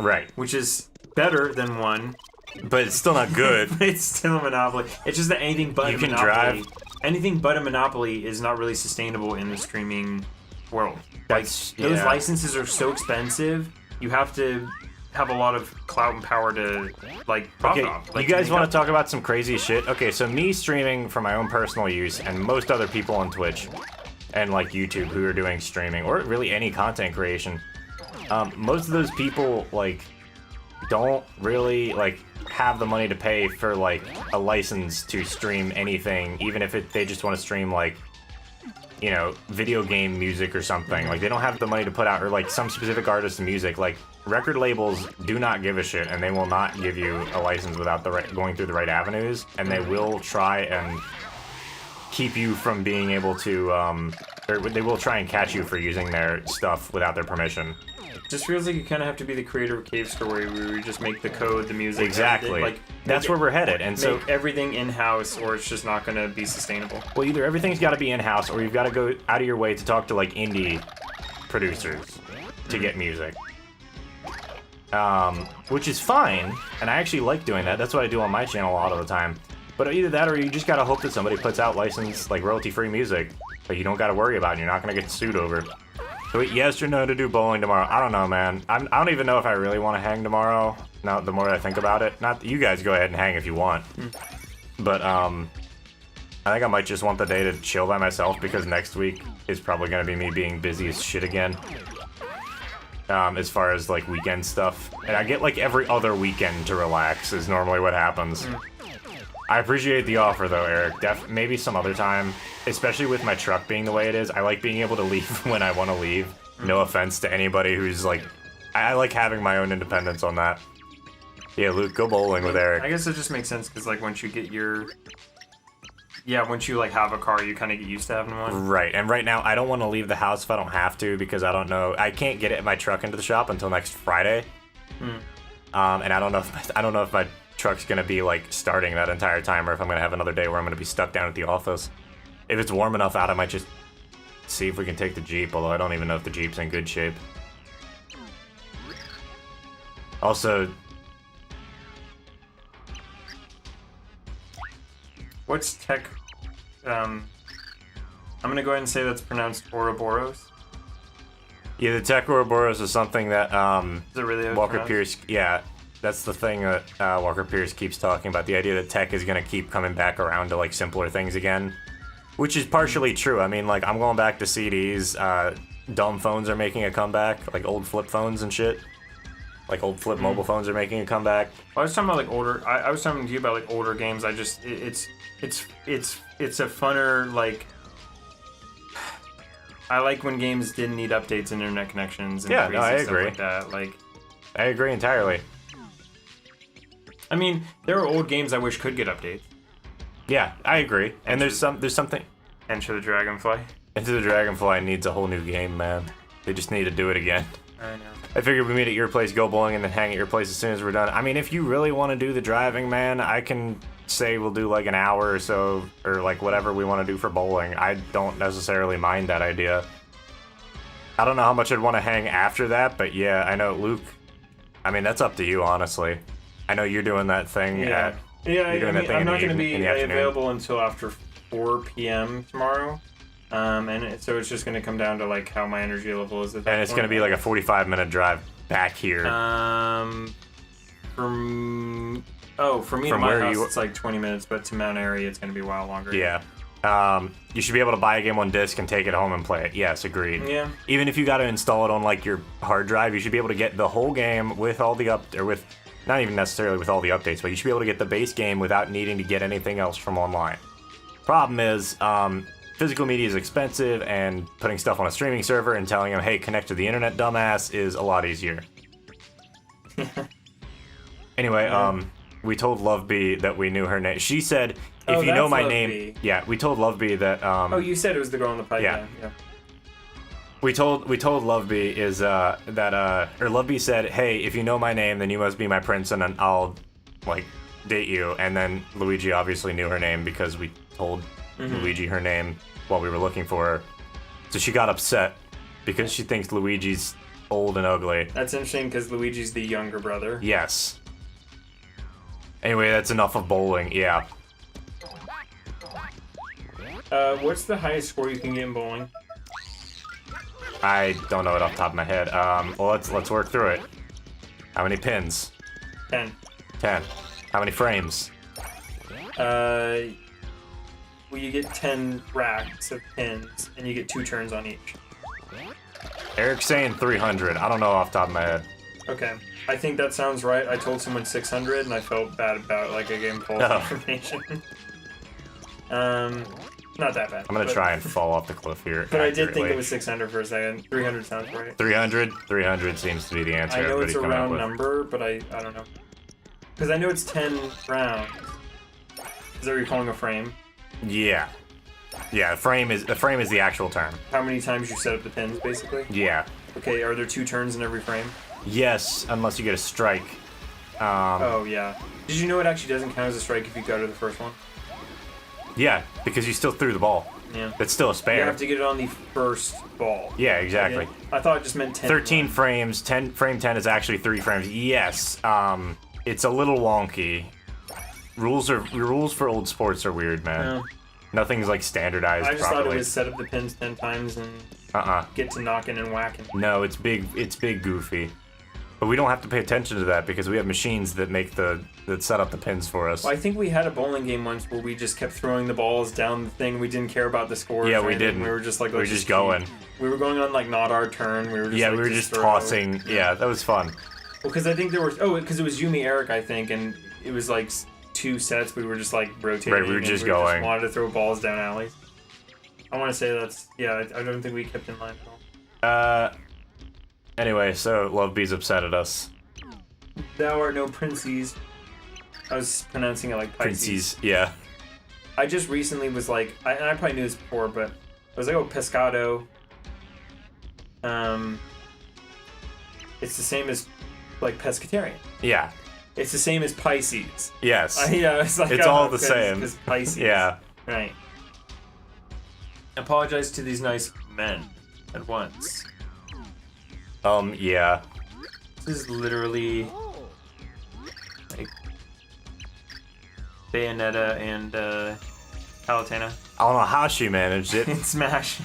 Right, which is better than one. but it's still not good. But it's still a monopoly. It's just that anything but You a can monopoly, drive- anything but a monopoly is not really sustainable in the streaming world. That's Those yeah. licenses are so expensive. You have to have a lot of clout and power to like profit Okay, off. Like, you guys make want up- to talk about some crazy shit? Okay, so me streaming for my own personal use, and most other people on Twitch and like YouTube who are doing streaming or really any content creation, most of those people like don't really like have the money to pay for like a license to stream anything, even if they just want to stream like, you know, video game music or something. Like they don't have the money to put out, or like some specific artist's music. Like record labels do not give a shit, and they will not give you a license without going through the right avenues, and they will try and keep you from being able to or they will try and catch you for using their stuff without their permission. Just feels like you kind of have to be the creator of Cave Story, where you just make the code, the music, Exactly. everything, like That's where we're headed, and so make everything in house, or it's just not going to be sustainable. well, either everything's got to be in-house, or you've got to go out of your way to talk to like indie producers to get music. Which is fine, and I actually like doing that. That's what I do on my channel a lot of the time. But either that, or you just gotta hope that somebody puts out licensed, like royalty-free music that you don't gotta worry about, and you're not gonna get sued over. So yes or no to do bowling tomorrow? I don't know, man. I don't even know if I really want to hang tomorrow. Now, the more I think about it, not you guys go ahead and hang if you want. But I think I might just want the day to chill by myself, because next week is probably gonna be me being busy as shit again. As far as like weekend stuff, and I get like every other weekend to relax is normally what happens. I appreciate the offer though, Eric. Maybe some other time, especially with my truck being the way it is. I like being able to leave when I want to leave. No offense to anybody who's like, I like having my own independence on that. Yeah, Luke, go bowling with I Eric. guess it just makes sense, because like once you get your, once you like have a car, you kind of get used to having one. Right, and right now I don't want to leave the house if I don't have to, because I don't know. I can't get my truck into the shop until next Friday. And I don't know if my truck's gonna be like starting that entire time, or if I'm gonna have another day where I'm gonna be stuck down at the office. If it's warm enough out, I might just see if we can take the Jeep, although I don't even know if the Jeep's in good shape. Also, What's tech? I'm gonna go ahead and say that's pronounced Ouroboros. yeah, the Tech Ouroboros is something that Is it really how it's Walker pronounced? Pierce, yeah, that's the thing that Walker Pierce keeps talking about, the idea that tech is going to keep coming back around to like simpler things again, which is partially true. I mean, like I'm going back to CDs. Dumb phones are making a comeback, like old flip phones and shit. Like old flip mobile phones are making a comeback. I was talking about like older. I was talking to you about like older games. I just it's a funner like. I like when games didn't need updates and internet connections and Yeah, crazy no, I stuff agree. like that. Like, I agree entirely. I mean, there are old games I wish could get updates. Yeah, I agree. And there's something. Enter the Dragonfly. Into the Dragonfly needs a whole new game, man. They just need to do it again. I know. I figured we meet at your place, go bowling, and then hang at your place as soon as we're done. I mean, if you really want to do the driving, man, I can say we'll do like an hour or so, or like whatever we want to do for bowling. I don't necessarily mind that idea. I don't know how much I'd want to hang after that, but yeah, I know Luke. I mean, that's up to you, honestly. I know you're doing that thing. Yeah, you're doing that thing I'm in not the going to be in the afternoon. available until after 4 p.m. tomorrow. So it's just going to come down to like how my energy level is at that And it's going to be like a 45-minute drive back here. for me From to my where house you- it's like 20 minutes, but to Mount Airy it's going to be a while longer. Yeah. You should be able to buy a game on disc and take it home and play it. Yes, agreed. Yeah. Even if you got to install it on like your hard drive, you should be able to get the whole game with all the not even necessarily with all the updates, but you should be able to get the base game without needing to get anything else from online. Problem is, physical media is expensive, and putting stuff on a streaming server and telling them, hey, connect to the internet, dumbass, is a lot easier. Anyway, we told Love Bee that we knew her name. She said, Oh, if you know that's my Love name, Bee. yeah, we told Love Bee that. Oh, you said it was the girl in the pipe. Yeah. Yeah. We told Love Bee is that or Love Bee said, hey, if you know my name, then you must be my prince, and then I'll like date you. And then Luigi obviously knew her name because we told Luigi her name while we were looking for her. So she got upset because she thinks Luigi's old and ugly. That's interesting because Luigi's the younger brother. Yes. Anyway, that's enough of bowling. Yeah. What's the highest score you can get in bowling? I don't know it off the top of my head. Well, let's work through it. How many pins? 10. 10. How many frames? Well, you get 10 racks of pins, and you get 2 turns on each. Eric's saying 300. I don't know off the top of my head. Okay. I think that sounds right. I told someone 600, and I felt bad about like I gave him false Oh. information. Not that bad. I'm gonna try and fall off the cliff here. But I did think accurately. it was 600 for a second. 300 sounds right. 300. 300 seems to be the answer. I know it's everybody's a coming up round with. number, but I don't know. Because I know it's 10 rounds. Is that what you're calling a frame? Yeah. Yeah. A frame is the actual term. How many times you set up the pins, basically? Yeah. Okay, are there 2 turns in every frame? Yes, unless you get a strike. Oh, yeah. Did you know it actually doesn't count as a strike if you go to the first one? Yeah, because you still threw the ball. Yeah. It's still a You spare. have to get it on the first ball. Yeah, exactly. Okay. I thought it just meant 10. 13 frames. 10 frame 10 is actually 3 frames. Yes. It's a little wonky. Rules for old sports are weird, man. Yeah. Nothing's like standardized I just properly. thought it was set up the pins 10 times and get to knocking and whacking. No, it's big goofy. But we don't have to pay attention to that because we have machines that that set up the pins for us. Well, I think we had a bowling game once where we just kept throwing the balls down the thing. We didn't care about the scores. Yeah, or we anything. didn't. We were just like, We were let's just keep- going. We were going on like not our turn. We were just Yeah, like, we were just throw. tossing. Yeah, that was fun. Well, because I think there was because it was Yumi Eric, I think, and it was like 2 sets. We were just like rotating. Right, we were and just going. wanted to throw balls down alleys. I want to say that's I don't think we kept in line at all. Anyway, so Love Bee's upset at us. Thou art no princes. I was pronouncing it like Pisces. Princes. Yeah. I just recently was like, I probably knew this before, but I was like, oh, pescado. It's the same as like pescatarian. Yeah. It's the same as Pisces. Yes. Yeah, it's like It's all the same. Because Pisces. Yeah. Right. Apologize to these nice men at once. Yeah. This is literally like Bayonetta and Palutena I don't know how she managed it. in Smash.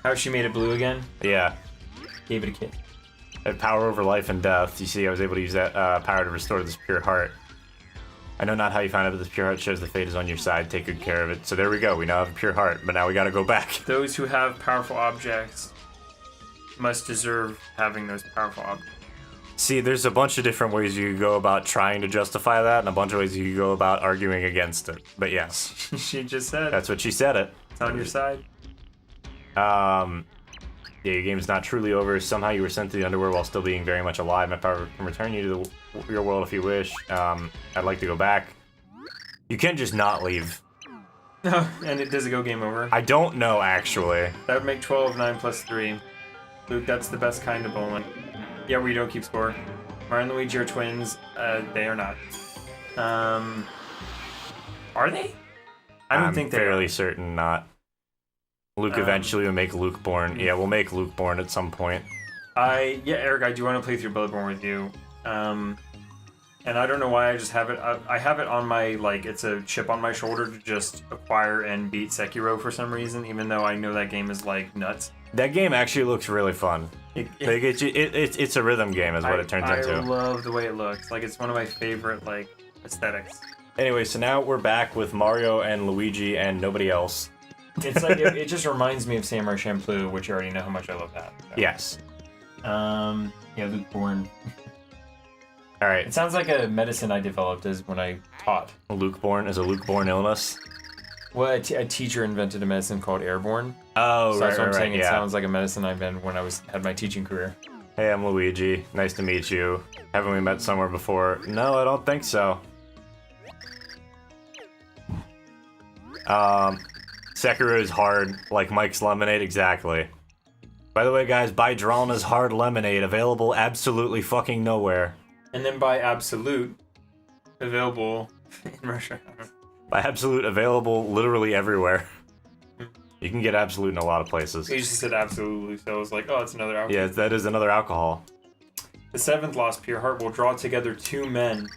How she made it blue again? Yeah. Gave it a kick. Had power over life and death. You see, I was able to use that power to restore this pure heart. I know not how you found it, but this pure heart shows the fate is on your side. Take good care of it. So there we go. We now have a pure heart, but now we gotta go back. Those who have powerful objects must deserve having those powerful objects. See, there's a bunch of different ways you could go about trying to justify that, and a bunch of ways you could go about arguing against it. But yes, She just said that's what she said it. it's on your side. Yeah, your game's not truly over. Somehow you were sent to the underworld while still being very much alive. My power can return you to the real world if you wish. I'd like to go back. You can just not leave. And does it go game over? I don't know, actually. That would make 12, 9 plus 3. Luke, that's the best kind of bowling. Yeah, where you don't keep score. Mario and Luigi are twins. They are not. Are they? I don't I'm think they fairly are. certain not. Luke eventually will make Luke born. Yeah, we'll make Luke born at some point. Yeah, Eric, I do want to play through Bloodborne with you. And I don't know why I just have it. I have it on my, like, it's a chip on my shoulder to just acquire and beat Sekiro for some reason, even though I know that game is, like, nuts. That game actually looks really fun. It, Like, it's a rhythm game is what it turns I into. love the way it looks. Like, it's one of my favorite, like, aesthetics. Anyway, so now we're back with Mario and Luigi and nobody else. It's like, it just reminds me of Samurai Champloo, which you already know how much I love that. So. Yes. Yeah, Luke Born. All right. It sounds like a medicine I developed as when I taught. Luke born is a Luke born illness. Well, a teacher invented a medicine called Airborne. Oh, So right, that's what I'm right, saying. right, It yeah. sounds like a medicine I invented when I had my teaching career. Hey, I'm Luigi. Nice to meet you. Haven't we met somewhere before? No, I don't think so. Sekiro is hard, like Mike's Lemonade, exactly. By the way, guys, buy Dralna's Hard Lemonade, available absolutely fucking nowhere. And then buy Absolute, available in Russia. By Absolute, available literally everywhere. You can get Absolute in a lot of places. He just said absolutely, so I was like, oh, it's another alcohol. Yeah, that is another alcohol. The seventh lost pure heart will draw together two men.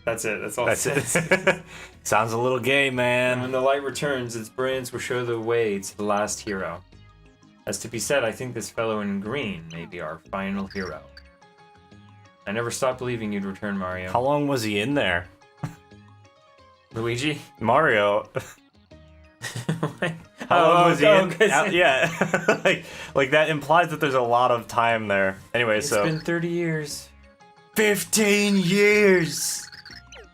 That's it. That's all. That's it it. says. Sounds a little gay, And man. when the light returns, its brilliance will show the way to the last hero. As to be said, I think this fellow in green may be our final hero. I never stopped believing you'd return, Mario. How long was he in there? Luigi? Mario. How long was he in? 'Cause Yeah. like that implies that there's a lot of time there. Anyway, it's so been 30 years. 15 years.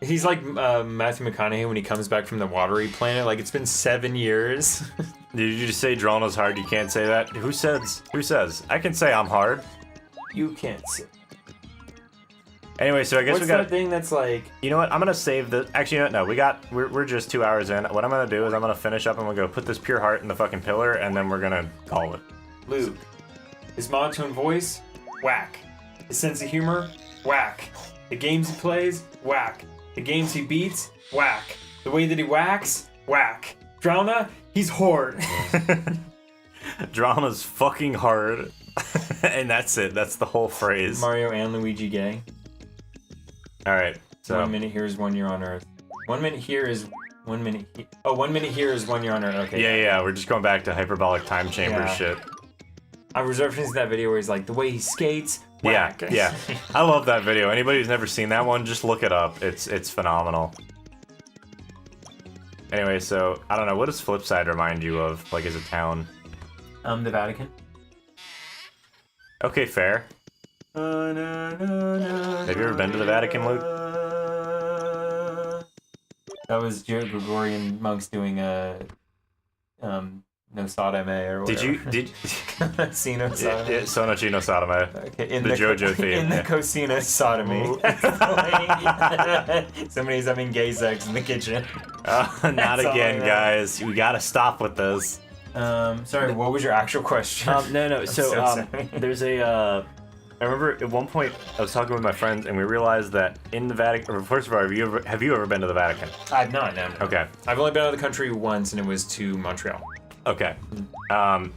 He's like Matthew McConaughey when he comes back from the watery planet. Like, it's been 7 years. Did you just say Dralna's hard? You can't say that. Who says? Who says? I can say I'm hard. You can't see. Anyway, so I guess What's we got. that thing that's like... You know what? I'm gonna save the. Actually, you know what? No, we're just 2 hours in. What I'm gonna do is I'm gonna finish up and we'll go put this pure heart in the fucking pillar, and then we're gonna call it. Luke. His monotone voice? Whack. His sense of humor? Whack. The games he plays? Whack. The games he beats? Whack. The way that he whacks? Whack. Drowna? He's hard. Dralna's fucking hard, and that's it. That's the whole phrase. Mario and Luigi gay. All right. So 1 minute here is 1 year on Earth. 1 minute here is 1 minute. 1 minute here is 1 year on Earth. Okay. yeah, we're just going back to hyperbolic time chamber Yeah. shit. I was referencing that video where he's like, the way he skates. Yeah, Whack. yeah. I love that video. Anybody who's never seen that one, just look it up. It's phenomenal. Anyway, so I don't know. What does Flipside remind you of? Like, as a town? The Vatican. Okay, fair. Have you ever been to the Vatican, Luke? That was Jared Gregorian monks doing a no Sodome or whatever. Did Casino Sodome. Sonochino Sodome. Okay, in The JoJo theme, In the yeah. Cocina Sodomy. Somebody's having gay sex in the kitchen. Not That's all again, I know. guys. We gotta stop with this. Sorry, what was your actual question? No. so sorry. There's a. I remember at one point I was talking with my friends and we realized that in the Vatican. Or first of all, have you ever been to the Vatican? I've not, no. Okay. I've only been out of the country once, and it was to Montreal. Okay.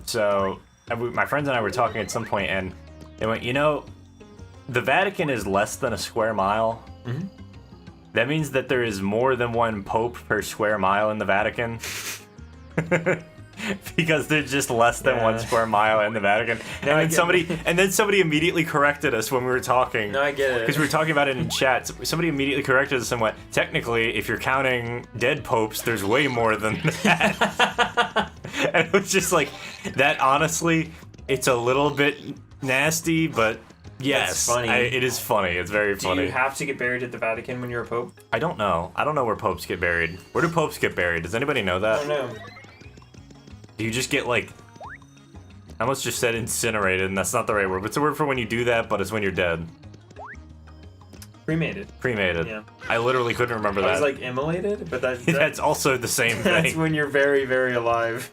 So my friends and I were talking at some point, and they went, the Vatican is less than a square mile. Mhm. That means that there is more than one pope per square mile in the Vatican. Because there's just less than 1 Yeah. square mile in the Vatican. No, I And get then somebody immediately corrected us when we were talking. No, I get it. Because we were talking about it in chat. Somebody immediately corrected us and went, technically, if you're counting dead popes, there's way more than that. And it was just like, that honestly, it's a little bit nasty, but yes. It's funny. It is funny. It's very Do funny. you have to get buried at the Vatican when you're a pope? I don't know. I don't know where popes get buried. Where do popes get buried? Does anybody know I that? don't know. Do you just get like... I almost just said incinerated, and that's not the right word. It's a word for when you do that, but it's when you're dead. Cremated. Cremated. Yeah. I literally couldn't remember I that. was like immolated, but That's also the same that's thing. when you're very, very alive.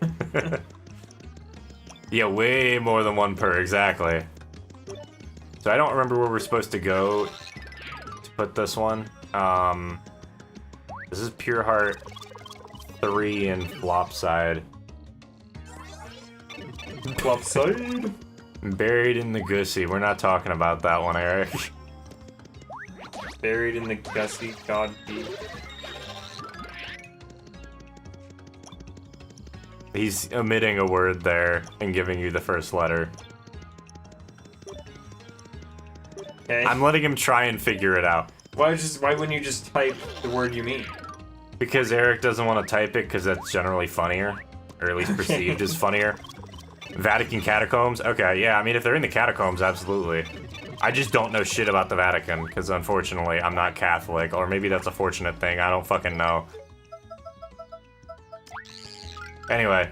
Yeah, way more than one per, exactly. So I don't remember where we're supposed to go to put this one. This is Pure Heart 3 and Flopside. Flopside. Buried in the Gussie. We're not talking about that one, Eric. Buried in the gusty god feet. He's omitting a word there and giving you the first letter. Okay. I'm letting him try and figure it out. Why wouldn't you just type the word you mean? Because Eric doesn't want to type it because that's generally funnier. Or at least perceived as funnier. Vatican catacombs? Okay, yeah, I mean, if they're in the catacombs, absolutely. I just don't know shit about the Vatican, because unfortunately, I'm not Catholic. Or maybe that's a fortunate thing, I don't fucking know. Anyway.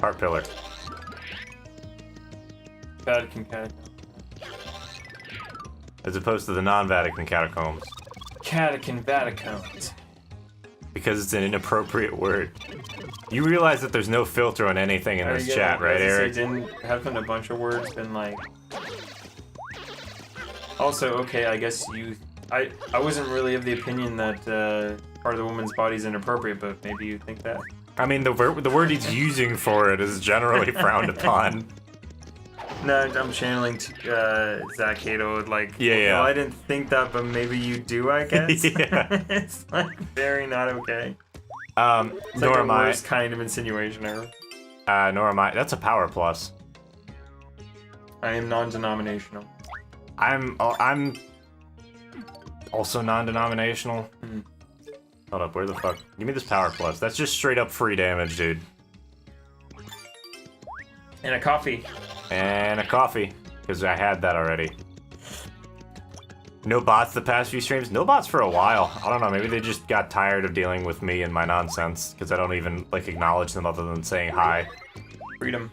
Heart Pillar. Vatican catacomb. As opposed to the non-Vatican catacombs. Vatican catacombs. because it's an inappropriate word. You realize that there's no filter on anything in this chat, right, Eric? Haven't a bunch of words been like... Also, okay, I guess I wasn't really of the opinion that part of the woman's body is inappropriate, but maybe you think that. I mean, the word he's using for it is generally frowned upon. No, I'm channeling Zach Cato, like, Yeah. Well, I didn't think that, but maybe you do, I guess. Yeah. It's, like, very not okay. It's Nor like am the I. worst kind of insinuation ever. Nor am I. That's a power plus. I am non-denominational. I'm also non-denominational. Hold up, where the fuck? Give me this power plus. That's just straight up free damage, dude. And a coffee. And a coffee, because I had that already. No bots the past few streams? No bots for a while. I don't know, maybe they just got tired of dealing with me and my nonsense, because I don't even, like, acknowledge them other than saying hi. Freedom.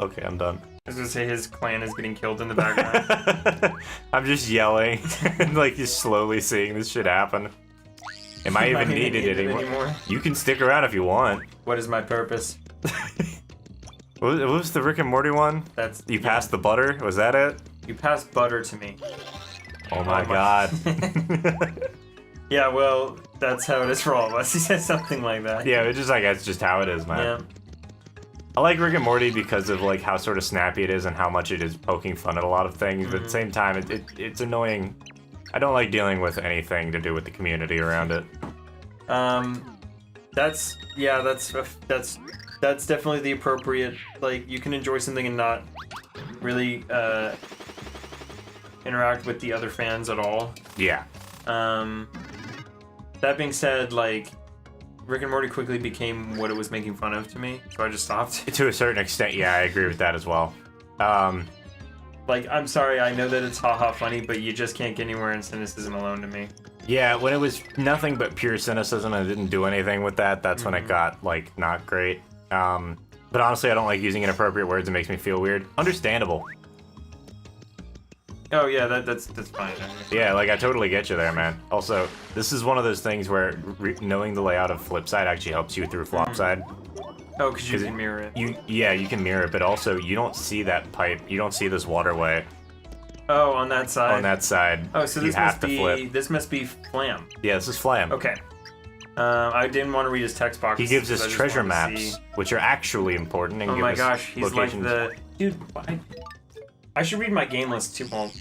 Okay, I'm done. I was gonna say his clan is getting killed in the background. I'm just yelling and like just slowly seeing this shit happen. Am I even needed anymore? You can stick around if you want. What is my purpose? What was the Rick and Morty one? You passed the butter? Was that it? You passed butter to me. Oh my god. Yeah, well, that's how it is for all of us. He said something like that. Yeah, it's just like that's just how it is, man. Yeah. I like Rick and Morty because of like how sort of snappy it is and how much it is poking fun at a lot of things, but at the same time it's annoying. I don't like dealing with anything to do with the community around it. That's definitely the appropriate, like, you can enjoy something and not really interact with the other fans at all. Yeah. That being said, like, Rick and Morty quickly became what it was making fun of to me, so I just stopped. To a certain extent, yeah, I agree with that as well. Like, I'm sorry, I know that it's haha funny, but you just can't get anywhere in cynicism alone to me. Yeah, when it was nothing but pure cynicism and I didn't do anything with that, that's when it got, like, not great. But honestly, I don't like using inappropriate words. It makes me feel weird. Understandable. Oh yeah, that's fine. Yeah, like I totally get you there, man. Also, this is one of those things where knowing the layout of Flipside actually helps you through Flopside. Oh, because you can mirror it. You can mirror it, but also you don't see that pipe. You don't see this waterway. Oh, on that side. On that side. Oh, so you this have must to be flip. this must be Flam. Yeah, this is Flam. Okay. I didn't want to read his text box. He gives us I just treasure wanted to maps, see. which are actually important. And Oh give my us gosh, he's locations. like the dude. I should read my game list too. Well,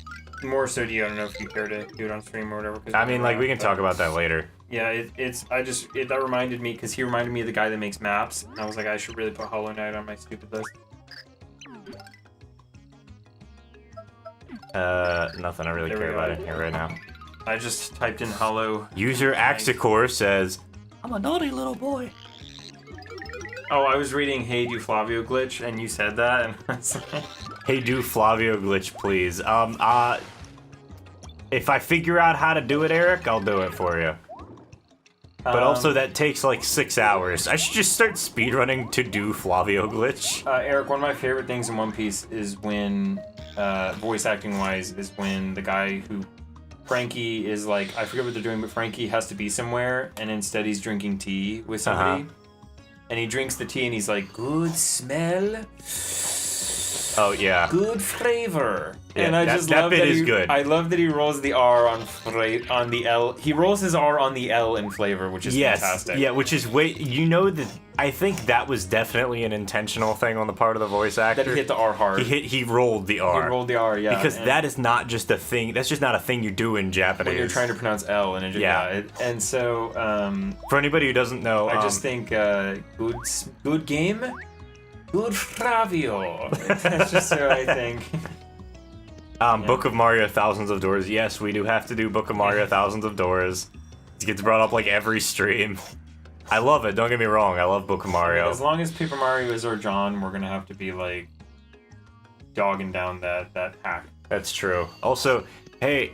more so to you. I don't know if you care to do it on stream or whatever. I mean, like we can talk about that later. Yeah, that reminded me because he reminded me of the guy that makes maps. And I was like, I should really put Hollow Knight on my stupid list. Nothing I really There we care go. about in here right now. I just typed in Hollow. User Axicor says, "I'm a naughty little boy." Oh, I was reading Hey Do Flavio Glitch, and you said that, and I was like, Hey, do Flavio glitch, please. If I figure out how to do it, Eric, I'll do it for you. But also, that takes like 6 hours. I should just start speedrunning to do Flavio glitch. Eric, one of my favorite things in One Piece is when, voice acting wise, is when the guy who, Frankie is like, I forget what they're doing, but Frankie has to be somewhere, and instead he's drinking tea with somebody. And he drinks the tea and he's like, good smell. Oh, yeah. Good flavor. Yeah, and I that- just that love bit that is he, good. I love that he rolls the R on the L. He rolls his R on the L in flavor, which is fantastic. Yeah, which is you know that I think that was definitely an intentional thing on the part of the voice actor. That he hit the R hard. He rolled the R. He rolled the R, yeah. Because and that is not just a thing. That's just not a thing you do in Japanese. when you're trying to pronounce L and it just, Yeah. and so For anybody who doesn't know, I just think good game, good Flavio. That's just what I think. Book of Mario Thousands of Doors. Yes, we do have to do Book of Mario Thousands of Doors. It gets brought up like every stream. I love it, don't get me wrong, I love Book of Mario. As long as Paper Mario is our John, we're gonna have to be like dogging down that hack. That's true. Also, hey,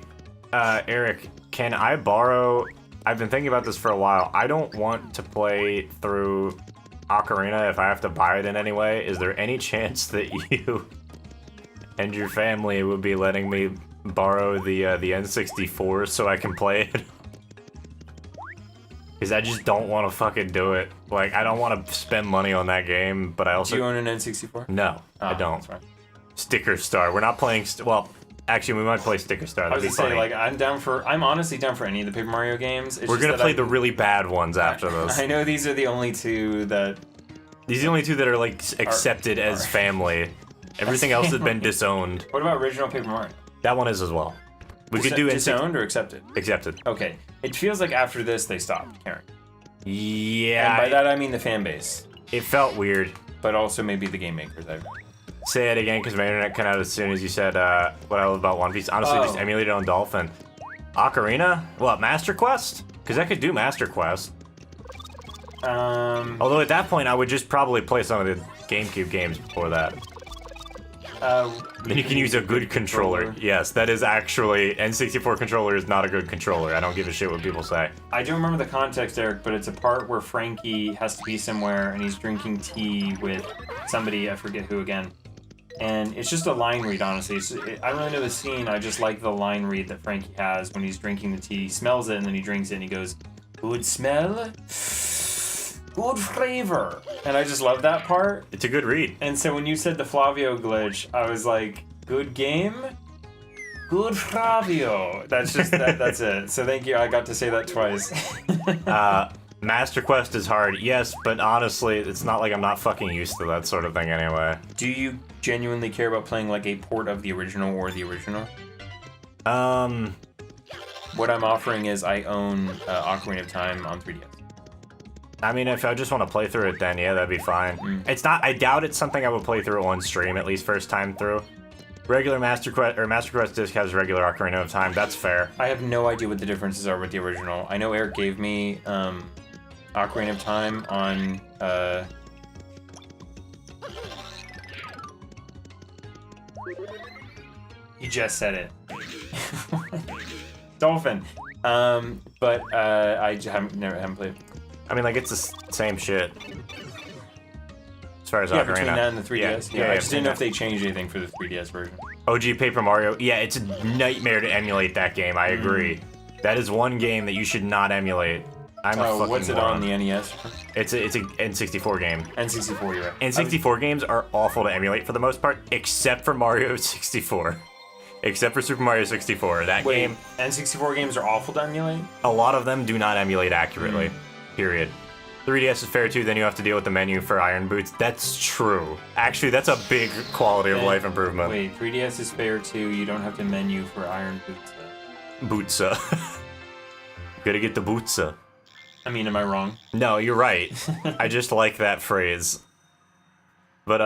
Eric, can I borrow I've been thinking about this for a while. I don't want to play through Ocarina if I have to buy it in any way. Is there any chance that you and your family would be letting me borrow the N64 so I can play it? Because I just don't want to fucking do it. Like, I don't want to spend money on that game, but I also... Do you own an N64? No, I don't. That's fine. Sticker Star. We're not playing... Well, actually, we might play Sticker Star. I was That'd gonna be say, funny. like, I'm honestly down for any of the Paper Mario games. It's We're just gonna that play the really bad ones after this. I know these are the only two that... These are the only two that are, like, accepted as family. Everything else has been disowned. What about original Paper Mario? That one is as well. We could do disowned or accepted? Accepted. Okay. It feels like after this they stopped caring. Yeah. And by that I mean the fan base, It felt weird. but also maybe the game makers. Say it again, because my internet cut out as soon as you said what I love about One Piece. Honestly, just emulate it on Dolphin. Ocarina? What, Master Quest? Because I could do Master Quest. Although at that point, I would just probably play some of the GameCube games before that. Then you can use a good controller. Yes, that is actually... N64 controller is not a good controller. I don't give a shit what people say. I don't remember the context, Eric, but it's a part where Frankie has to be somewhere and he's drinking tea with somebody, I forget who again. And it's just a line read, honestly. I don't really know the scene, I just like the line read that Frankie has when he's drinking the tea. He smells it and then he drinks it and he goes, "Good smell, good flavor." And I just love that part. It's a good read. And so when you said the Flavio glitch, I was like, good game? Good Flavio. That's just, that's it. So thank you, I got to say that twice. Master Quest is hard, yes, but honestly, it's not like I'm not fucking used to that sort of thing anyway. Do you genuinely care about playing like a port of the original or the original? What I'm offering is I own Ocarina of Time on 3DS. I mean, if I just want to play through it, then yeah, that'd be fine. It's not. I doubt it's something I would play through on stream, at least first time through. Regular Master Quest disc has regular Ocarina of Time. That's fair. I have no idea what the differences are with the original. I know Eric gave me Ocarina of Time on. He just said it. Dolphin. But I haven't played it. I mean, like, it's the same shit. As far as Yeah, Ocarina. between that and the 3DS. Yeah, I just didn't know if between they changed anything for the 3DS version. OG Paper Mario. Yeah, it's a nightmare to emulate that game. I agree. That is one game that you should not emulate. I'm a fucking what's it moron. on the NES? It's a N64 game. N64, you're right. N64 games are awful to emulate for the most part, except for Mario 64. Except for Super Mario 64. That Wait, game, N64 games are awful to emulate? a lot of them do not emulate accurately. Period. 3DS is fair too, then you have to deal with the menu for Iron Boots. That's true. Actually, that's a big quality of life improvement. Wait, 3DS is fair too, you don't have to menu for Iron Boots. Bootsa. Gotta get the bootsa. I mean, am I wrong? No, you're right. I just like that phrase. But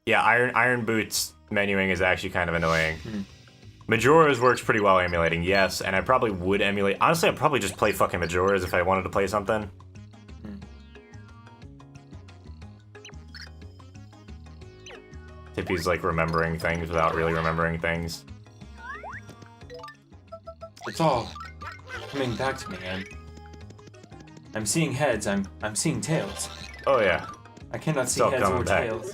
yeah, Iron Boots menuing is actually kind of annoying. Majora's works pretty well emulating, yes, and I probably would emulate. Honestly, I'd probably just play fucking Majora's if I wanted to play something. Tippy's like remembering things without really remembering things. It's all coming back to me, and I'm seeing heads, I'm seeing tails. Oh yeah. I cannot see all heads coming or back. tails.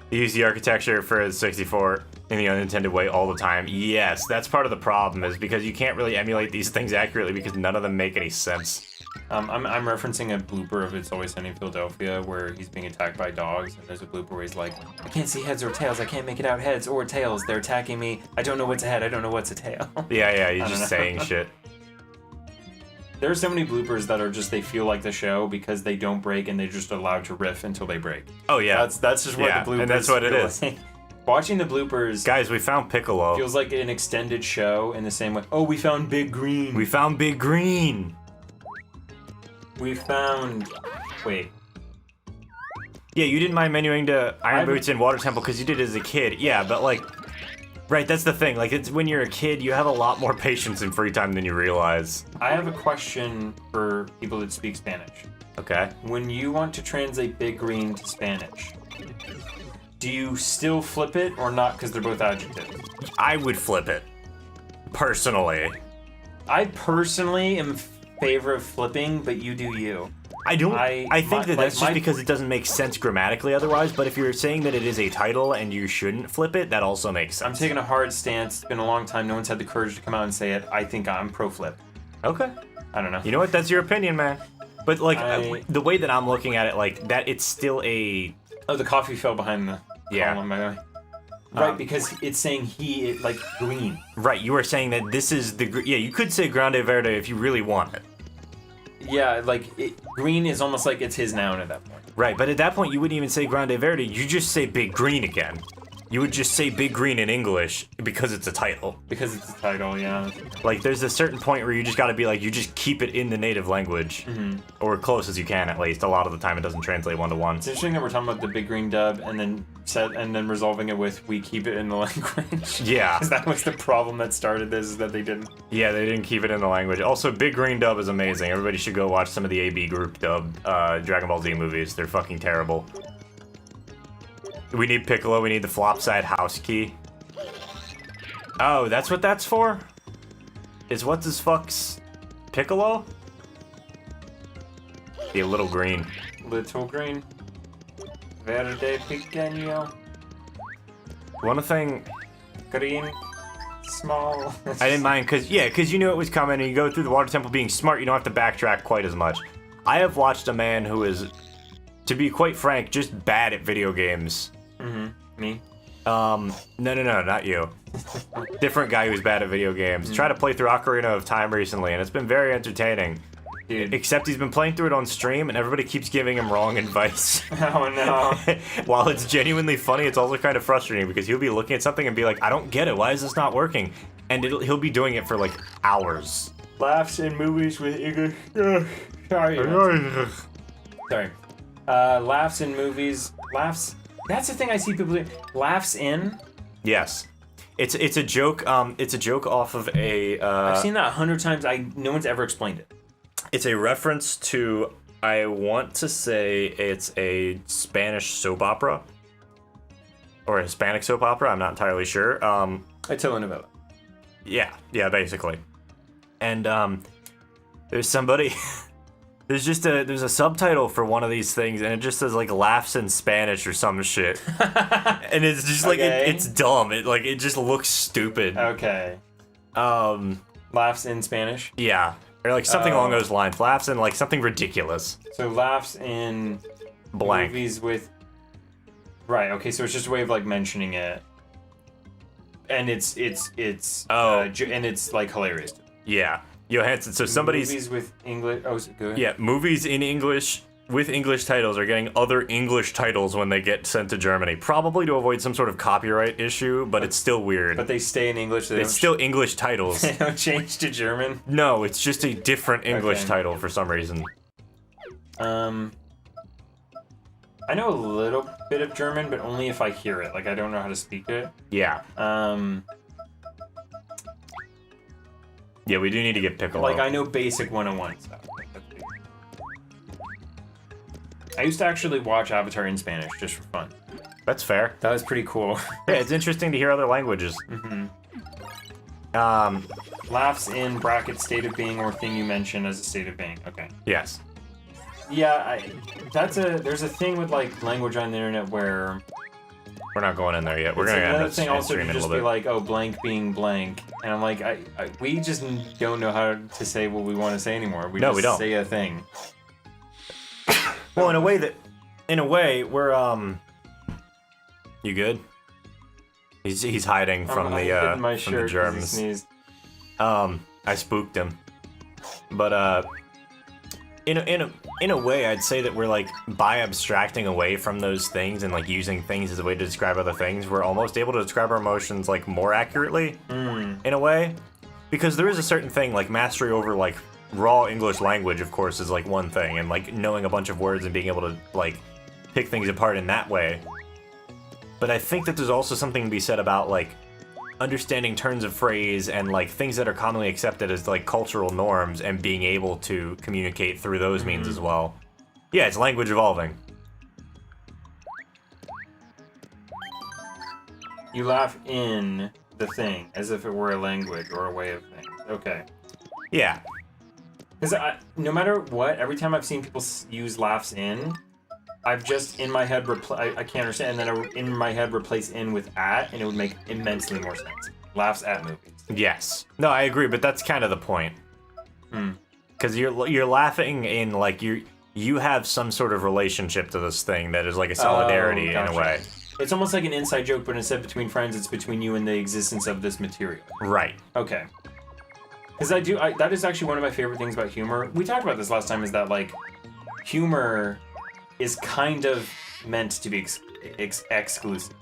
They use the architecture for the 64 in the unintended way all the time. Yes, that's part of the problem, is because you can't really emulate these things accurately because none of them make any sense. I'm referencing a blooper of It's Always Sunny in Philadelphia where he's being attacked by dogs, and there's a blooper where he's like, I can't see heads or tails, I can't make it out heads or tails, they're attacking me, I don't know what's a head, I don't know what's a tail. Yeah, you're I don't just know. saying shit. There are so many bloopers that are just, they feel like the show because they don't break and they're just allowed to riff until they break. Oh yeah. That's just what Yeah, the bloopers and that's what it feel is. like. Watching the bloopers Guys, we found Piccolo. feels like an extended show in the same way. Oh, we found Big Green. We found Big Green. We found... Wait. Yeah, you didn't mind menuing to Iron I've- Boots and Water Temple because you did it as a kid. Yeah, but like, right, that's the thing. Like, it's when you're a kid, you have a lot more patience and free time than you realize. I have a question for people that speak Spanish. Okay. When you want to translate Big Green to Spanish, do you still flip it or not because they're both adjectives? I would flip it. Personally. I personally am in favor of flipping, but you do you. I think that's just because it doesn't make sense grammatically otherwise, but if you're saying that it is a title and you shouldn't flip it, that also makes sense. I'm taking a hard stance. It's been a long time. No one's had the courage to come out and say it. I think I'm pro flip. Okay. I don't know. You know what? That's your opinion, man. But like the way that I'm looking at it, like that, it's still a. Oh, the coffee fell behind the column, by the way. Right, because it's saying like green. Right, you were saying that this is the you could say Grande Verde if you really want it. Yeah, like green is almost like it's his noun at that point. Right, but at that point you wouldn't even say Grande Verde. You just say Big Green again. You would just say Big Green in English because it's a title. Because it's a title, yeah. Like, there's a certain point where you just gotta be like, you just keep it in the native language. Or close as you can, at least. A lot of the time it doesn't translate one-to-one. It's interesting that we're talking about the Big Green dub and then resolving it with we keep it in the language. Yeah. Because that was the problem that started this, is that they didn't. Yeah, they didn't keep it in the language. Also, Big Green dub is amazing. Everybody should go watch some of the AB group dub Dragon Ball Z movies. They're fucking terrible. We need Piccolo, we need the flop-side house key. Oh, that's what that's for? Is what's-his-fuck's Piccolo? Be a little green. Little green. Verde pequeño. One thing... Green. Small. I didn't mind, because you knew it was coming, and you go through the water temple being smart, you don't have to backtrack quite as much. I have watched a man who is, to be quite frank, just bad at video games. Me? No, not you. Different guy who's bad at video games. Try to play through Ocarina of Time recently, and it's been very entertaining. Dude. Except he's been playing through it on stream, and everybody keeps giving him wrong advice. Oh no. While it's genuinely funny, it's also kind of frustrating, because he'll be looking at something and be like, I don't get it, why is this not working? And he'll be doing it for, like, hours. Laughs in movies with English. Sorry. Laughs in movies. Laughs. That's the thing I see people do. Laughs in. Yes. It's a joke. It's a joke off of a. I've seen that 100 times. No one's ever explained it. It's a reference to. I want to say it's a Spanish soap opera. Or a Hispanic soap opera. I'm not entirely sure. A telenovela. Yeah, basically. And there's somebody. There's a subtitle for one of these things, and it just says like laughs in Spanish or some shit, and it's just like it's dumb. It just looks stupid. Okay. Laughs in Spanish. Yeah, or like something along those lines. Laughs in like something ridiculous. So laughs in blank movies with. Right. Okay. So it's just a way of like mentioning it, and it's and it's like hilarious. Yeah. Johansson, so somebody's... Movies with English... Oh, is it good? Yeah, movies in English with English titles are getting other English titles when they get sent to Germany. Probably to avoid some sort of copyright issue, but it's still weird. But they stay in English? It's still English titles. They don't change to German? No, it's just a different English title for some reason. I know a little bit of German, but only if I hear it. Like, I don't know how to speak it. Yeah. Yeah, we do need to get Piccolo. Like, I know basic 101 stuff. I used to actually watch Avatar in Spanish, just for fun. That's fair. That was pretty cool. Yeah, it's interesting to hear other languages. Laughs in bracket state of being or thing you mention as a state of being. Okay. Yes. Yeah, there's a thing with, like, language on the internet where... We're not going in there yet. We're going to end up thing also to streaming a just little be bit. like, oh, blank being blank. And I'm like, we just don't know how to say what we want to say anymore. We we don't. say a thing. Well, in a way, we're, You good? He's hiding from the germs. I spooked him. But, in a way, I'd say that we're like, by abstracting away from those things and like using things as a way to describe other things, we're almost able to describe our emotions like more accurately, in a way, because there is a certain thing like mastery over like raw English language, of course, is like one thing, and like knowing a bunch of words and being able to like pick things apart in that way. But I think that there's also something to be said about like understanding turns of phrase and like things that are commonly accepted as like cultural norms and being able to communicate through those means as well. Yeah, it's language evolving. You laugh in the thing as if it were a language or a way of things. Okay. Yeah. Because no matter what, every time I've seen people use laughs in, I've just in my head I can't understand, and then in my head replace in with at, and it would make immensely more sense. Laughs at movies. Yes. No, I agree, but that's kind of the point. Because you're laughing in like you have some sort of relationship to this thing that is like a solidarity in a way. It's almost like an inside joke, but instead between friends, it's between you and the existence of this material. Right. Okay. Because that is actually one of my favorite things about humor. We talked about this last time, is that, like, humor is kind of meant to be exclusive.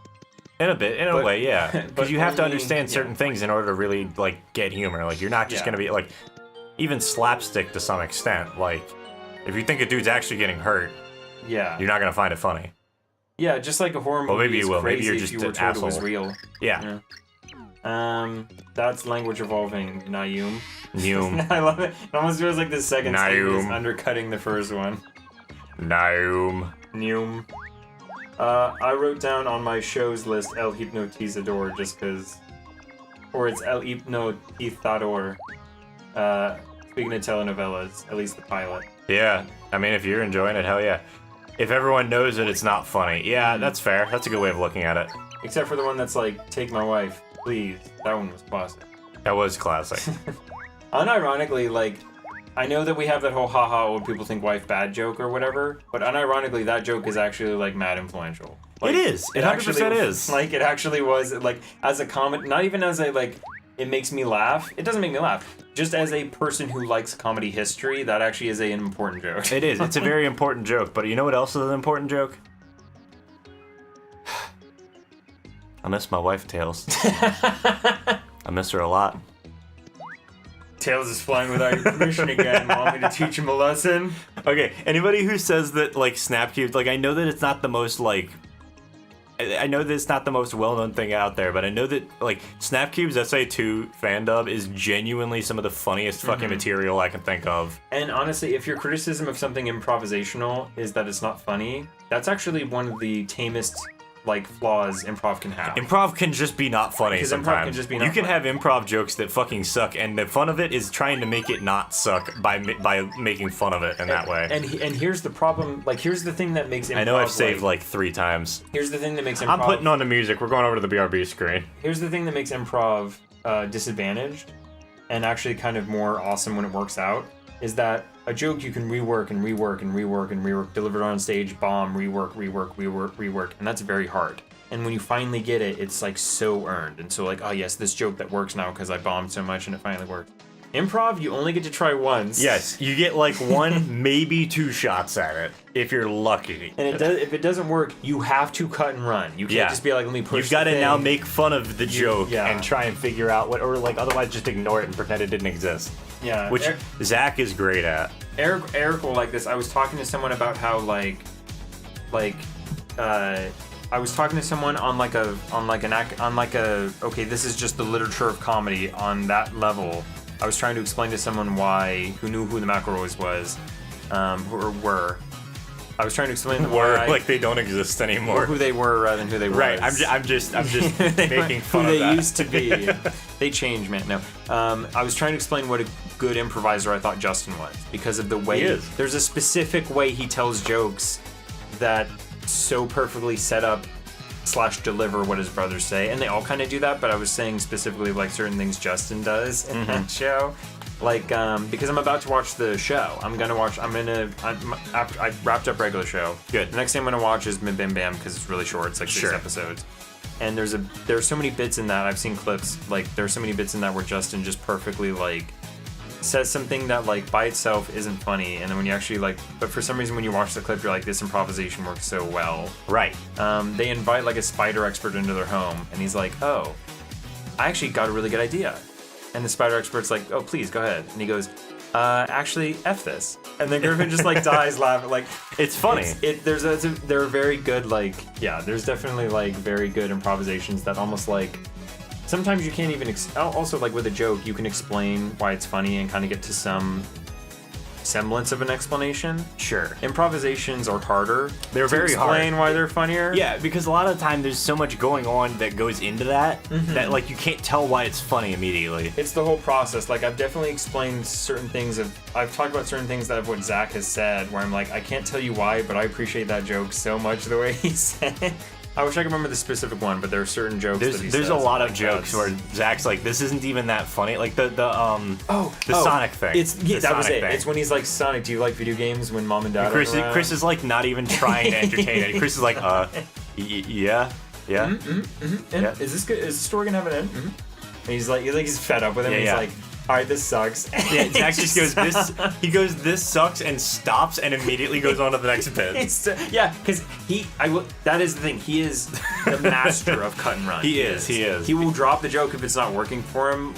In a way, yeah. but Because you have to only- understand certain things in order to really, like, get humor. Like, you're not just gonna be, like, even slapstick to some extent. Like, if you think a dude's actually getting hurt, Yeah. you're not gonna find it funny. Yeah, just like a horror movie maybe is you will. Maybe crazy you're if just you were an told it was asshole. real. Yeah. That's language evolving, Nayum. Naum. I love it. It almost feels like the second statement is Nayum. undercutting the first one. Naum. Neum. I wrote down on my shows list El Hipnotizador just because... Or it's El Hipnotizador. Speaking of telenovelas, at least the pilot. Yeah. I mean, if you're enjoying it, hell yeah. If everyone knows that it's not funny, yeah, that's fair. That's a good way of looking at it. Except for the one that's like, take my wife, please. That one was classic. That was classic. Unironically, like, I know that we have that whole haha old people think wife bad joke or whatever, but unironically that joke is actually like mad influential. Like, It is. It 100% is. Like, it actually was, like, as a comment, not even as a, like, it makes me laugh. It doesn't make me laugh. Just as a person who likes comedy history, that actually is an important joke. It is. It's a very important joke. But you know what else is an important joke? I miss my wife, Tails. I miss her a lot. Tails is flying without your permission again. Want me to teach him a lesson? Okay, anybody who says that, like, Snapcube, like, I know that it's not the most, like... I know that it's not the most well-known thing out there, but I know that, like, Snapcube's SA2 fan dub is genuinely some of the funniest fucking material I can think of. And honestly, if your criticism of something improvisational is that it's not funny, that's actually one of the tamest, like, flaws improv can have. Improv can just be not funny Because improv sometimes. can just be not you can funny. have improv jokes that fucking suck, and the fun of it is trying to make it not suck by making fun of it in that way. And here's the problem, like, here's the thing that makes improv, I know I've saved like 3 times. Here's the thing that makes improv... I'm putting on the music. We're going over to the BRB screen. Here's the thing that makes improv disadvantaged, and actually kind of more awesome when it works out, is that a joke you can rework and rework and rework and rework, deliver it on stage, bomb, rework, and that's very hard. And when you finally get it, it's like so earned. And so like, oh yes, this joke that works now because I bombed so much and it finally worked. Improv, you only get to try once. Yes, you get like 1, maybe 2 shots at it if you're lucky. And if it doesn't work, you have to cut and run. You can't just be like, let me push. You've got to the now thing. make fun of the joke yeah. and try and figure out what, or like otherwise just ignore it and pretend it didn't exist. Yeah. Which Zach is great at. Eric will like this. I was talking to someone about how I was talking to someone on okay, this is just the literature of comedy on that level. I was trying to explain to someone who knew who the McElroys was, I was trying to explain to them why like they don't exist anymore. or who they were rather than who they were. Right. I'm just making fun who of that. they used to be. They changed, man. No, I was trying to explain what a good improviser I thought Justin was because of the way He is. There's a specific way he tells jokes that so perfectly set up / deliver what his brothers say, and they all kind of do that. But I was saying specifically like certain things Justin does in that show. Like, because I'm about to watch the show. I wrapped up regular show. Good. The next thing I'm gonna watch is Bim Bam Bam because it's really short. It's like 6 episodes. And there's so many bits in that. I've seen clips. Like, there's so many bits in that where Justin just perfectly like says something that like by itself isn't funny, and then when you actually like, but for some reason when you watch the clip, you're like, this improvisation works so well. Right. They invite like a spider expert into their home, and he's like, oh, I actually got a really good idea. And the spider expert's like, oh, please, go ahead. And he goes, actually, F this. And then Griffin just like dies laughing. Like, It's funny. There are very good, like, yeah, there's definitely like very good improvisations that almost like, sometimes you can't even, also like with a joke, you can explain why it's funny and kind of get to some semblance of an explanation. Sure. Improvisations are harder. They're very hard. Explain why they're funnier. Yeah, because a lot of the time there's so much going on that goes into that that like you can't tell why it's funny immediately. It's the whole process. Like, I've definitely explained certain things I've talked about certain things that of what Zach has said, where I'm like, I can't tell you why, but I appreciate that joke so much the way he said it. I wish I could remember the specific one, but there are certain jokes that he says. There's a lot of like, jokes where Zach's like, this isn't even that funny. Like the Sonic thing. That was it. It's when he's like, Sonic, do you like video games when mom and dad Chris are around? Chris is like not even trying to entertain it. Chris is like, yeah. And is this good? Is the story gonna have an end? And he's fed up with him. Yeah, he's yeah. like, all right, this sucks. Yeah, Zach just goes, this sucks, and stops, and immediately goes on to the next bit. Because that is the thing. He is the master of cut and run. He is. He will drop the joke if it's not working for him,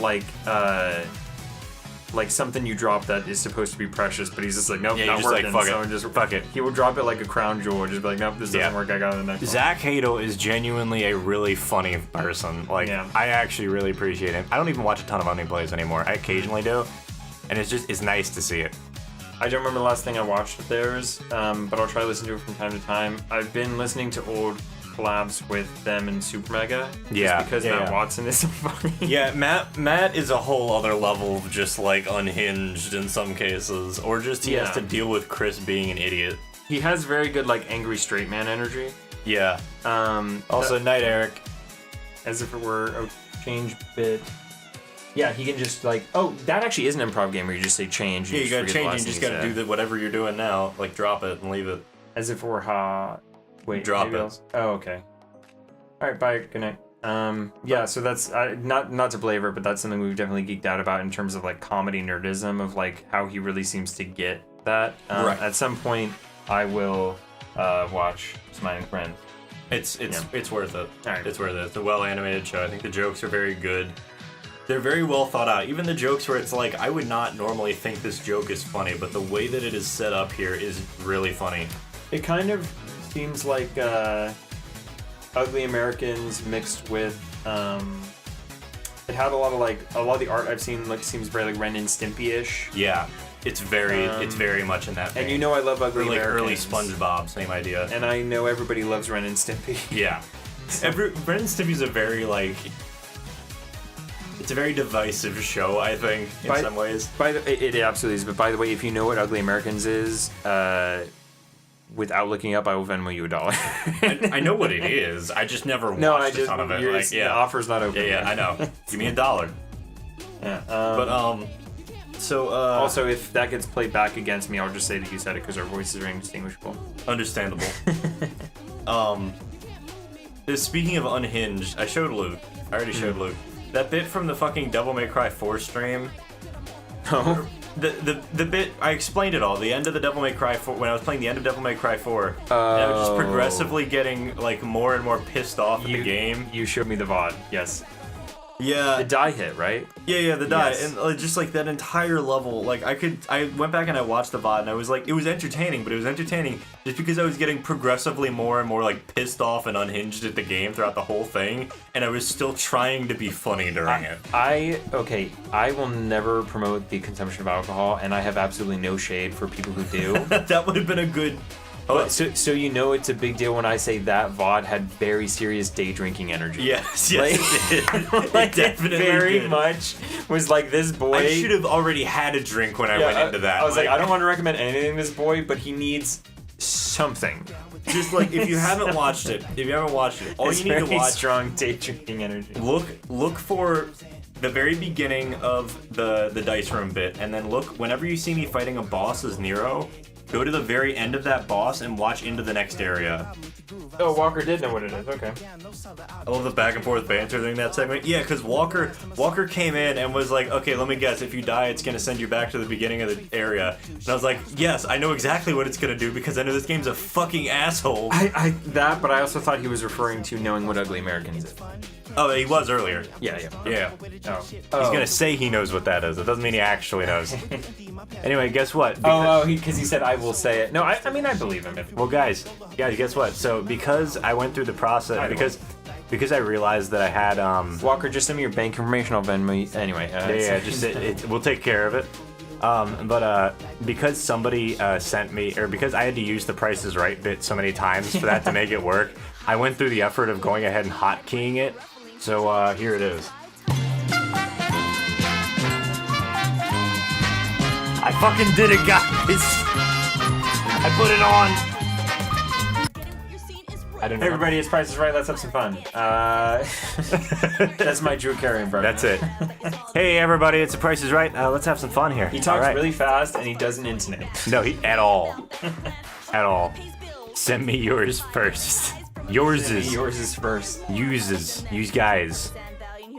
like something you drop that is supposed to be precious, but he's just like, nope, Yeah, not you're just working. like, so just fuck it. He will drop it like a crown jewel, just be like, nope, this doesn't work. I got the next one. Zach Hadel is genuinely a really funny person. Like, I actually really appreciate him. I don't even watch a ton of Onion Plays anymore. I occasionally do, and it's nice to see it. I don't remember the last thing I watched of theirs, but I'll try to listen to it from time to time. I've been listening to old collabs with them and Super Mega. Yeah, just because Matt Watson is so funny. Yeah, Matt is a whole other level of just like unhinged in some cases, or just he has to deal with Chris being an idiot. He has very good like angry straight man energy. Yeah. Also, Night Eric, as if it were a change bit. Yeah, he can just like, that actually is an improv game where you just say change. Yeah, you gotta change and you just gotta do whatever you're doing now, like drop it and leave it. As if it were hot. Wait, drop it. Oh, okay. All right, bye. Good night. Yeah, so that's not to belabor, but that's something we've definitely geeked out about in terms of like comedy nerdism of like how he really seems to get that. Right. At some point, I will watch Smiling Friend. It's worth it. All right. It's worth it. It's a well animated show. I think the jokes are very good. They're very well thought out. Even the jokes where it's like, I would not normally think this joke is funny, but the way that it is set up here is really funny. It kind of seems like Ugly Americans mixed with it had a lot of the art I've seen like seems very like Ren and Stimpy-ish. Yeah, it's very much in that vein. And you know I love Ugly like Americans. early SpongeBob, same idea. And I know everybody loves Ren and Stimpy. Yeah, Ren and Stimpy's a very like. It's a very divisive show, I think, in some ways. It absolutely is. But by the way, if you know what Ugly Americans is, without looking up, I will Venmo you $1. I know what it is. I just never watched a ton of it. Like, the offer's not open. Yeah, I know. Give me $1. Yeah. Also, if that gets played back against me, I'll just say that you said it because our voices are indistinguishable. Understandable. Speaking of unhinged, I showed Luke. I already showed Luke. That bit from the fucking Devil May Cry 4 stream. Oh. The bit, I explained it all. The end of the Devil May Cry 4, when I was playing the end of Devil May Cry 4, and I was just progressively getting like more and more pissed off at the game. You showed me the VOD, yes. Yeah. The die hit, right? Yeah, the die. Yes. And just like that entire level, like I went back and I watched the VOD and I was like, it was entertaining, but it was entertaining just because I was getting progressively more and more like pissed off and unhinged at the game throughout the whole thing, and I was still trying to be funny during it. I will never promote the consumption of alcohol, and I have absolutely no shade for people who do. That would have been a good... But so you know it's a big deal when I say that VOD had very serious day drinking energy. Yes, it did. Like, It definitely very did. much was like this boy. I should have already had a drink when I went into that. I was like, I don't want to recommend anything to this boy, but he needs something. Just like if you haven't watched it, all It's you need to very watch. strong day drinking energy. Look for the very beginning of the dice room bit, and then look whenever you see me fighting a boss as Nero. Go to the very end of that boss and watch into the next area. Oh, Walker did know what it is. Okay. I love the back and forth banter during that segment. Yeah, because Walker came in and was like, okay, let me guess. If you die, it's going to send you back to the beginning of the area. And I was like, yes, I know exactly what it's going to do because I know this game's a fucking asshole. But I also thought he was referring to knowing what Ugly Americans is. Oh, he was earlier. Yeah. Yeah. Oh. He's going to say he knows what that is. It doesn't mean he actually knows. Anyway, guess what? Because he said I will say it. No, I mean I believe him. Well, guys, guess what? So because I went through the process, because I realized that I had Walker, just send me your bank information. I'll Venmo you. Anyway. we'll take care of it. But because somebody sent me, or because I had to use the Price is Right bit so many times for that to make it work, I went through the effort of going ahead and hotkeying it. So here it is. I fucking did it, guys! I put it on! I didn't Hey everybody, it's Price is Right. Let's have some fun. That's my Drew Carey impression. That's it. Hey everybody, it's The Price is Right. Let's have some fun here. He talks really fast and he doesn't intonate. No, at all. At all. Send me yours first. Yours is first. Use guys.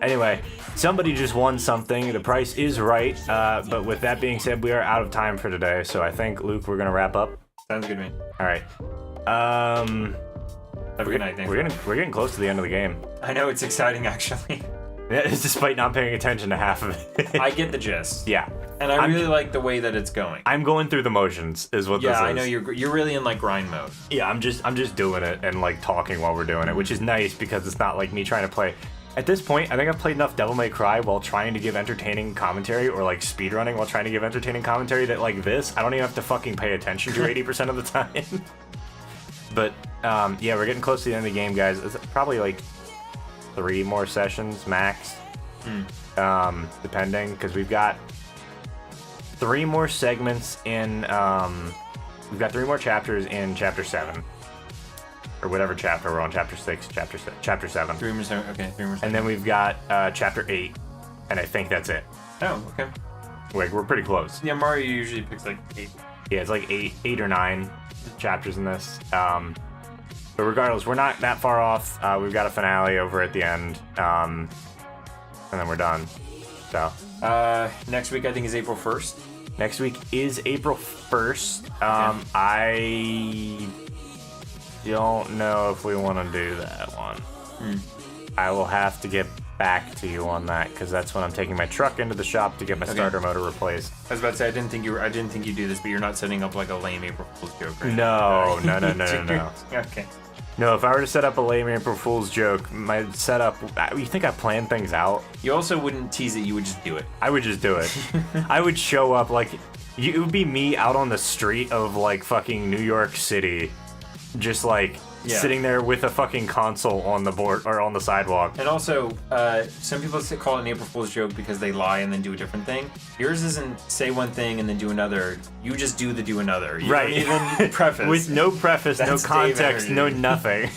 Anyway, somebody just won something. The Price is Right. But with that being said, we are out of time for today. So I think, Luke, we're gonna wrap up. Sounds good to me. All right. Have a good night. Thanks. We're getting close to the end of the game. I know, it's exciting actually. Despite not paying attention to half of it. I get the gist. Yeah. And I really like the way that it's going. I'm going through the motions, is what this is. Yeah, I know you're really in like grind mode. Yeah, I'm just doing it and like talking while we're doing it, which is nice because it's not like me trying to play. At this point, I think I've played enough Devil May Cry while trying to give entertaining commentary, or like speedrunning while trying to give entertaining commentary, that like this, I don't even have to fucking pay attention to 80% of the time. But yeah, we're getting close to the end of the game, guys. It's probably like 3 more sessions max, depending, because we've got 3 more segments in. We've got 3 more chapters in Chapter 7, or whatever chapter we're on. Chapter 6, Chapter 7. 3 more. Okay, 3 more. And then we've got Chapter 8, and I think that's it. Oh, okay. Like, we're pretty close. Yeah, Mario usually picks like 8. Yeah, it's like 8 or 9 chapters in this. But regardless, we're not that far off. We've got a finale over at the end, and then we're done. So next week I think is April 1st. Next week is April 1st. I don't know if we want to do that one. I will have to get back to you on that, because that's when I'm taking my truck into the shop to get my starter motor replaced. I was about to say I didn't think you do this, but you're not setting up like a lame April Fool's joke, right? No. Okay. No, if I were to set up a lame April Fool's joke, my setup, you think I plan things out? You also wouldn't tease it, you would just do it. I would just do it. I would show up like, it would be me out on the street of like fucking New York City, just like sitting there with a fucking console on the board or on the sidewalk. And also, some people call it an April Fool's joke because they lie and then do a different thing. Yours isn't say one thing and then do another. You just do another. You right. don't even preface. With no preface, no context, no nothing.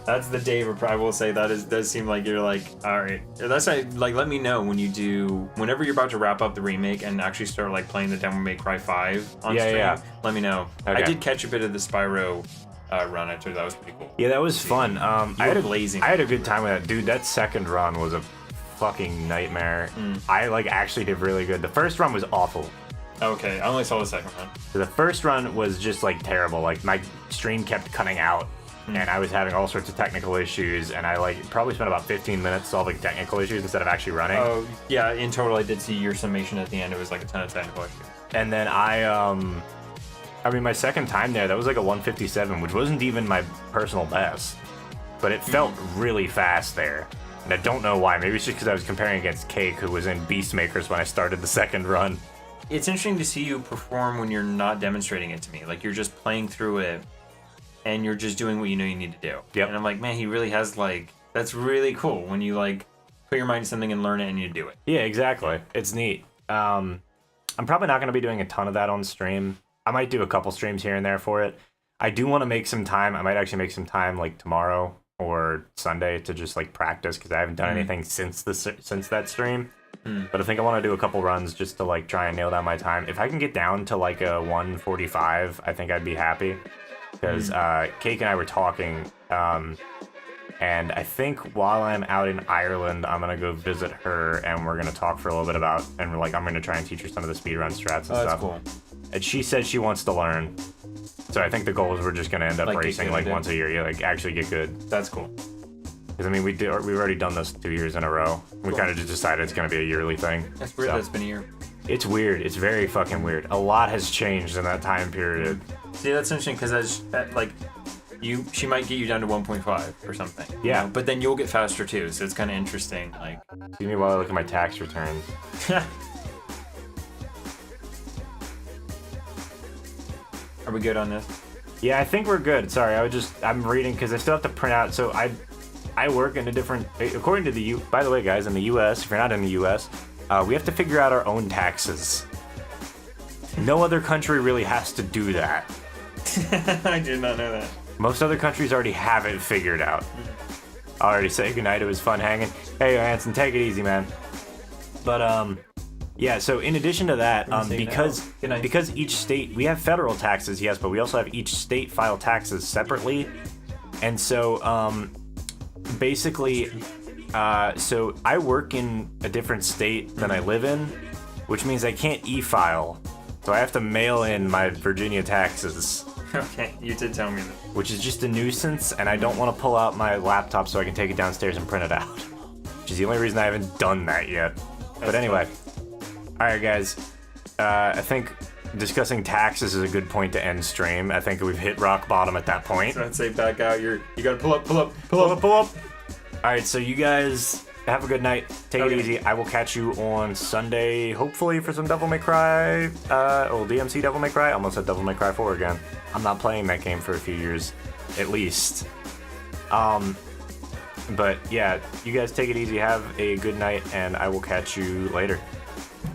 That's the Dave. I will say that does seem like you're like, all right. That's like, let me know whenever you're about to wrap up the remake and actually start like playing the Devil May Cry 5 on stream. Yeah. Let me know. Okay. I did catch a bit of the Spyro run. I thought that was pretty cool. Yeah, that was fun. I had a good time with that, dude. That second run was a fucking nightmare. I like actually did really good. The first run was awful. Okay, I only saw the second run. So the first run was just like terrible. Like my stream kept cutting out, and I was having all sorts of technical issues, and I like probably spent about 15 minutes solving technical issues instead of actually running. Oh yeah, in total I did see your summation at the end. It was like a ton of technical issues. And then I mean, my second time there, that was like a 157, which wasn't even my personal best. But it felt really fast there. And I don't know why. Maybe it's just because I was comparing against Cake, who was in Beastmakers when I started the second run. It's interesting to see you perform when you're not demonstrating it to me. Like, you're just playing through it, and you're just doing what you know you need to do. Yep. And I'm like, man, he really has, like, that's really cool when you, like, put your mind to something and learn it and you do it. Yeah, exactly. It's neat. I'm probably not going to be doing a ton of that on stream. I might do a couple streams here and there for it. I do want to make some time. I might actually make some time like tomorrow or Sunday to just like practice, because I haven't done anything since that stream. But I think I want to do a couple runs just to like try and nail down my time. If I can get down to like a 1:45, I think I'd be happy, because Cake and I were talking, and I think while I'm out in Ireland, I'm gonna go visit her, and we're gonna talk for a little bit about, and like I'm gonna try and teach her some of the speedrun strats and stuff. That's cool. And she said she wants to learn. So I think the goal is we're just going to end up racing like once a year. Yeah, like actually get good. That's cool. Because I mean, we've already done this 2 years in a row. We kind of just decided it's going to be a yearly thing. That's weird. So, that's been a year. It's weird. It's very fucking weird. A lot has changed in that time period. See, that's interesting, because like she might get you down to 1.5 or something. Yeah. You know? But then you'll get faster too. So it's kind of interesting. Like, see me while I look at my tax returns. we good on this? Yeah, I think we're good. Sorry, I'm reading because I still have to print out. So I work in a different, according to the by the way, guys, in the U.S., if you're not in the U.S., we have to figure out our own taxes. No other country really has to do that. I did not know that. Most other countries already have it figured out. I already say goodnight. It was fun hanging. Hey, Hanson, take it easy, man. But yeah. So in addition to that, because each state, we have federal taxes, yes, but we also have each state file taxes separately, and so basically, so I work in a different state than I live in, which means I can't e-file. So I have to mail in my Virginia taxes. Okay, you did tell me that. Which is just a nuisance, and I don't want to pull out my laptop so I can take it downstairs and print it out. Which is the only reason I haven't done that yet. But anyway. Alright guys, I think discussing taxes is a good point to end stream. I think we've hit rock bottom at that point. So I'd say back out, you gotta pull up. Alright, so you guys have a good night. Take it easy. I will catch you on Sunday, hopefully, for some Devil May Cry. DMC Devil May Cry. I almost said Devil May Cry 4 again. I'm not playing that game for a few years, at least. But yeah, you guys take it easy. Have a good night, and I will catch you later.